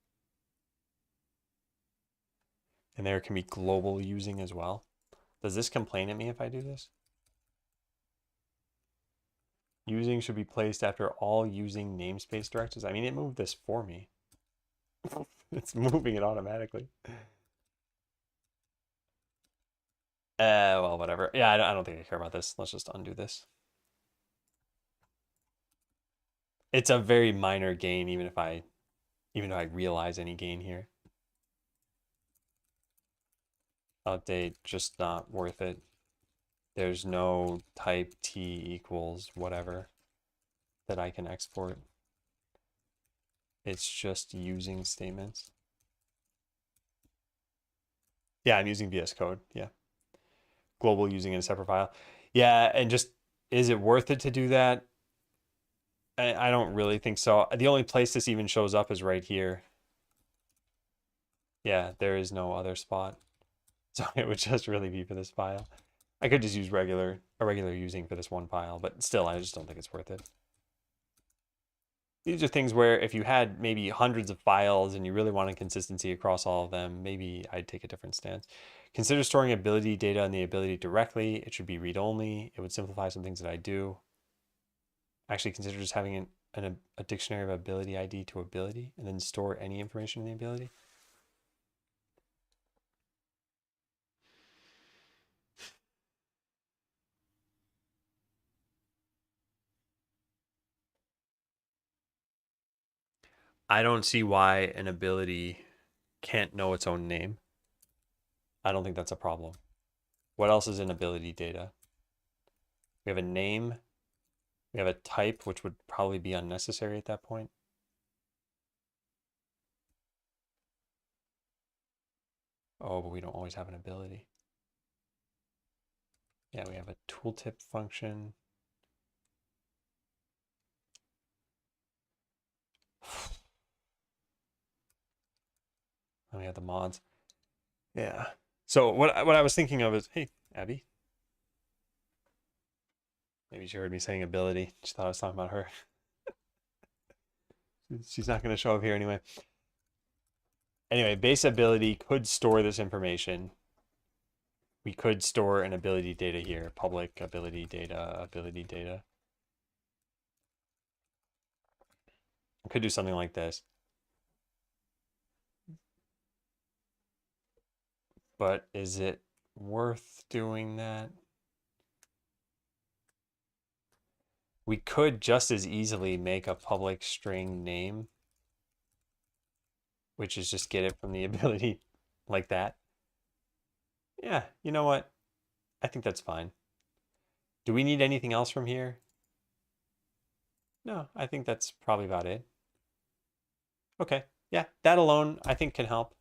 And there can be global using as well. Does this complain at me if I do this? Using should be placed after all using namespace directives. I mean, it moved this for me. It's moving it automatically. Well, whatever. Yeah, I don't think I care about this. Let's just undo this. It's a very minor gain, even if I realize any gain here. Update, just not worth it. There's no type t equals whatever that I can export. It's just using statements. Yeah, I'm using VS Code. Yeah. Global using in a separate file. Yeah, and just, is it worth it to do that? I don't really think so. The only place this even shows up is right here. Yeah, there is no other spot. So it would just really be for this file. I could just use a regular using for this one file, but still, I just don't think it's worth it. These are things where if you had maybe hundreds of files and you really wanted consistency across all of them, maybe I'd take a different stance. Consider storing ability data and the ability directly. It should be read-only. It would simplify some things that I do. Actually, consider just having a dictionary of ability ID to ability and then store any information in the ability. I don't see why an ability can't know its own name. I don't think that's a problem. What else is in ability data? We have a name. We have a type, which would probably be unnecessary at that point. Oh, but we don't always have an ability. Yeah, we have a tooltip function. And we have the mods. Yeah. So what I was thinking of is, hey, Abby. Maybe she heard me saying ability. She thought I was talking about her. She's not going to show up here anyway. Anyway, base ability could store this information. we could store an ability data here, public ability data, ability data. We could do something like this. But is it worth doing that? We could just as easily make a public string name, which is just get it from the ability like that. Yeah, you know what? I think that's fine. Do we need anything else from here? No, I think that's probably about it. Okay, yeah, that alone I think can help.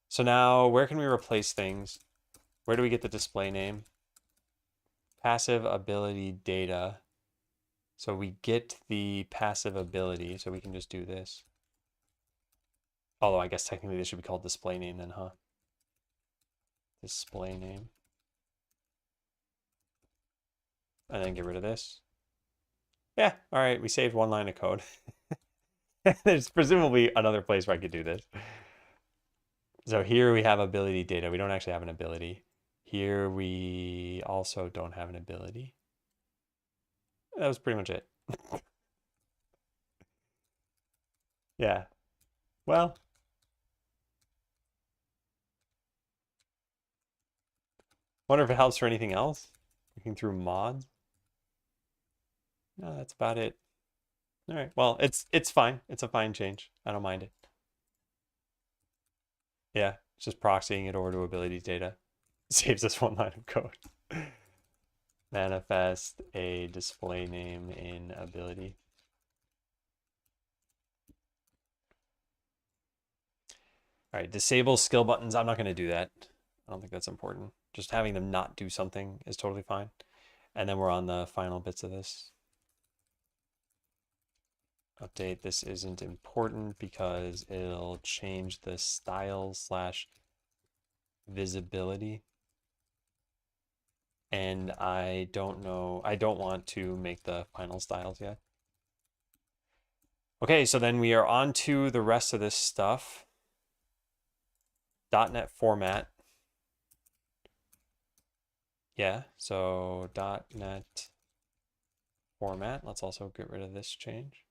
So now where can we replace things? Where do we get the display name? Passive ability data. So we get the passive ability, so we can just do this. Although I guess technically this should be called display name then, huh? Display name. And then get rid of this. Yeah, all right, we saved one line of code. There's presumably another place where I could do this. So here we have ability data. We don't actually have an ability. Here we also don't have an ability. That was pretty much it. Yeah. Well, wonder if it helps for anything else. Looking through mods. No, that's about it. All right. Well, it's fine. It's a fine change. I don't mind it. Yeah, it's just proxying it over to ability data. It saves us one line of code. Manifest a display name in ability. All right, disable skill buttons. I'm not going to do that. I don't think that's important. Just having them not do something is totally fine. And then we're on the final bits of this. Update. This isn't important because it'll change the style / visibility. And I don't know, I don't want to make the final styles yet. Okay, so then we are on to the rest of this stuff. .NET format. Yeah, so .NET format. Let's also get rid of this change.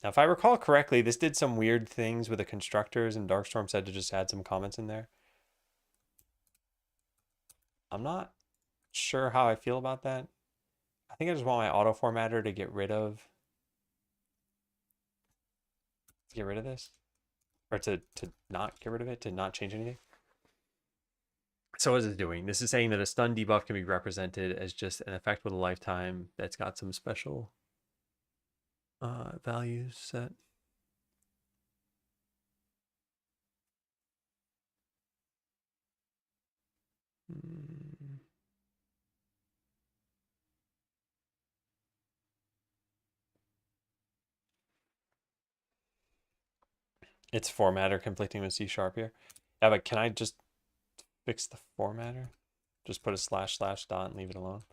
Now, if I recall correctly, this did some weird things with the constructors, and Darkstorm said to just add some comments in there. I'm not sure how I feel about that. I think I just want my auto formatter to get rid of this, or to not get rid of it, to not change anything. So what is it doing? This is saying that a stun debuff can be represented as just an effect with a lifetime that's got some special values set. It's formatter conflicting with C# here. Yeah, but can I just fix the formatter? Just put a // dot and leave it alone.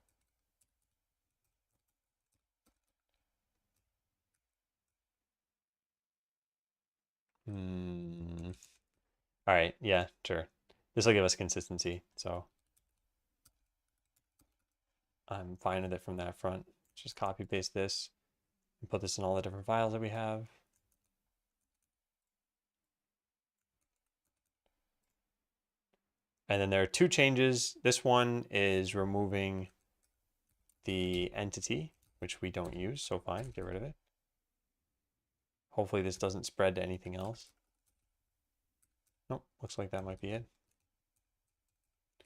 All right, yeah, sure. This will give us consistency, so I'm fine with it from that front. Just copy paste this and put this in all the different files that we have. And then there are two changes. This one is removing the entity, which we don't use, so fine, get rid of it. Hopefully this doesn't spread to anything else. Nope, looks like that might be it.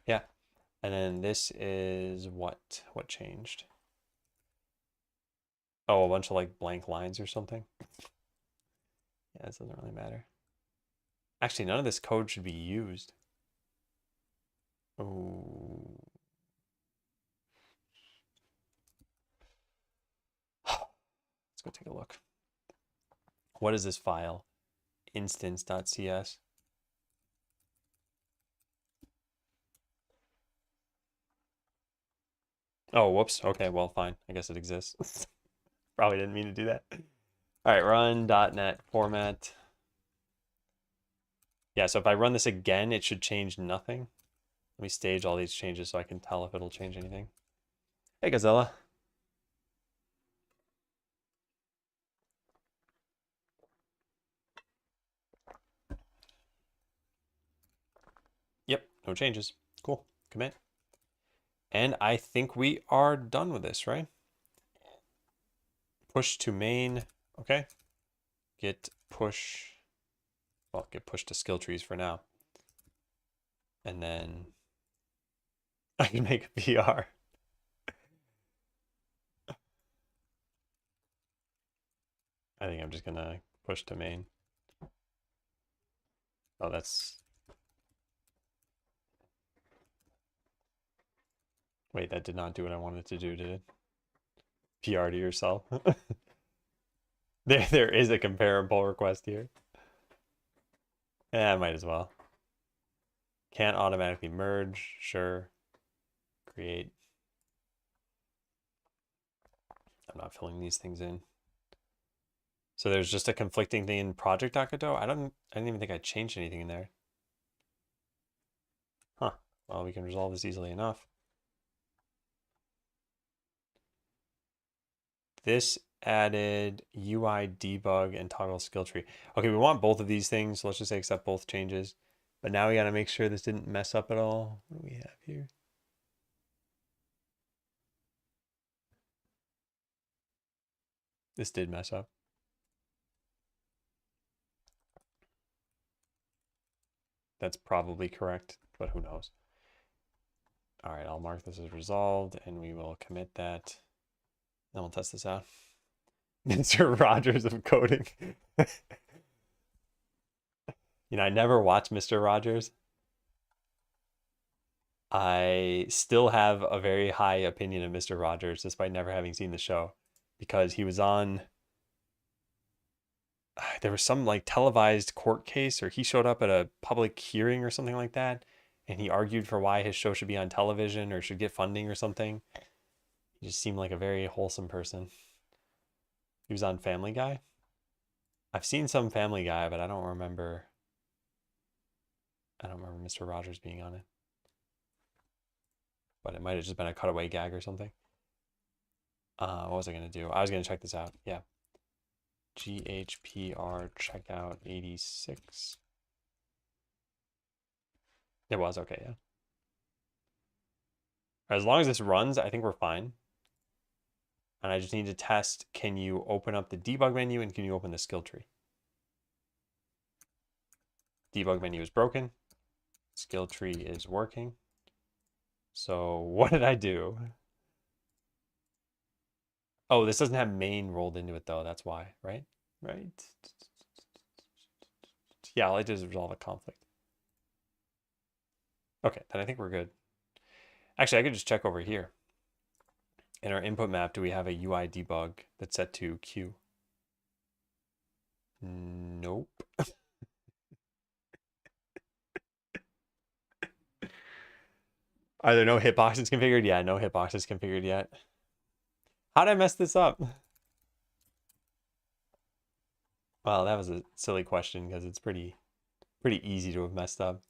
Yeah, and then this is what changed? Oh, a bunch of like blank lines or something. Yeah, this doesn't really matter. Actually, none of this code should be used. Oh. Let's go take a look. What is this file? Instance.cs. Oh, whoops. Okay, well, fine. I guess it exists. Probably didn't mean to do that. All right, run .NET format. Yeah, so if I run this again, it should change nothing. Let me stage all these changes so I can tell if it'll change anything. Hey, Gazella. Yep, no changes. Cool. Commit. And I think we are done with this, right? Push to main. Okay. Get push. Well, get push to skill trees for now. And then I can make a PR. I think I'm just gonna push to main. Oh, that's... Wait, that did not do what I wanted to do, did it? PR to yourself. There is a comparable request here. Yeah, I might as well. Can't automatically merge. Sure. Create. I'm not filling these things in. So there's just a conflicting thing in project.godot. I didn't even think I changed anything in there. Huh. Well, we can resolve this easily enough. This added UI debug and toggle skill tree. Okay, we want both of these things. So let's just say accept both changes. But now we got to make sure this didn't mess up at all. What do we have here? This did mess up. That's probably correct, but who knows? All right, I'll mark this as resolved and we will commit that. Then we'll test this out. Mr. Rogers of coding. You know, I never watched Mr. Rogers. I still have a very high opinion of Mr. Rogers, despite never having seen the show, because he was on... There was some like televised court case, or he showed up at a public hearing or something like that, and he argued for why his show should be on television or should get funding or something. He just seemed like a very wholesome person. He was on Family Guy. I've seen some Family Guy, but I don't remember Mr. Rogers being on it. But it might have just been a cutaway gag or something. What was I going to do? I was going to check this out. Yeah. GHPR checkout 86. It was okay, yeah. As long as this runs, I think we're fine. And I just need to test, can you open up the debug menu and can you open the skill tree? Debug menu is broken. Skill tree is working. So what did I do? Oh, this doesn't have main rolled into it though. That's why, right? Right. Yeah, all I did is resolve a conflict. Okay, then I think we're good. Actually, I could just check over here. In our input map, do we have a UI debug that's set to Q? Nope. Are there no hitboxes configured? Yeah, no hitboxes configured yet. How'd I mess this up? Well, that was a silly question because it's pretty easy to have messed up.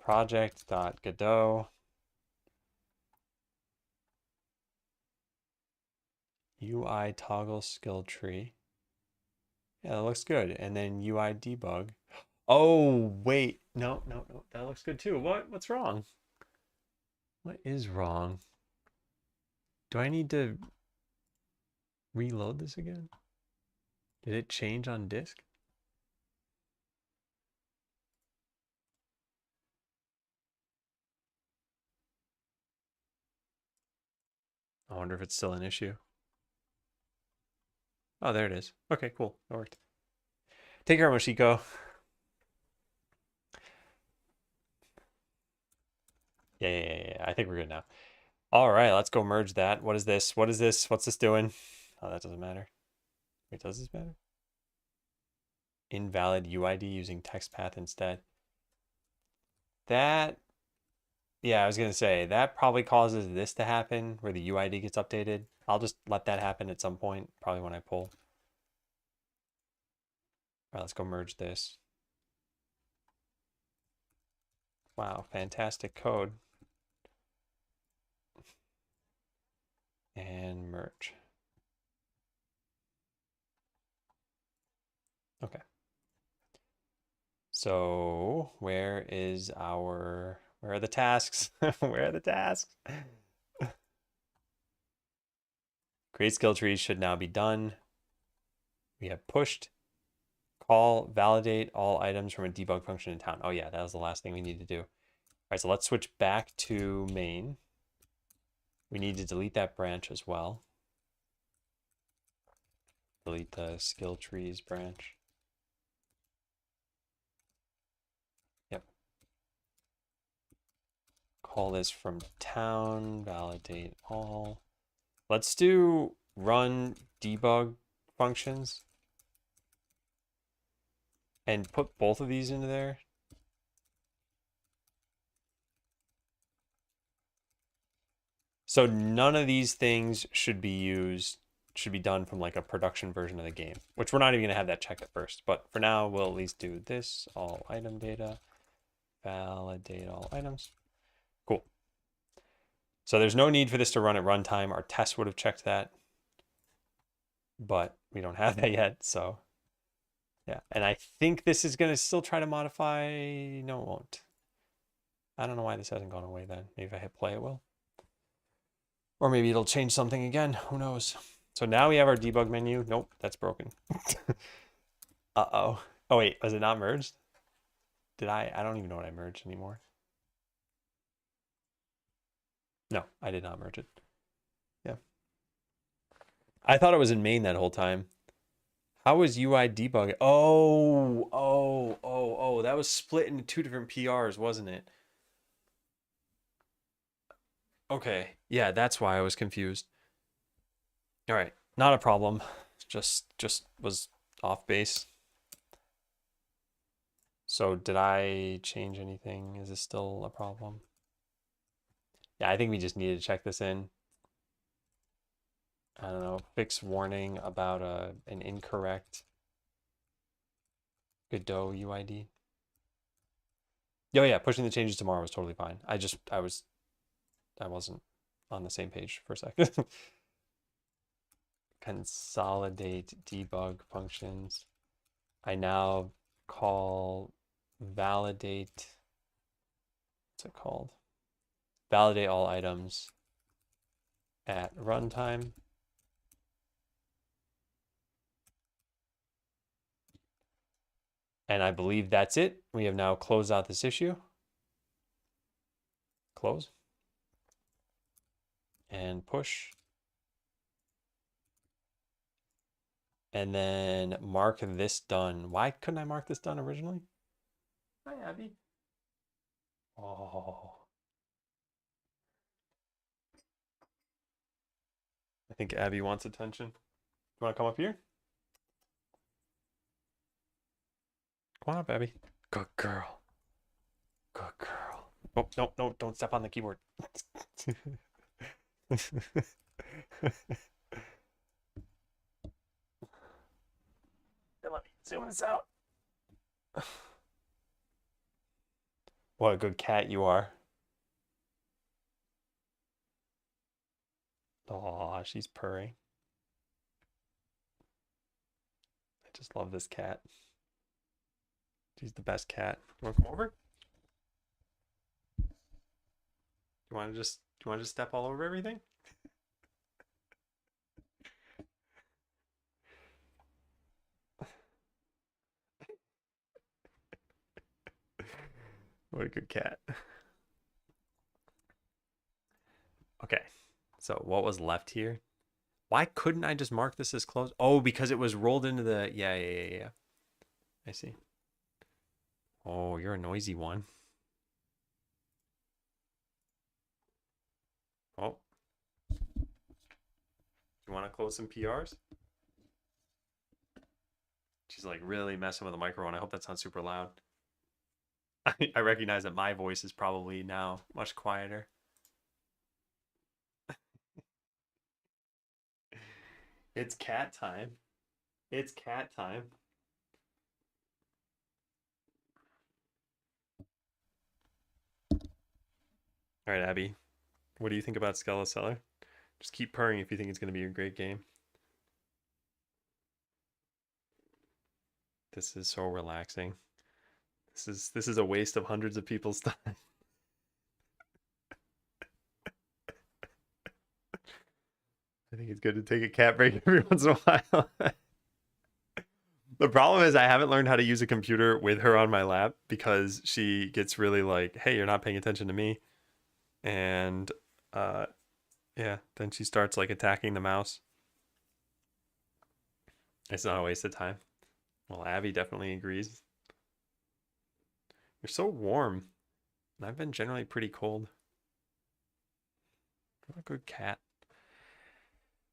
Project.godot. UI toggle skill tree. Yeah, that looks good. And then UI debug. Oh, wait. No. That looks good too. What's wrong? What is wrong? Do I need to reload this again? Did it change on disk? I wonder if it's still an issue. Oh, there it is. Okay, cool. That worked. Take care, Moshiko. Yeah. I think we're good now. All right, let's go merge that. What is this? What is this? What's this doing? Oh, that doesn't matter. Wait, does this matter? Invalid UID using text path instead. That, yeah, I was going to say, that probably causes this to happen where the UID gets updated. I'll just let that happen at some point, probably when I pull. All right, let's go merge this. Wow, fantastic code. And merge. Okay. So where are the tasks? Where are the tasks? Create skill trees should now be done. We have pushed, call, validate all items from a debug function in town. Oh yeah, that was the last thing we need to do. All right, so let's switch back to main. We need to delete that branch as well. Delete the skill trees branch. Yep. Call this from town, validate all. Let's do run debug functions and put both of these into there. So none of these things should be done from like a production version of the game, which we're not even gonna have that checked at first. But for now, we'll at least do this, all item data, validate all items. Cool. So there's no need for this to run at runtime. Our test would have checked that, but we don't have that yet. So yeah, and I think this is gonna still try to modify. No, it won't. I don't know why this hasn't gone away then. Maybe if I hit play, it will. Or maybe it'll change something again. Who knows? So now we have our debug menu. Nope, that's broken. Uh-oh. Oh, wait, was it not merged? Did I don't even know what I merged anymore. No, I did not merge it. Yeah. I thought it was in main that whole time. How was UI debug? Oh, that was split into two different PRs, wasn't it? Okay. Yeah, that's why I was confused. All right, not a problem. Just was off base. So did I change anything? Is this still a problem? Yeah, I think we just needed to check this in. I don't know, fix warning about an incorrect Godot UID. Oh yeah, pushing the changes tomorrow was totally fine. I wasn't on the same page for a second. Consolidate debug functions. I now call validate, what's it called? Validate all items at runtime. And I believe that's it. We have now closed out this issue. Close. And push. And then mark this done. Why couldn't I mark this done originally? Hi, Abby. Oh. I think Abby wants attention. You want to come up here? Come on up, Abby. Good girl. Good girl. Oh, no, don't step on the keyboard. Let me zoom this out. What a good cat you are. Oh, she's purring. I just love this cat. She's the best cat. You want to come over? Do you want to just step all over everything? What a good cat. Okay. So what was left here? Why couldn't I just mark this as closed? Oh, because it was rolled into the yeah. I see. Oh, you're a noisy one. Oh. You want to close some PRs? She's like really messing with the microphone. I hope that's not super loud. I recognize that my voice is probably now much quieter. It's cat time. It's cat time. All right, Abby, what do you think about Skeleseller? Just keep purring if you think it's going to be a great game. This is so relaxing. This is a waste of hundreds of people's time. I think it's good to take a cat break every once in a while. The problem is I haven't learned how to use a computer with her on my lap because she gets really like, "Hey, you're not paying attention to me." And uh yeah, then she starts like attacking the mouse. It's not a waste of time. Well, Abby definitely agrees. You're so warm. And I've been generally pretty cold. What a good cat.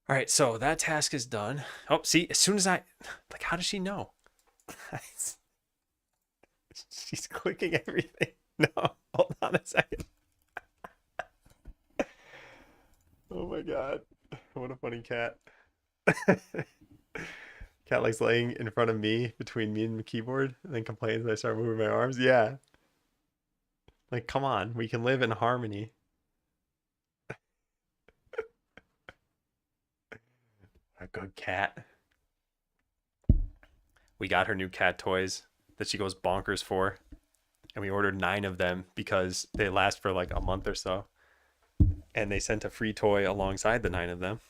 All right, so that task is done. Oh, see, as soon as I like, how does she know? She's clicking everything. No, hold on a second. Oh my god. What a funny cat. Cat likes laying in front of me between me and the keyboard and then complains that I start moving my arms. Yeah. Like, come on, we can live in harmony. A good cat. We got her new cat toys that she goes bonkers for. And we ordered 9 of them because they last for like a month or so. And they sent a free toy alongside the 9 of them.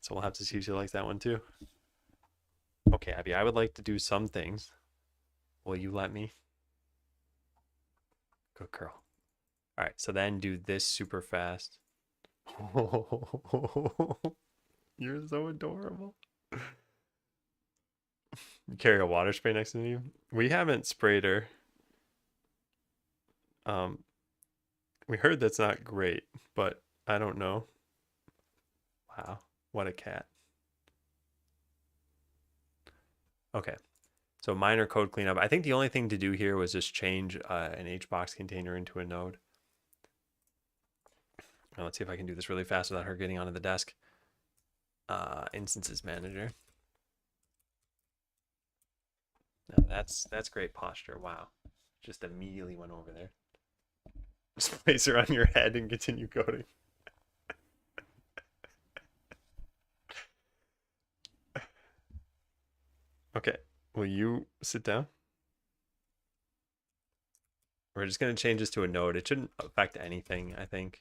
So we'll have to see if she likes that one too. Okay, Abby, I would like to do some things. Will you let me? Good girl. All right, so then do this super fast. You're so adorable. You carry a water spray next to you? We haven't sprayed her. We heard that's not great, but I don't know. Wow, what a cat. Okay, so minor code cleanup. I think the only thing to do here was just change an HBox container into a node. Now, let's see if I can do this really fast without her getting onto the desk. Instances manager. No, that's great posture. Wow, just immediately went over there. Just place her on your head and continue coding. Okay, will you sit down? We're just going to change this to a node. It shouldn't affect anything, I think.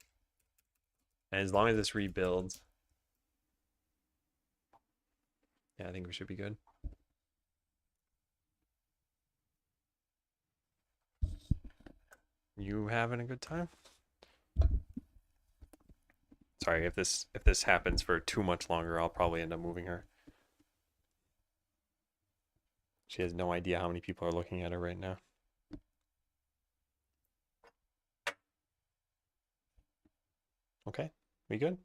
And as long as this rebuilds, yeah, I think we should be good. You having a good time? Sorry, if this happens for too much longer, I'll probably end up moving her. She has no idea how many people are looking at her right now. Okay, we good?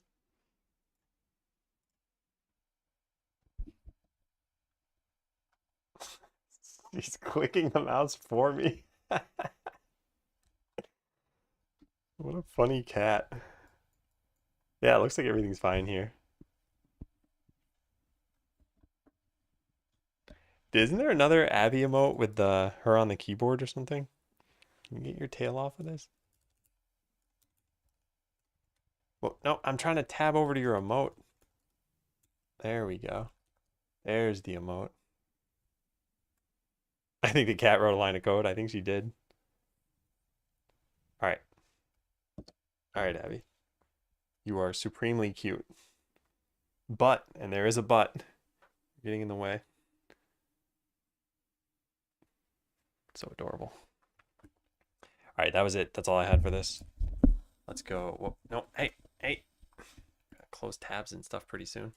She's clicking the mouse for me. What a funny cat. Yeah, it looks like everything's fine here. Isn't there another Abby emote with her on the keyboard or something? Can you get your tail off of this? Well, no, I'm trying to tab over to your emote. There we go. There's the emote. I think the cat wrote a line of code. I think she did. All right. All right, Abby. You are supremely cute. But, and there is a but, getting in the way. So adorable. All right, that was it. That's all I had for this. Let's go. Whoa, no, hey. Gotta close tabs and stuff pretty soon.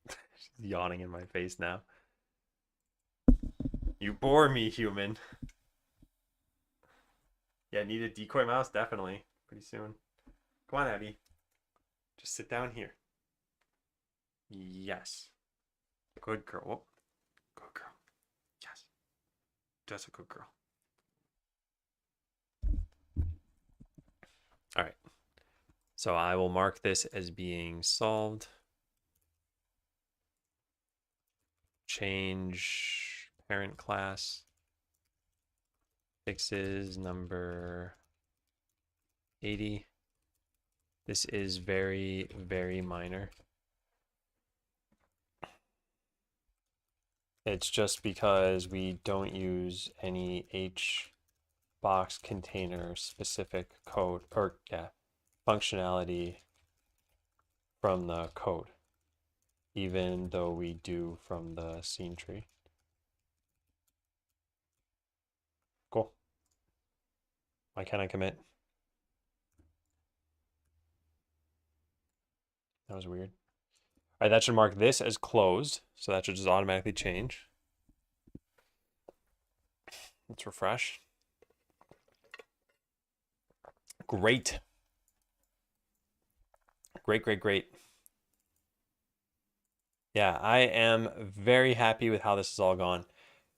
She's yawning in my face now. You bore me, human. Yeah, need a decoy mouse? Definitely. Pretty soon. Come on, Abby. Just sit down here. Yes. Good girl. Whoop. Good girl. Yes. That's a good girl. All right. So I will mark this as being solved. Change parent class. Fixes number 80. This is very, very minor. It's just because we don't use any box container specific code or functionality from the code, even though we do from the scene tree. Cool. Why can't I commit? That was weird. All right, that should mark this as closed, so that should just automatically change. Let's refresh. Great. Great, great, great. Yeah, I am very happy with how this has all gone.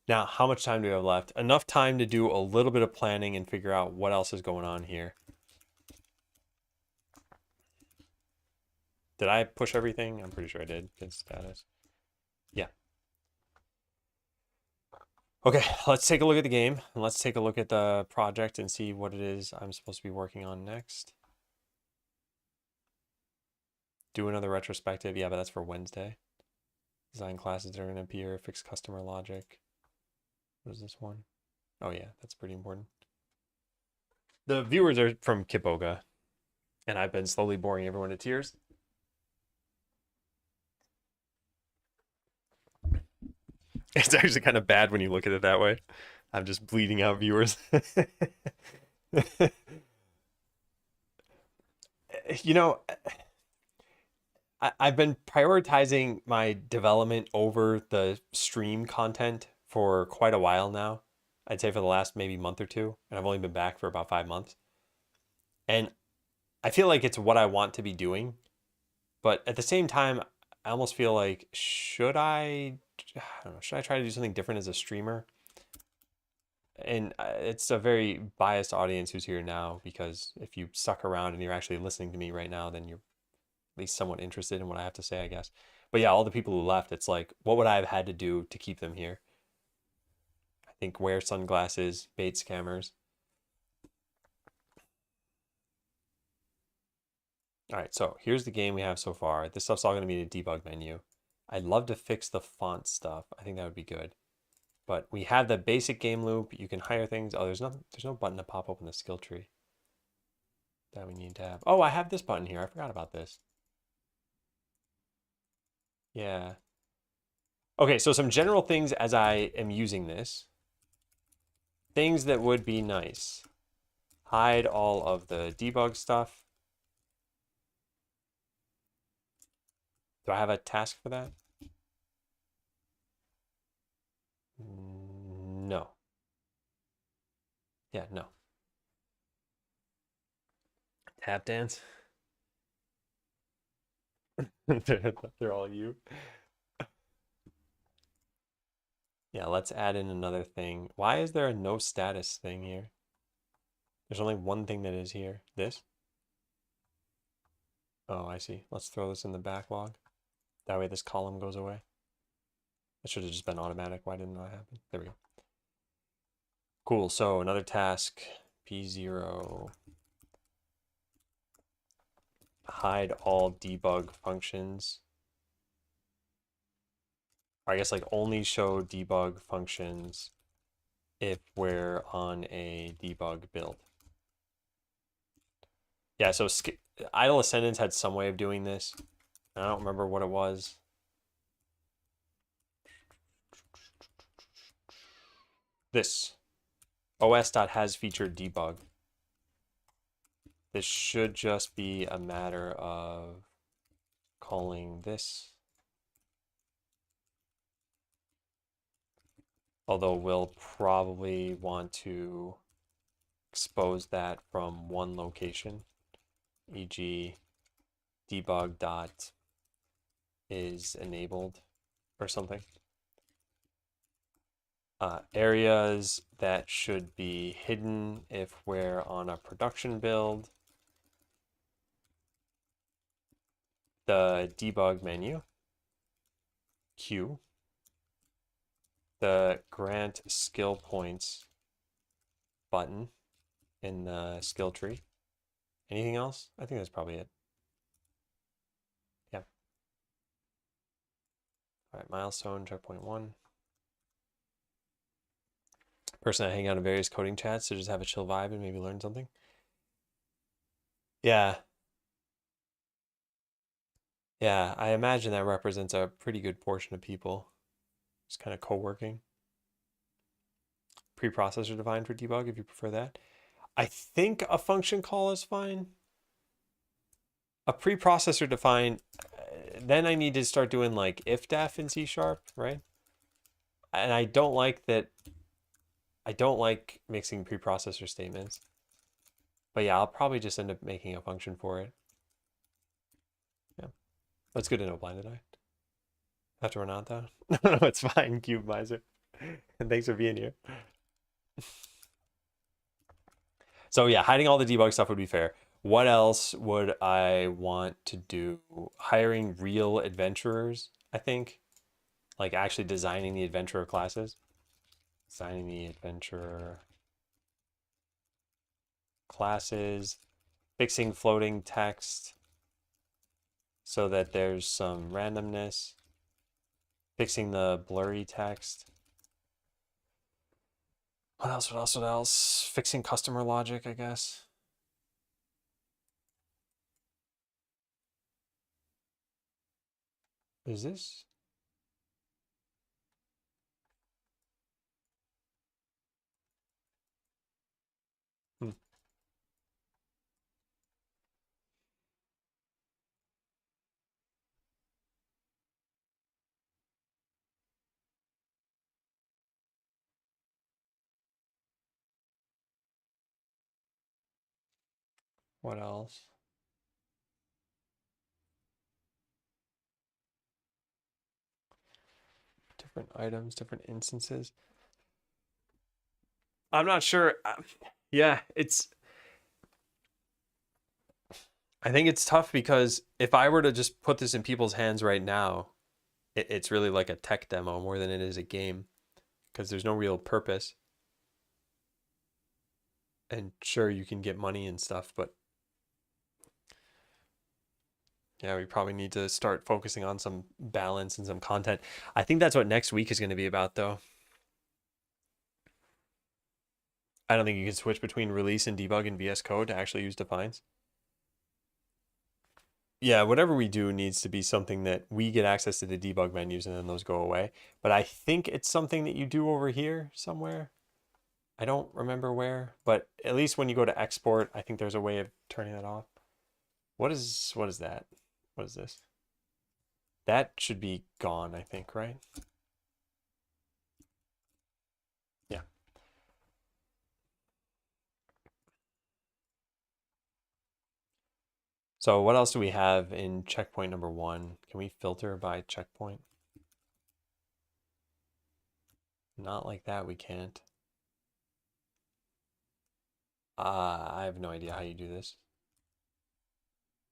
Now, how much time do we have left? Enough time to do a little bit of planning and figure out what else is going on here. Did I push everything? I'm pretty sure I did. Good status. Yeah. Okay, let's take a look at the game. And let's take a look at the project and see what it is I'm supposed to be working on next. Do another retrospective. Yeah, but that's for Wednesday. Design classes that are going to appear. Fix customer logic. What is this one? Oh yeah, that's pretty important. The viewers are from Kiboga, and I've been slowly boring everyone to tears. It's actually kind of bad when you look at it that way. I'm just bleeding out viewers. You know, I've been prioritizing my development over the stream content for quite a while now. I'd say for the last maybe month or two, and I've only been back for about 5 months. And I feel like it's what I want to be doing, but at the same time, I almost feel like I don't know, should I try to do something different as a streamer? And it's a very biased audience who's here now, because if you stuck around and you're actually listening to me right now, then you're at least somewhat interested in what I have to say, I guess. But yeah, all the people who left, it's like, what would I have had to do to keep them here? I think wear sunglasses, bait scammers. All right, so here's the game we have so far. This stuff's all going to be in a debug menu. I'd love to fix the font stuff. I think that would be good. But we have the basic game loop. You can hire things. Oh, there's no button to pop open the skill tree that we need to have. Oh, I have this button here. I forgot about this. Yeah. Okay, so some general things as I am using this. Things that would be nice. Hide all of the debug stuff. Do I have a task for that? No. Yeah, no. Tap dance? They're all you. Yeah, let's add in another thing. Why is there a no status thing here? There's only one thing that is here. This? Oh, I see. Let's throw this in the backlog. That way this column goes away. That should have just been automatic. Why didn't that happen? There we go. Cool. So another task, P0. Hide all debug functions. Or I guess like only show debug functions if we're on a debug build. Yeah, so Idle Ascendants had some way of doing this. I don't remember what it was. This os.hasFeatured debug. This should just be a matter of calling this. Although we'll probably want to expose that from one location, e.g. debug dot is enabled or something. Areas that should be hidden if we're on a production build. The debug menu, Q. The grant skill points button in the skill tree. Anything else? I think that's probably it. Yeah. All right, milestone, checkpoint 1. Person I hang out in various coding chats to just have a chill vibe and maybe learn something. Yeah. Yeah, I imagine that represents a pretty good portion of people. Just kind of co-working. Preprocessor defined for debug if you prefer that. I think a function call is fine. A preprocessor defined, then I need to start doing like if-def in C#, right? And I don't like that. I don't like mixing preprocessor statements. But yeah, I'll probably just end up making a function for it. Yeah. That's good to know, blinded eye. Have to run out though. No, it's fine, Cube Miser. And thanks for being here. So yeah, hiding all the debug stuff would be fair. What else would I want to do? Hiring real adventurers, I think. Like actually designing the adventurer classes. Designing the adventurer classes. Fixing floating text so that there's some randomness. Fixing the blurry text. What else? What else? What else? Fixing customer logic, I guess. Is this? Hmm. What else? Different items, different instances. I'm not sure. Yeah, I think it's tough because if I were to just put this in people's hands right now, it's really like a tech demo more than it is a game because there's no real purpose. And sure, you can get money and stuff, but yeah, we probably need to start focusing on some balance and some content. I think that's what next week is going to be about, though. I don't think you can switch between release and debug in VS Code to actually use defines. Yeah, whatever we do needs to be something that we get access to the debug menus and then those go away. But I think it's something that you do over here somewhere. I don't remember where, but at least when you go to export, I think there's a way of turning that off. What is that? What is this? That should be gone, I think, right? Yeah. So what else do we have in checkpoint number 1? Can we filter by checkpoint? Not like that, we can't. I have no idea how you do this.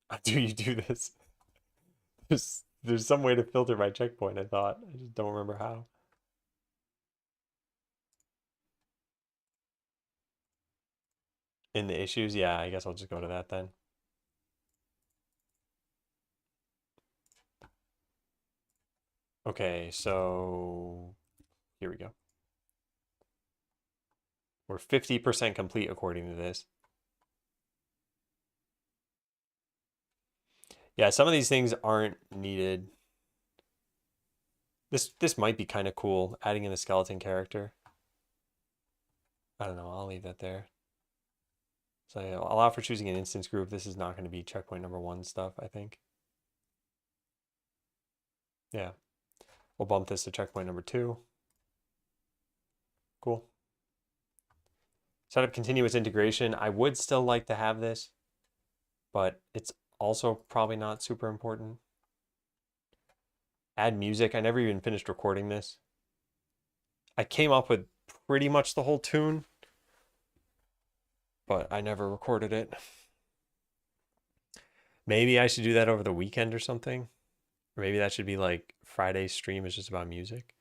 How do you do this? There's some way to filter by checkpoint, I thought. I just don't remember how. In the issues, yeah, I guess I'll just go to that then. Okay, so here we go. We're 50% complete according to this. Yeah, some of these things aren't needed. This might be kind of cool, adding in a skeleton character. I don't know, I'll leave that there. So yeah, allow for choosing an instance group. This is not going to be checkpoint number 1 stuff, I think. Yeah. We'll bump this to checkpoint number 2. Cool. Set up continuous integration. I would still like to have this, but it's also probably not super important. Add music. I never even finished recording this. I came up with pretty much the whole tune, but I never recorded it. Maybe I should do that over the weekend or something. Or maybe that should be like Friday's stream is just about music.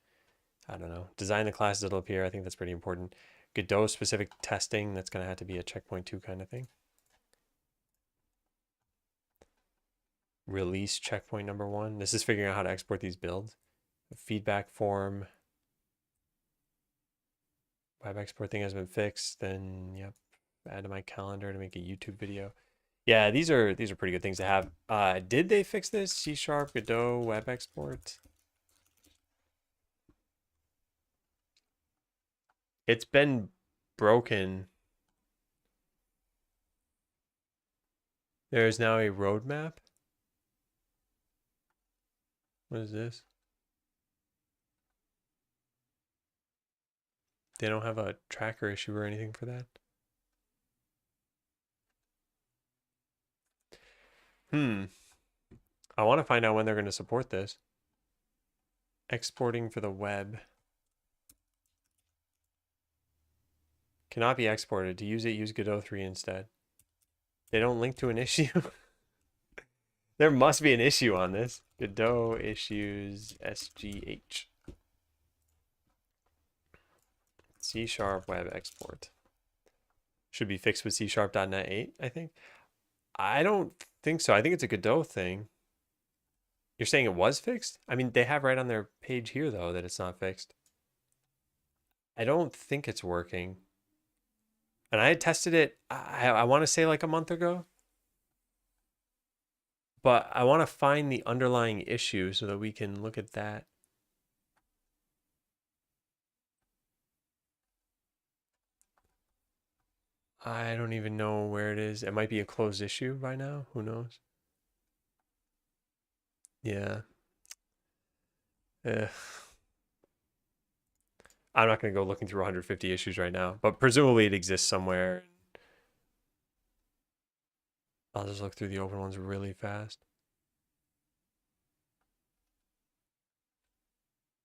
I don't know. Design the classes that'll appear. I think that's pretty important. Godot specific testing, that's going to have to be a checkpoint 2 kind of thing. Release checkpoint number 1. This is figuring out how to export these builds. Feedback form. Web export thing has been fixed. Then, yep, add to my calendar to make a YouTube video. Yeah, these are pretty good things to have. Did they fix this? C# Godot web export. It's been broken. There is now a roadmap. What is this? They don't have a tracker issue or anything for that. I want to find out when they're going to support this. Exporting for the web. Cannot be exported. To use it, use Godot 3 instead. They don't link to an issue. There must be an issue on this. Godot issues SGH. C# web export. Should be fixed with C#.NET 8, I think. I don't think so. I think it's a Godot thing. You're saying it was fixed? I mean, they have right on their page here, though, that it's not fixed. I don't think it's working. And I had tested it, I want to say like a month ago. But I want to find the underlying issue so that we can look at that. I don't even know where it is. It might be a closed issue by now. Who knows? Yeah. I'm not going to go looking through 150 issues right now, but presumably it exists somewhere. I'll just look through the open ones really fast.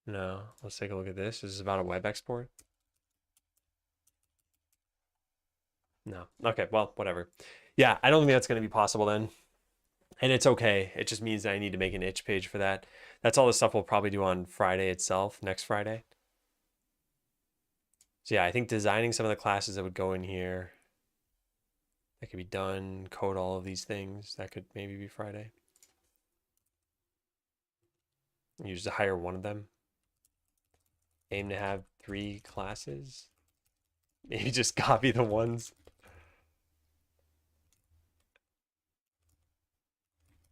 No, let's take a look at this. This is about a web export. No. Okay, well, whatever. Yeah, I don't think that's going to be possible then. And it's okay. It just means that I need to make an itch page for that. That's all the stuff we'll probably do on Friday itself, next Friday. So yeah, I think designing some of the classes that would go in here, that could be done, code all of these things. That could maybe be Friday. You just hire one of them. Aim to have 3 classes. Maybe just copy the ones.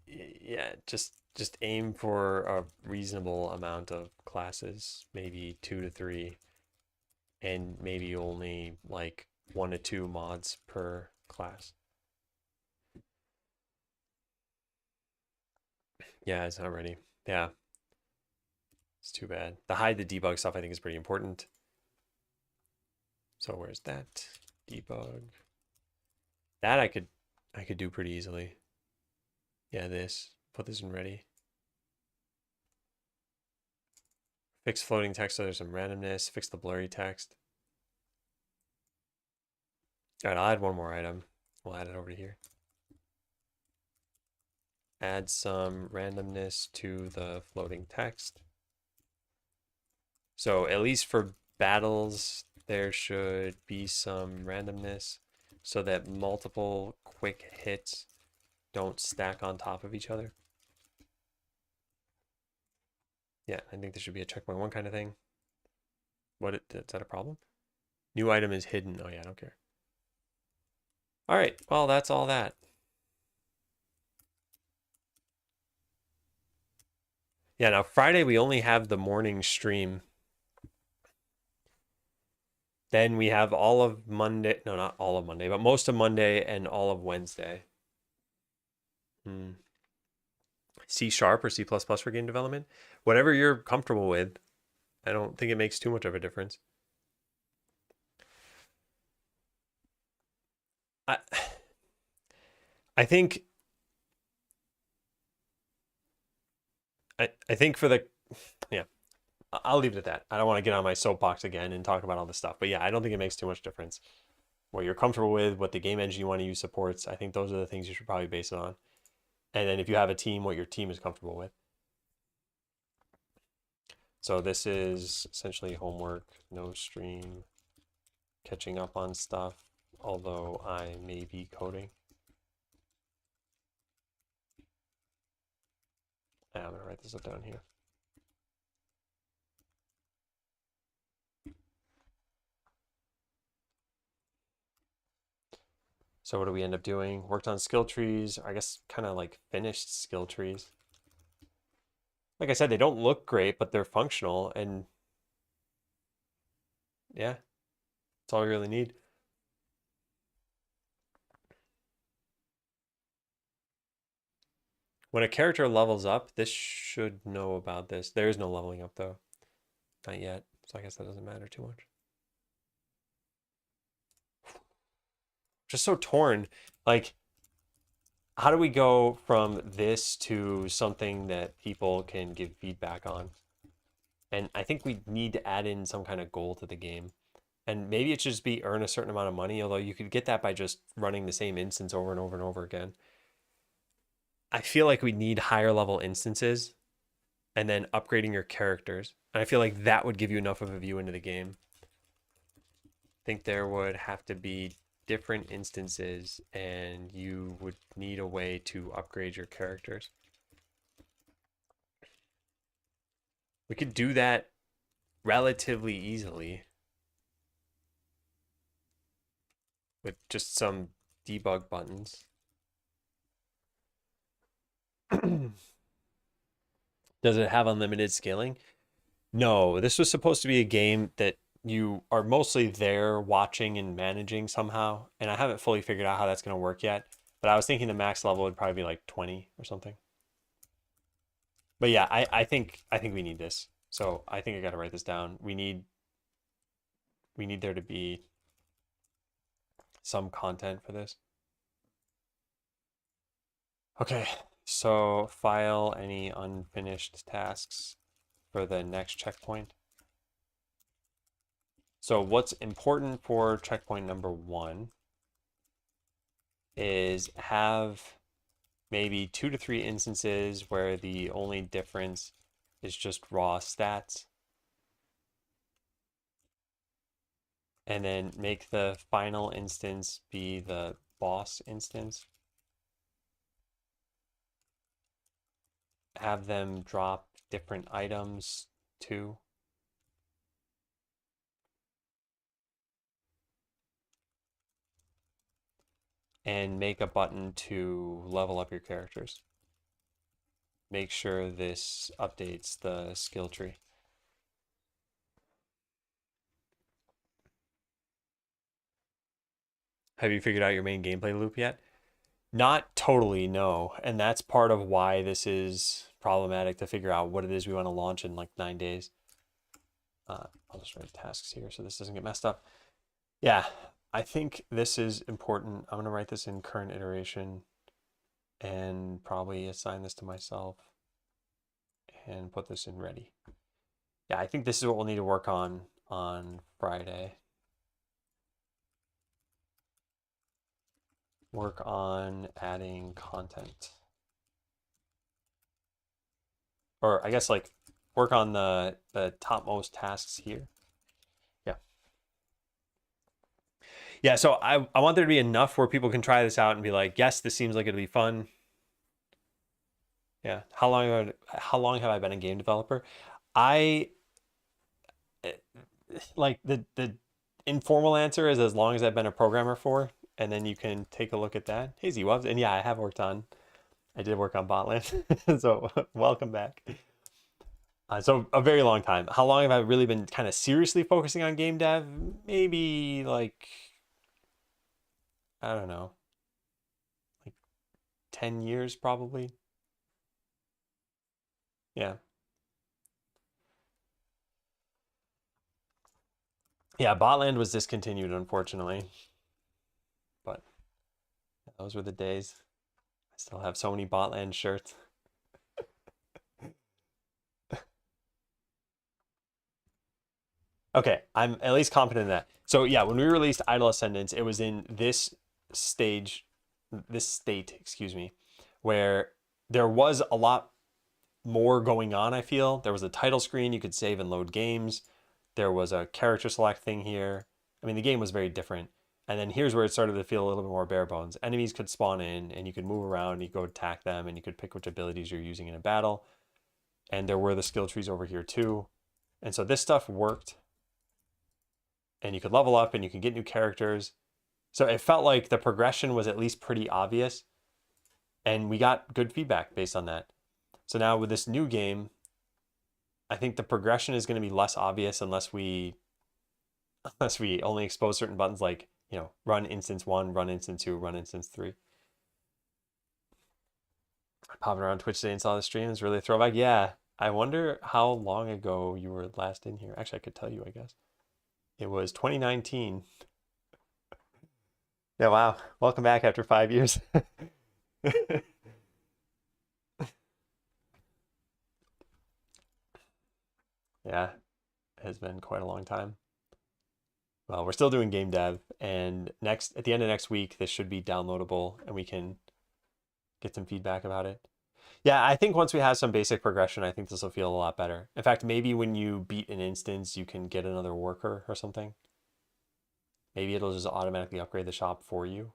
Yeah, just aim for a reasonable amount of classes, maybe 2 to 3, and maybe only like 1 to 2 mods per class. Yeah, it's not ready. Yeah, it's too bad. The hide the debug stuff I think is pretty important. So where's that? Debug. That I could do pretty easily. Yeah, put this in ready. Fix floating text so there's some randomness. Fix the blurry text. All right, I'll add one more item. We'll add it over here. Add some randomness to the floating text. So at least for battles, there should be some randomness so that multiple quick hits don't stack on top of each other. Yeah, I think there should be a checkpoint 1 kind of thing. Is that a problem? New item is hidden. Oh yeah, I don't care. All right, well, that's all that. Yeah, now Friday we only have the morning stream. Then we have all of Monday. No, not all of Monday, but most of Monday and all of Wednesday. C# or C++ for game development? Whatever you're comfortable with. I don't think it makes too much of a difference. I think for the, yeah, I'll leave it at that. I don't want to get on my soapbox again and talk about all this stuff, but yeah, I don't think it makes too much difference. What you're comfortable with, what the game engine you want to use supports, I think those are the things you should probably base it on. And then if you have a team, what your team is comfortable with. So this is essentially homework, no stream. catching up on stuff, although I may be coding. I'm gonna write this up down here. So what do we end up doing? Worked on skill trees, I guess kind of like finished skill trees. Like I said, they don't look great, but they're functional, and yeah, that's all we really need. When a character levels up, this should know about this. There is no leveling up though. Not yet. So I guess that doesn't matter too much. Just so torn. Like, how do we go from this to something that people can give feedback on? And I think we need to add in some kind of goal to the game. And maybe it should just be earn a certain amount of money, although you could get that by just running the same instance over and over and over again. I feel like we need higher level instances and then upgrading your characters. And I feel like that would give you enough of a view into the game. I think there would have to be different instances and you would need a way to upgrade your characters. We could do that relatively easily with just some debug buttons. Does it have unlimited scaling? No, this was supposed to be a game that you are mostly there watching and managing somehow, and I haven't fully figured out how that's going to work yet, but I was thinking the max level would probably be like 20 or something. But yeah, I think we need this. So I think I got to write this down. We need there to be some content for this. Okay, so file any unfinished tasks for the next checkpoint. So what's important for checkpoint number 1 is have maybe 2 to 3 instances where the only difference is just raw stats. And then make the final instance be the boss instance. Have them drop different items too. And make a button to level up your characters. Make sure this updates the skill tree. Have you figured out your main gameplay loop yet? Not totally, no. And that's part of why this is problematic to figure out what it is we want to launch in like 9 days. I'll just write tasks here so this doesn't get messed up. Yeah, I think this is important. I'm going to write this in current iteration and probably assign this to myself and put this in ready. Yeah, I think this is what we'll need to work on Friday. Work on adding content. Or I guess like work on the topmost tasks here. Yeah. Yeah, so I want there to be enough where people can try this out and be like, yes, this seems like it'll be fun. Yeah. How long have I been a game developer? I like the informal answer is as long as I've been a programmer for, and then you can take a look at that. Hey, Z-Wubs. And yeah, I did work on Botland. So welcome back. So a very long time. How long have I really been kind of seriously focusing on game dev? Maybe like, I don't know, like 10 years probably. Yeah. Yeah, Botland was discontinued, unfortunately. But those were the days. I still have so many Botland shirts. Okay, I'm at least confident in that. So yeah, when we released Idle Ascendance, it was in this state, excuse me, where there was a lot more going on, I feel. There was a title screen, you could save and load games. There was a character select thing here. I mean, the game was very different. And then here's where it started to feel a little bit more bare bones. Enemies could spawn in and you could move around and you could go attack them and you could pick which abilities you're using in a battle. And there were the skill trees over here too. And so this stuff worked. And you could level up and you could get new characters. So it felt like the progression was at least pretty obvious. And we got good feedback based on that. So now with this new game, I think the progression is going to be less obvious unless we only expose certain buttons like, you know, run instance 1, run instance 2, run instance 3. Popping around Twitch today and saw the stream is really a throwback. Yeah, I wonder how long ago you were last in here. Actually, I could tell you, I guess. It was 2019. Yeah, wow. Welcome back after 5 years. Yeah, it has been quite a long time. Well, we're still doing game dev, and at the end of next week, this should be downloadable, and we can get some feedback about it. Yeah, I think once we have some basic progression, I think this will feel a lot better. In fact, maybe when you beat an instance, you can get another worker or something. Maybe it'll just automatically upgrade the shop for you.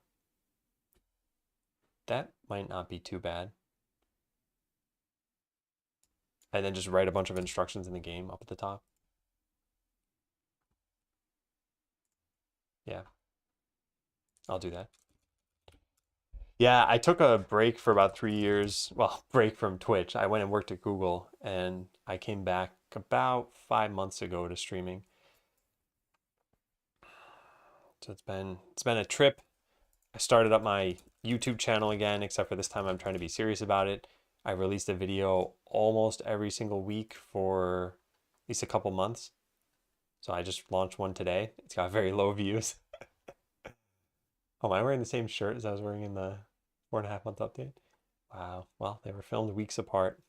That might not be too bad. And then just write a bunch of instructions in the game up at the top. Yeah, I'll do that. Yeah, I took a break for about 3 years. Well, break from Twitch. I went and worked at Google, and I came back about 5 months ago to streaming. So it's been a trip. I started up my YouTube channel again, except for this time I'm trying to be serious about it. I released a video almost every single week for at least a couple months. So I just launched one today. It's got very low views. Oh, am I wearing the same shirt as I was wearing in the 4.5 month update? Wow. Well, they were filmed weeks apart.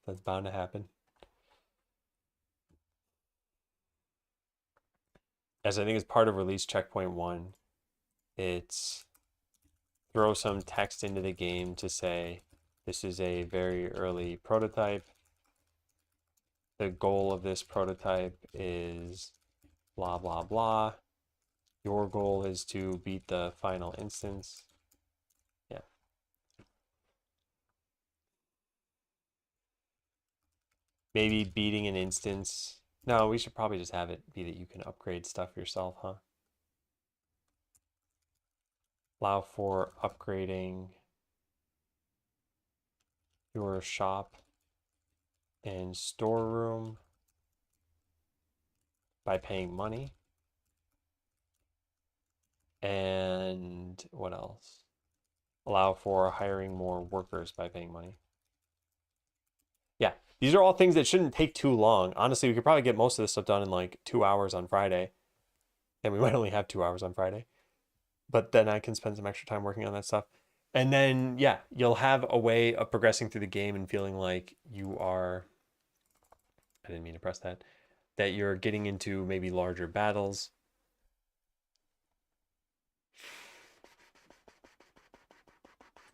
That's bound to happen. As I think as part of release checkpoint 1, it's throw some text into the game to say, this is a very early prototype. The goal of this prototype is blah, blah, blah. Your goal is to beat the final instance. Yeah. Maybe beating an instance. No, we should probably just have it be that you can upgrade stuff yourself, huh? Allow for upgrading your shop and storeroom by paying money. And what else? Allow for hiring more workers by paying money. Yeah, these are all things that shouldn't take too long. Honestly, we could probably get most of this stuff done in like 2 hours on Friday. And we might only have 2 hours on Friday. But then I can spend some extra time working on that stuff. And then, yeah, you'll have a way of progressing through the game and feeling like you are, I didn't mean to press that, that you're getting into maybe larger battles.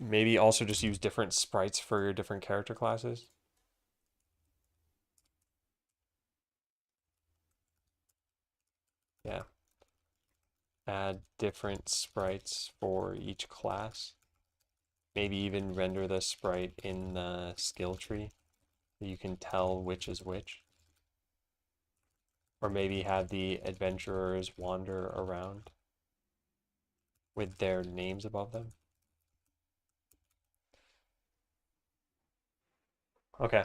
Maybe also just use different sprites for your different character classes. Yeah. Add different sprites for each class. Maybe even render the sprite in the skill tree so you can tell which is which. Or maybe have the adventurers wander around with their names above them. Okay.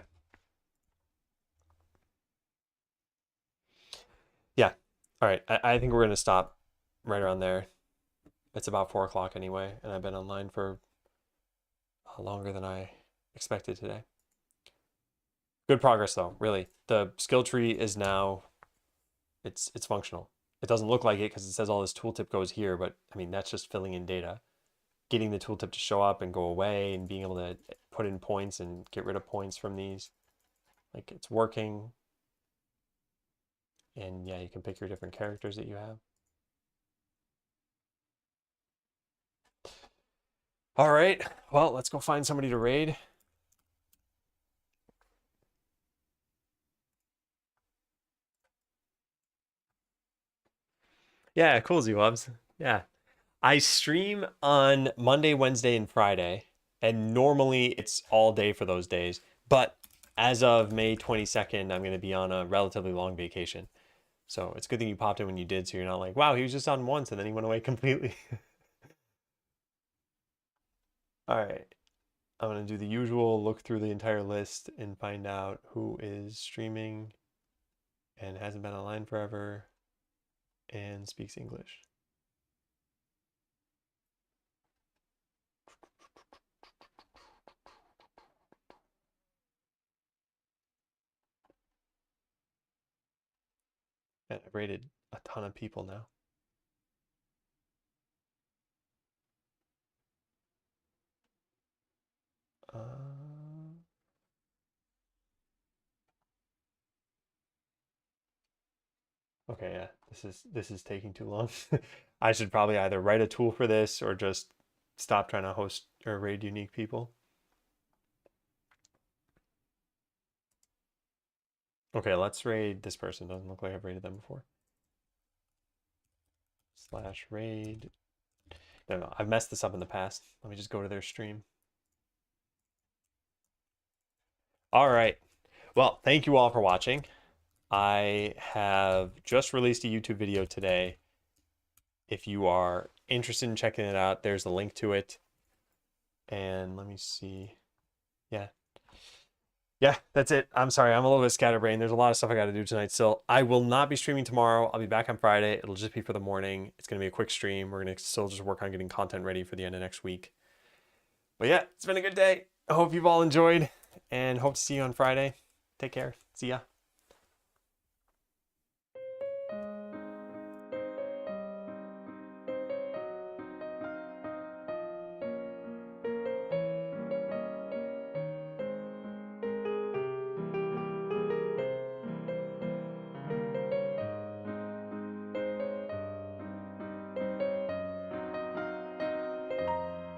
Yeah. All right. I think we're going to stop right around there. It's about 4 o'clock anyway, and I've been online for longer than I expected today. Good progress though, really. The skill tree is now, it's functional. It doesn't look like it because it says all this tooltip goes here, but I mean, that's just filling in data. Getting the tooltip to show up and go away and being able to put in points and get rid of points from these. Like it's working. And yeah, you can pick your different characters that you have. All right, well, let's go find somebody to raid. Yeah, cool, Z-Wubs. Yeah. I stream on Monday, Wednesday, and Friday, and normally it's all day for those days. But as of May 22nd, I'm going to be on a relatively long vacation. So it's a good thing you popped in when you did, so you're not like, wow, he was just on once and then he went away completely. All right. I'm going to do the usual, look through the entire list and find out who is streaming and hasn't been online forever and speaks English. And I've rated a ton of people now. Okay, yeah, this is taking too long. I should probably either write a tool for this or just stop trying to host or raid unique people. Okay, let's raid this person. Doesn't look like I've raided them before. Slash raid. No, I've messed this up in the past. Let me just go to their stream. All right. Well, thank you all for watching. I have just released a YouTube video today. If you are interested in checking it out, there's a link to it. And let me see. Yeah. Yeah, that's it. I'm sorry. I'm a little bit scatterbrained. There's a lot of stuff I got to do tonight still. I will not be streaming tomorrow. I'll be back on Friday. It'll just be for the morning. It's going to be a quick stream. We're going to still just work on getting content ready for the end of next week. But yeah, it's been a good day. I hope you've all enjoyed and hope to see you on Friday. Take care. See ya.